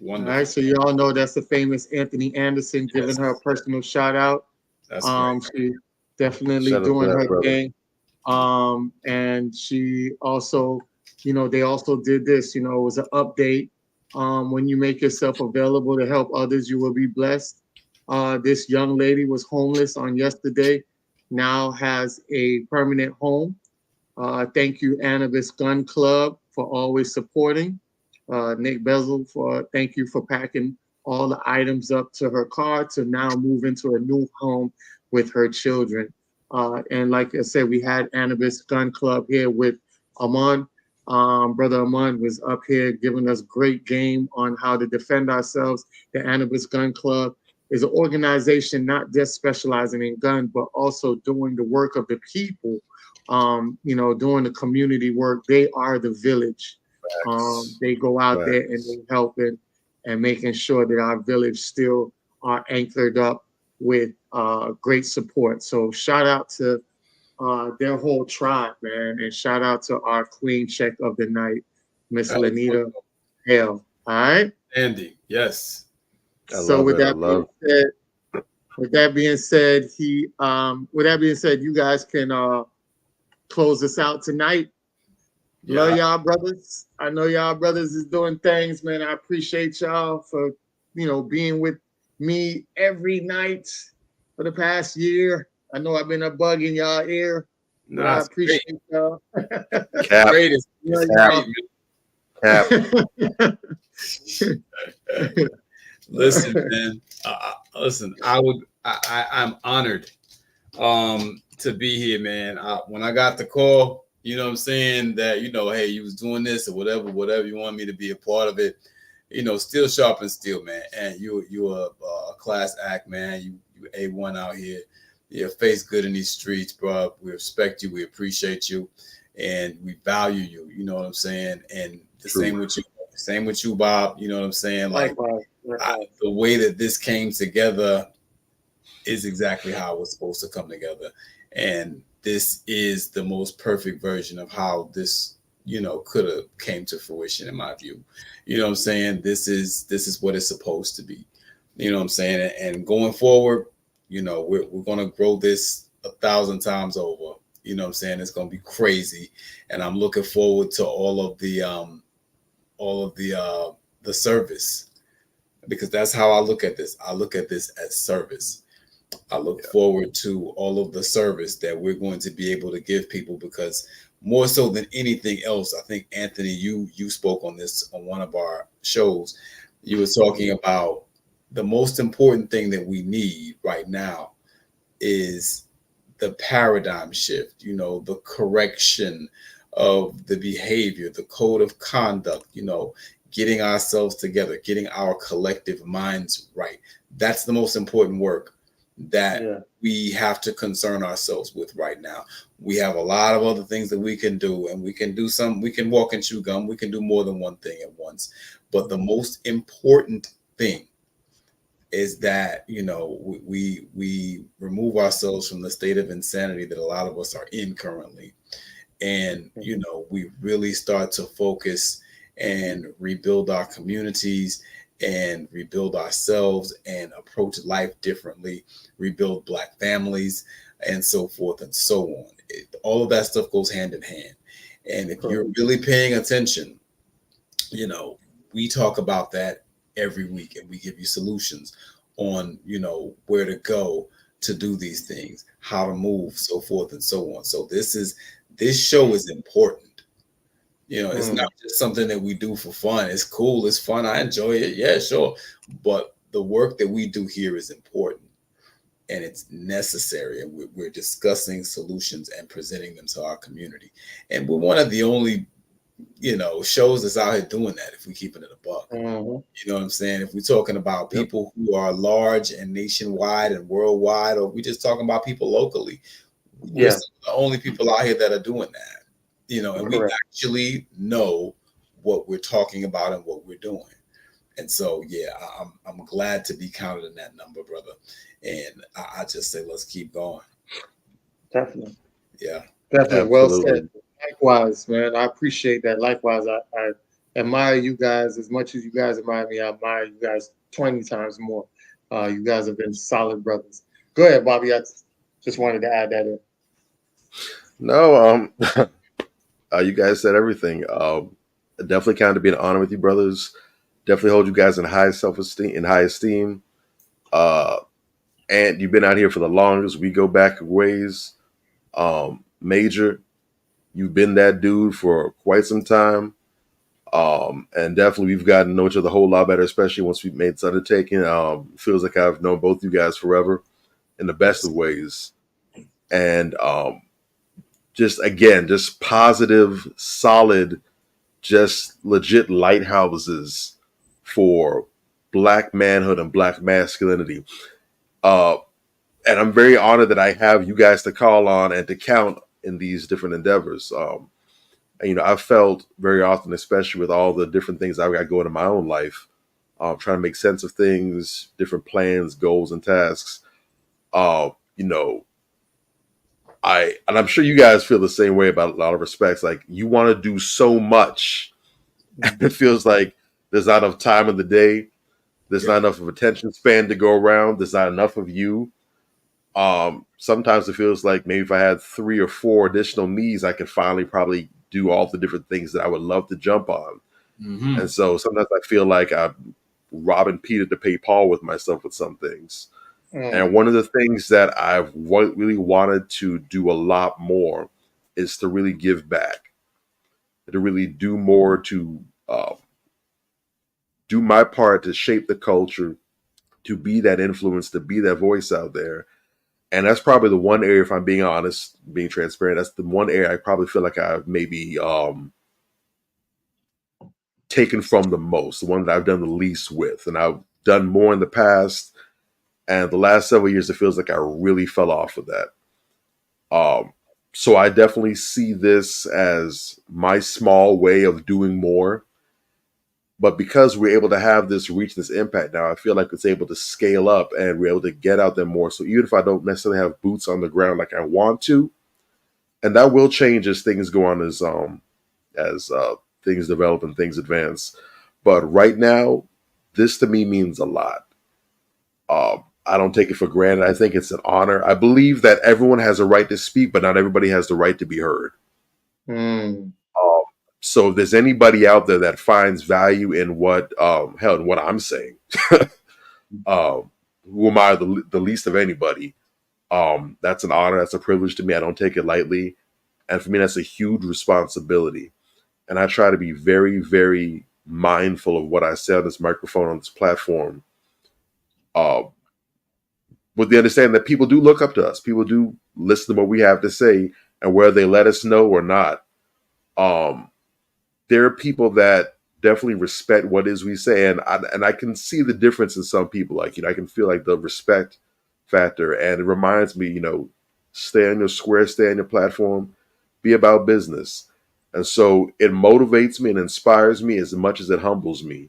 Wonderful. All right, so you all know that's the famous Anthony Anderson giving her a personal shout out. That's she definitely doing her thing. And she also, they also did this, it was an update. When you make yourself available to help others, you will be blessed. This young lady was homeless on yesterday, now has a permanent home. Thank you, Annabis Gun Club, for always supporting. Nick Bezel, thank you for packing all the items up to her car to now move into a new home with her children. And like I said, we had Annabis Gun Club here with Amon. Brother Amon was up here giving us great game on how to defend ourselves. The Annabis Gun Club is an organization not just specializing in guns, but also doing the work of the people, doing the community work. They are the village. They go out there and they helping and making sure that our village still are anchored up with great support. So shout out to their whole tribe, man, and shout out to our queen check of the night, Miss Lanita Hale. All right, Andy. Yes. With that being said, you guys can close us out tonight. Love y'all, brothers. I know y'all brothers is doing things, man. I appreciate y'all for, being with me every night for the past year. I know I've been a bug in y'all ear, but I appreciate y'all. Greatest. Cap. Listen, man. Listen, I'm honored to be here, man. When I got the call, you know what I'm saying, that, hey, you was doing this or whatever you want me to be a part of it, still sharp and steel, man. And you a class act, man. You A1 out here. Your face good in these streets, bro. We respect you. We appreciate you. And we value you. You know what I'm saying? And the same with you. Same with you, Bob. You know what I'm saying? Like, the way that this came together is exactly how it was supposed to come together. And this is the most perfect version of how this, could have came to fruition, in my view. You know what I'm saying? This is what it's supposed to be. You know what I'm saying? And going forward, we're going to grow this 1,000 times over. You know what I'm saying? It's going to be crazy. And I'm looking forward to all of the service, because that's how I look at this. I look at this as service. I look forward to all of the service that we're going to be able to give people, because more so than anything else, I think, Anthony, you spoke on this on one of our shows. You were talking about the most important thing that we need right now is the paradigm shift, the correction of the behavior, the code of conduct, getting ourselves together, getting our collective minds right. That's the most important work that we have to concern ourselves with right now. We have a lot of other things that we can do, and we can walk and chew gum. We can do more than one thing at once. But the most important thing is that, we remove ourselves from the state of insanity that a lot of us are in currently. And, we really start to focus and rebuild our communities and rebuild ourselves and approach life differently, rebuild Black families, and so forth and so on. All of that stuff goes hand in hand. And if you're really paying attention, you know, we talk about that every week, and we give you solutions on, you know, where to go to do these things, how to move, so forth and so on. So this show is important. You know, it's not just something that we do for fun. It's cool, it's fun, I enjoy it. Yeah, sure. But the work that we do here is important and it's necessary. And we're discussing solutions and presenting them to our community. And we're one of the only, you know, shows that's out here doing that, if we keeping it a buck. You know what I'm saying? If we're talking about people who are large and nationwide and worldwide, or we just talking about people locally, we're some of the only people out here that are doing that. You know, and we actually know what we're talking about and what we're doing. And so, yeah, I'm glad to be counted in that number, brother. And I just say, let's keep going. Definitely. Yeah. Definitely. Well said. Likewise, man. I appreciate that. Likewise, I admire you guys as much as you guys admire me. I admire you guys 20 times more. You guys have been solid brothers. Go ahead, Bobby. I just wanted to add that in. No, you guys said everything. Definitely kind of be an honor with you, brothers. Definitely hold you guys in high self-esteem, in high esteem. And you've been out here for the longest. We go back ways. Major, you've been that dude for quite some time. And definitely we've gotten to know each other a whole lot better, especially once we've made this undertaking. Feels like I've known both you guys forever in the best of ways. And just positive, solid, just legit lighthouses for Black manhood and Black masculinity. And I'm very honored that I have you guys to call on and to count in these different endeavors. And, you know, I've felt very often, especially with all the different things I've got going in my own life, trying to make sense of things, different plans, goals, and tasks. You know, and I'm sure you guys feel the same way about a lot of respects. Like, you want to do so much, and it feels like there's not enough time in the day. There's not enough of attention span to go around. There's not enough of you. Sometimes it feels like maybe if I had 3 or 4 additional knees, I could finally probably do all the different things that I would love to jump on. And so sometimes I feel like I'm robbing Peter to pay Paul with myself with some things. And one of the things that I've really wanted to do a lot more is to really give back, to really do more to do my part to shape the culture, to be that influence, to be that voice out there. And that's probably the one area, if I'm being honest, being transparent, that's the one area I probably feel like I've maybe taken from the most, the one that I've done the least with. And I've done more in the past. And the last several years, it feels like I really fell off of that. So I definitely see this as my small way of doing more. But because we're able to have this reach, this impact now, I feel like it's able to scale up and we're able to get out there more. So even if I don't necessarily have boots on the ground like I want to, and that will change as things go on, as things develop and things advance. But right now, this to me means a lot. I don't take it for granted. I think it's an honor. I believe that everyone has a right to speak, but not everybody has the right to be heard. So if there's anybody out there that finds value in what, in what I'm saying, who am I, the least of anybody? That's an honor. That's a privilege to me. I don't take it lightly. And for me, that's a huge responsibility. And I try to be very, very mindful of what I say on this microphone, on this platform, with the understanding that people do look up to us. People do listen to what we have to say, and whether they let us know or not, there are people that definitely respect what it is we say. And I can see the difference in some people. Like, you know, I can feel like the respect factor, and it reminds me, you know, stay on your square, stay on your platform, be about business. And so it motivates me and inspires me as much as it humbles me.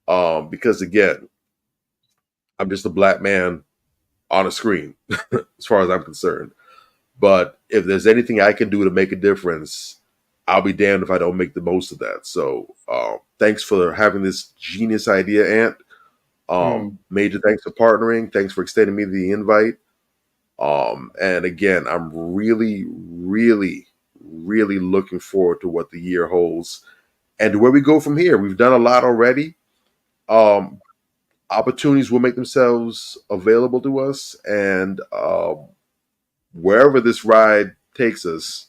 Because again, I'm just a Black man on a screen, as far as I'm concerned. But if there's anything I can do to make a difference, I'll be damned if I don't make the most of that. So thanks for having this genius idea, Ant. Major thanks for partnering. Thanks for extending me the invite. And again, I'm really, really, really looking forward to what the year holds and where we go from here. We've done a lot already. Opportunities will make themselves available to us, and wherever this ride takes us,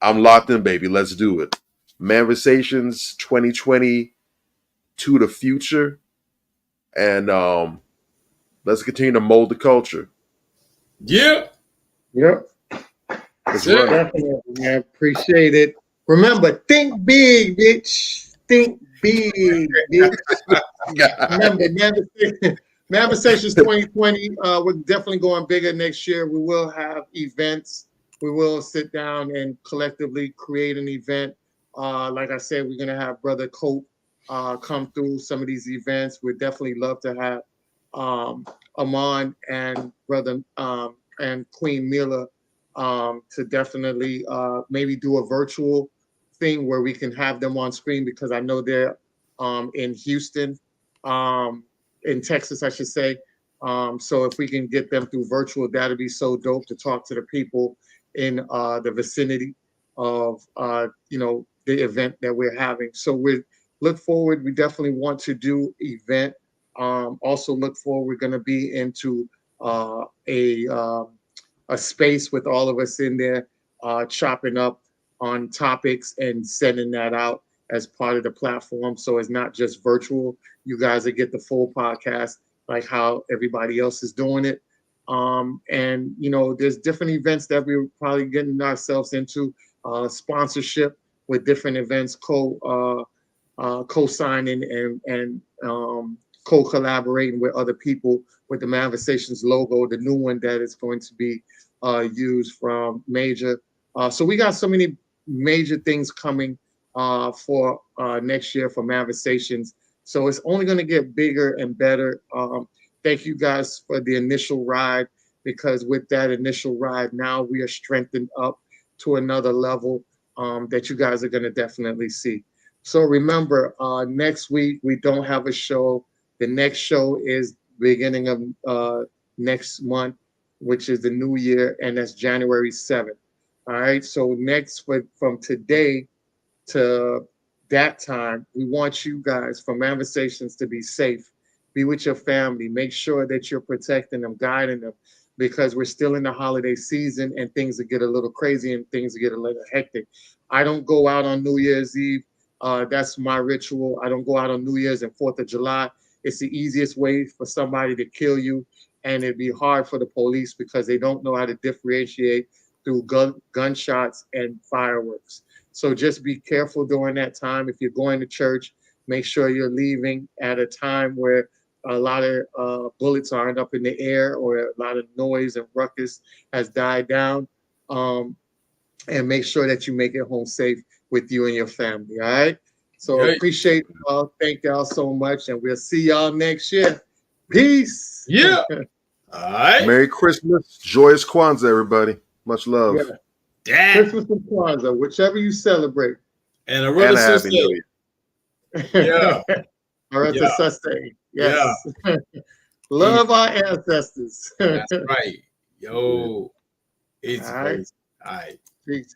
I'm locked in, baby. Let's do it. Manversations 2020 to the future, and let's continue to mold the culture. Yeah. Yep. Let's run. Definitely, man. Appreciate it. Remember, think big, bitch. Think big, bitch. Remember, Manversations 2020. We're definitely going bigger next year. We will have events. We will sit down and collectively create an event. Like I said, we're gonna have Brother Cope come through some of these events. We'd definitely love to have Amon and Brother and Queen Mila to definitely maybe do a virtual thing where we can have them on screen, because I know they're in Houston, in Texas, I should say. So if we can get them through virtual, that'd be so dope to talk to the people in the vicinity of the event that we're having. So we look forward. We definitely want to do event. Also look forward. We're going to be into a space with all of us in there, chopping up on topics and sending that out as part of the platform. So it's not just virtual. You guys will get the full podcast like how everybody else is doing it. And there's different events that we're probably getting ourselves into, sponsorship with different events, co-signing and co-collaborating with other people with the Manversations logo, the new one that is going to be used from Major. So we got so many major things coming for next year for Manversations. So it's only going to get bigger and better. Thank you guys for the initial ride, because with that initial ride, now we are strengthened up to another level that you guys are going to definitely see. So remember, next week, we don't have a show. The next show is beginning of next month, which is the new year, and that's January 7th. All right, so next, from today to that time, we want you guys from Manversations to be safe. Be with your family. Make sure that you're protecting them, guiding them, because we're still in the holiday season and things will get a little crazy and things will get a little hectic. I don't go out on New Year's Eve. That's my ritual. I don't go out on New Year's and 4th of July. It's the easiest way for somebody to kill you, and it'd be hard for the police because they don't know how to differentiate through gunshots and fireworks. So just be careful during that time. If you're going to church, make sure you're leaving at a time where a lot of bullets aren't up in the air or a lot of noise and ruckus has died down. And make sure that you make it home safe with you and your family, all right? So appreciate y'all. Thank y'all so much, and we'll see y'all next year. Peace. Yeah. All right. Merry Christmas. Joyous Kwanzaa, everybody. Much love. Yeah. Damn. Christmas and Kwanzaa, whichever you celebrate. And a real Happy New Year. Yeah. Arata Sase. Yes. Yeah. Love our ancestors. That's right. Yo. It's all right. All right. Peace.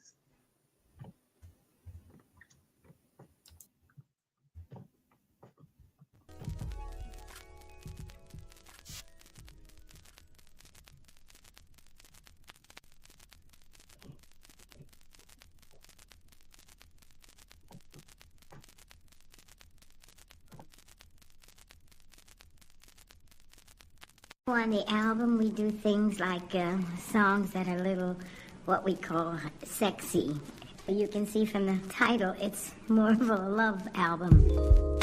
On the album, we do things like songs that are a little, what we call sexy. You can see from the title, it's more of a love album.